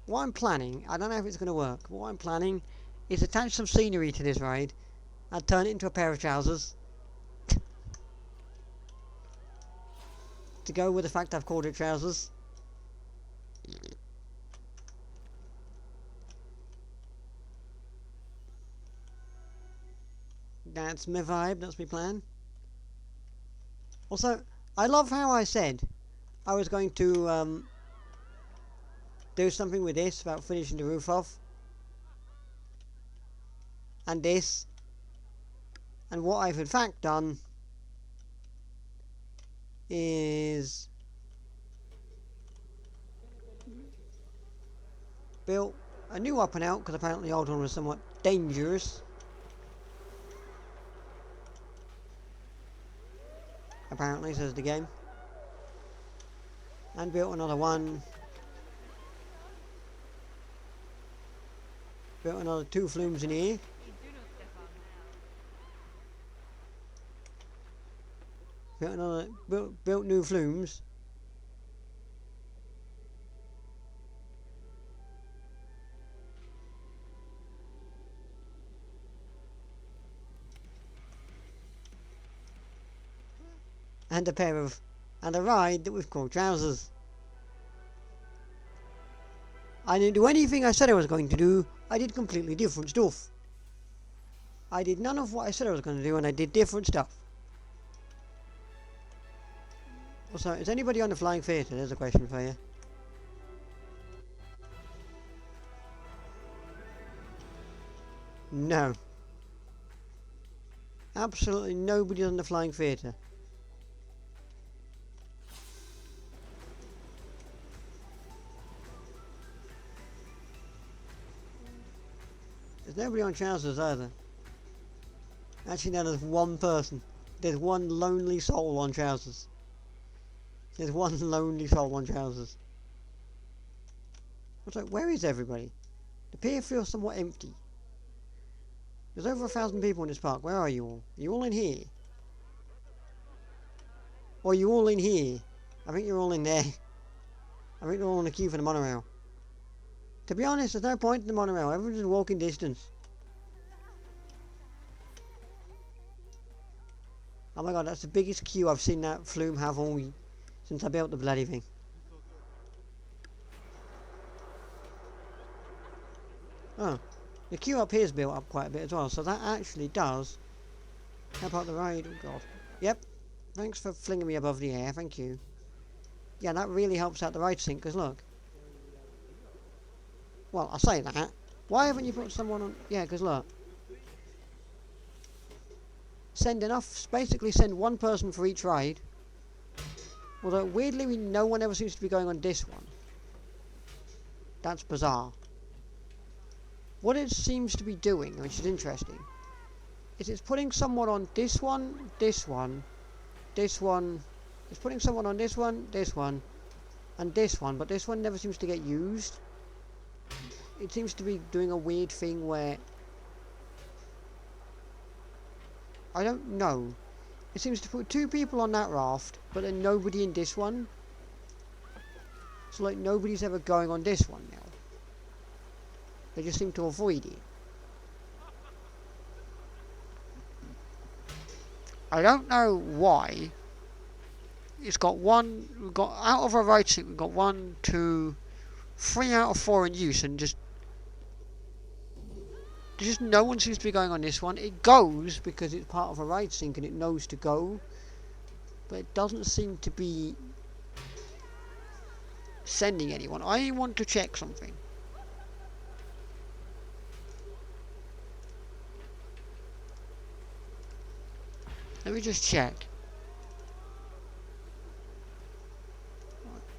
What I'm planning, I don't know if it's going to work, but what I'm planning is to attach some scenery to this ride and turn it into a pair of trousers. To go with the fact I've called it trousers. That's my vibe, that's my plan. Also, I love how I said I was going to do something with this about finishing the roof off. And this. And what I've in fact done is built a new up and out, because apparently the old one was somewhat dangerous. Apparently, says the game. And built another one. Built another 2 flumes in here. Built new flumes. And a ride that we've called trousers. I didn't do anything I said I was going to do. I did completely different stuff. I did none of what I said I was going to do, and I did different stuff. Also, is anybody on the Flying Theatre? There's a question for you. No. Absolutely nobody on the Flying Theatre. There's nobody on trousers either. Actually, no, there's one person. There's one lonely soul on trousers. There's one lonely soul on trousers. I was like, where is everybody? The pier feels somewhat empty. There's over 1,000 people in this park. Where are you all? Are you all in here? Or are you all in here? I think you're all in there. I think they're all in the queue for the monorail. To be honest, there's no point in the monorail. Everyone's in walking distance. Oh my god, that's the biggest queue I've seen that flume have all since I built the bloody thing. Oh, the queue up here's built up quite a bit as well, so that actually does help out the ride. Oh god. Yep. Thanks for flinging me above the air, thank you. Yeah, that really helps out the ride sync, because look. Well, I say that. Why haven't you put someone on... Yeah, because look. Send enough... Basically send one person for each ride. Although, weirdly, no one ever seems to be going on this one. That's bizarre. What it seems to be doing, which is interesting, is it's putting someone on this one, this one, this one. It's putting someone on this one, and this one, but this one never seems to get used. It seems to be doing a weird thing where... I don't know. It seems to put 2 people on that raft, but then nobody in this one. So like nobody's ever going on this one now. They just seem to avoid it. I don't know why. It's got one... We've got out of our ride sync, we've got 1, 2, 3 out of 4 in use, and just no one seems to be going on this one. It goes because it's part of a ride sync and it knows to go, but it doesn't seem to be sending anyone. I want to check something. Let me just check.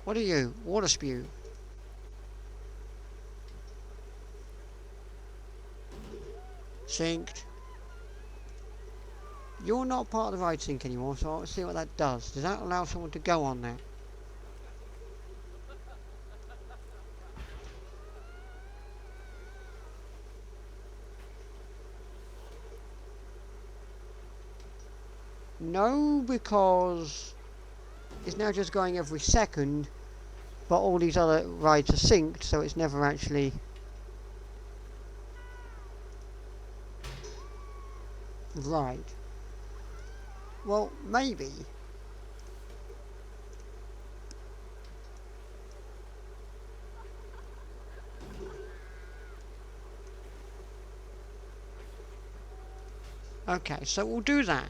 What are you? Water spew. Synced. You're not part of the ride sync anymore, so let's see what that does. Does that allow someone to go on there? No, because it's now just going every second, but all these other rides are synced, so it's never actually... Right. Well, maybe. Okay, so we'll do that.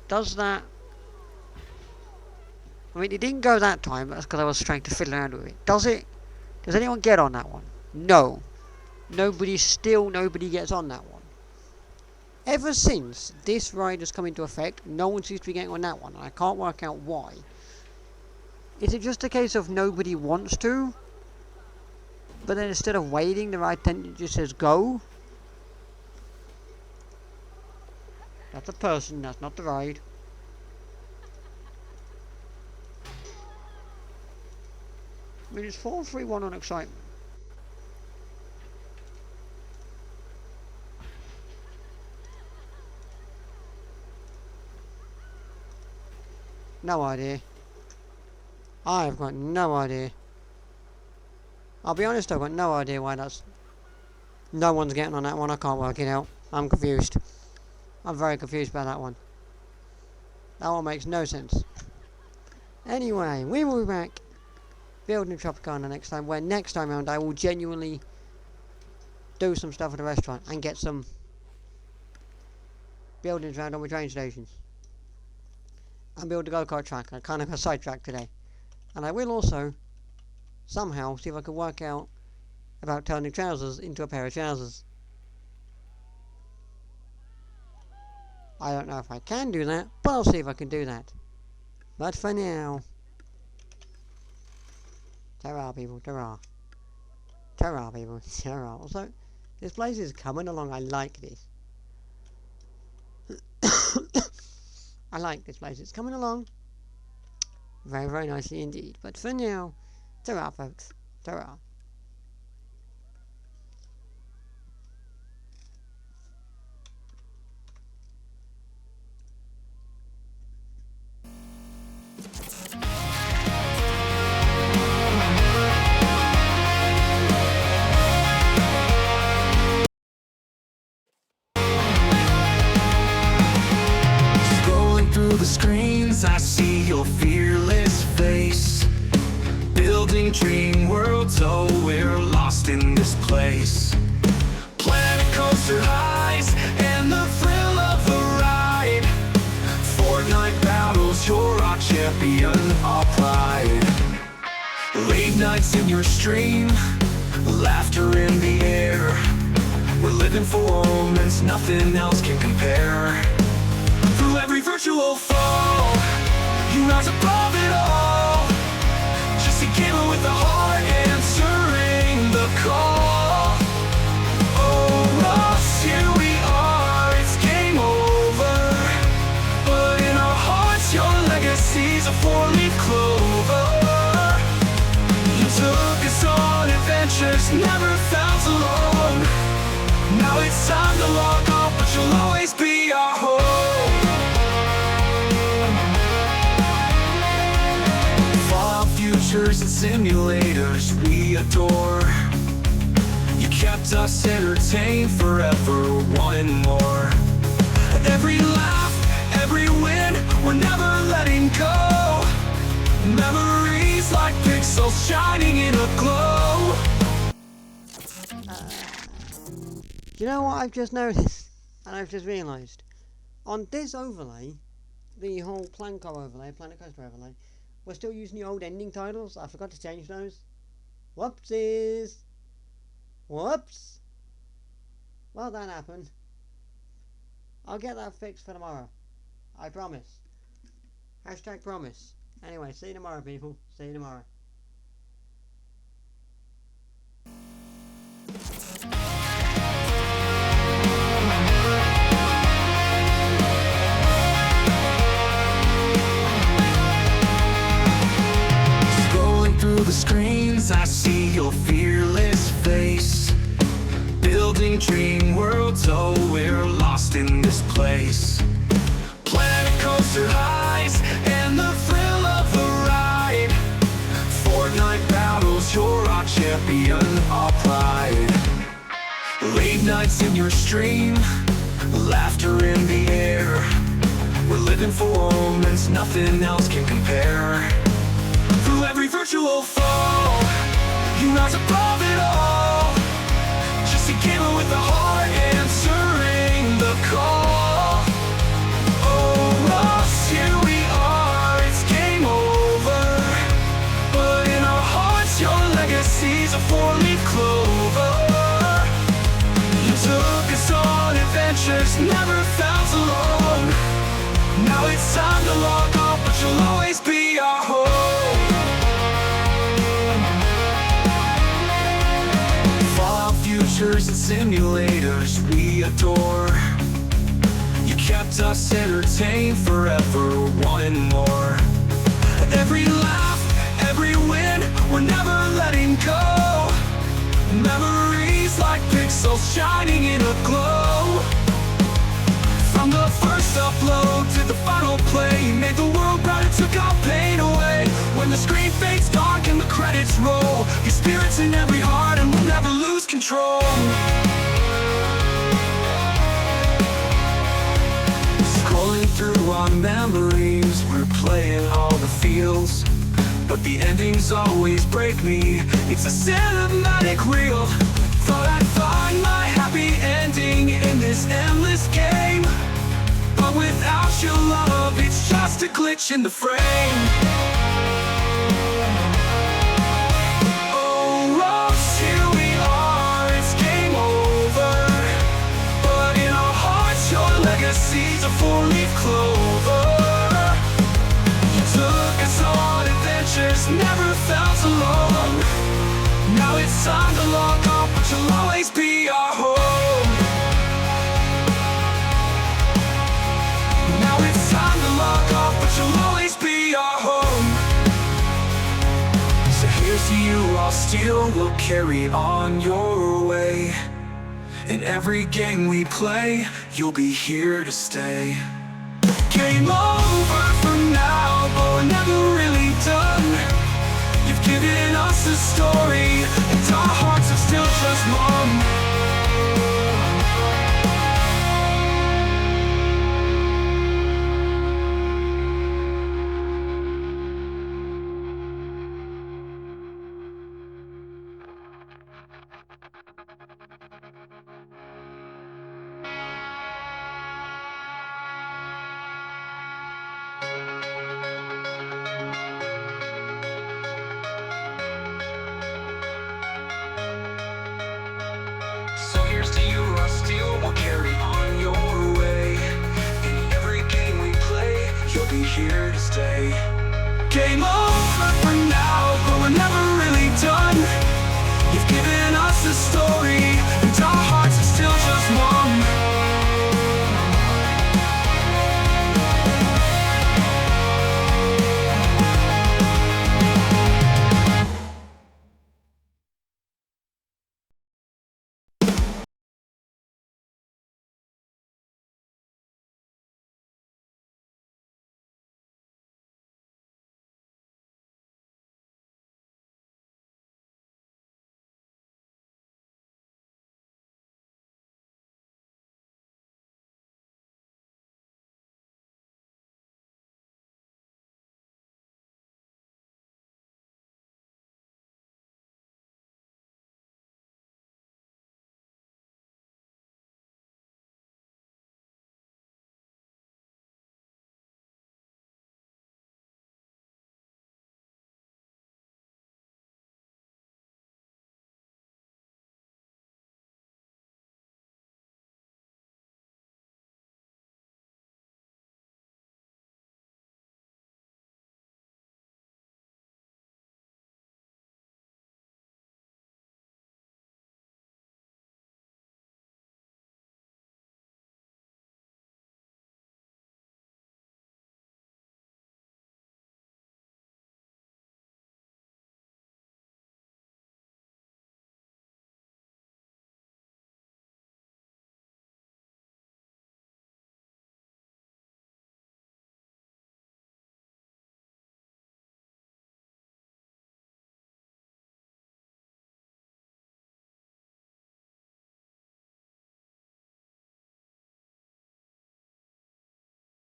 Does that... I mean, it didn't go that time, that's because I was trying to fiddle around with it. Does it? Does anyone get on that one? No. Nobody gets on that one. Ever since this ride has come into effect, no one seems to be getting on that one, and I can't work out why. Is it just a case of nobody wants to? But then instead of waiting, the ride just says go? That's a person, that's not the ride. I mean, it's 4-3-1 on excitement. No idea. I've got no idea. I'll be honest, I've got no idea why that's... No one's getting on that one, I can't work it out. I'm confused. I'm very confused by that one. That one makes no sense. Anyway, we will be back building Tropicana next time, where next time round I will genuinely do some stuff at the restaurant and get some buildings around on my train stations. And build a go-kart track. I kind of got sidetracked today. And I will also somehow see if I can work out about turning trousers into a pair of trousers. I don't know if I can do that, but I'll see if I can do that. But for now, ta-ra people, ta-ra. Ta-ra people, ta-ra. Also, this place is coming along, I like this. I like this place, it's coming along very, very nicely indeed. But for now, ta-ra folks, ta-ra. Through the screens, I see your fearless face. Building dream worlds, oh, we're lost in this place. Planet coaster highs and the thrill of the ride. Fortnite battles, you're our champion, our pride. Late nights in your stream, laughter in the air. We're living for moments nothing else can compare. Through every virtual fall, you rise above it all. Just a gamer with a heart answering the call. Oh, us, here we are, it's game over. But in our hearts, your legacy's a four-leaf clover. You took us on adventures, never felt alone. Now it's time to log off, but you'll always be our home. Futures and simulators we adore. You kept us entertained forever, wanting more. Every laugh, every win, we're never letting go. Memories like pixels shining in a glow. You know what I've just noticed? And I've just realised. On this overlay, the whole Planco overlay, Planet Coaster overlay, we're still using the old ending titles. I forgot to change those. Whoopsies. Whoops. Well, that happened. I'll get that fixed for tomorrow. I promise. Hashtag promise. Anyway, see you tomorrow, people. See you tomorrow. Through the screens, I see your fearless face. Building dream worlds, oh, we're lost in place. Planet coaster highs and the thrill of the ride. Fortnite battles, you're our champion, our pride. Late nights in your stream, laughter in the air. We're living for moments nothing else can compare. Through every virtual fall, you rise above it all. Just a gamer with a heart answering the call. Oh, us, here we are, it's game over. But in our hearts, your legacy's a four-leaf clover. You took us on adventures, never felt alone. Now it's time to log off, but you'll always be our home. Fallout futures and simulators we adore. You kept us entertained forever, wanting more. Every laugh, every win, we're never letting go. Memories like pixels shining in a glow. From the first upload to the final play, made the world brighter, took our pain away. When the screen fades dark and the credits roll, your spirit's in every heart and we'll never lose control. Scrolling through our memories, we're playing all the feels. But the endings always break me, it's a cinematic reel. Thought I'd find my happy ending in this endless game. But without your love, it's just a glitch in the frame. Oh, Rose, here we are, it's game over. But in our hearts, your legacy's a four-leaf clover. You took us on adventures, never felt alone. Now it's time to log off, but you'll always be our home. Now it's time to log off, but you'll always be our home. So here's to you, I'll steal, we'll carry on your way. In every game we play, you'll be here to stay. Game over for now, but we're never really done. You've given us a story, and our hearts are still just one. So here's to you, our steel will carry on your way. In every game we play, you'll be here to stay. Game over for now, but we're never really done. You've given us a story, and our hearts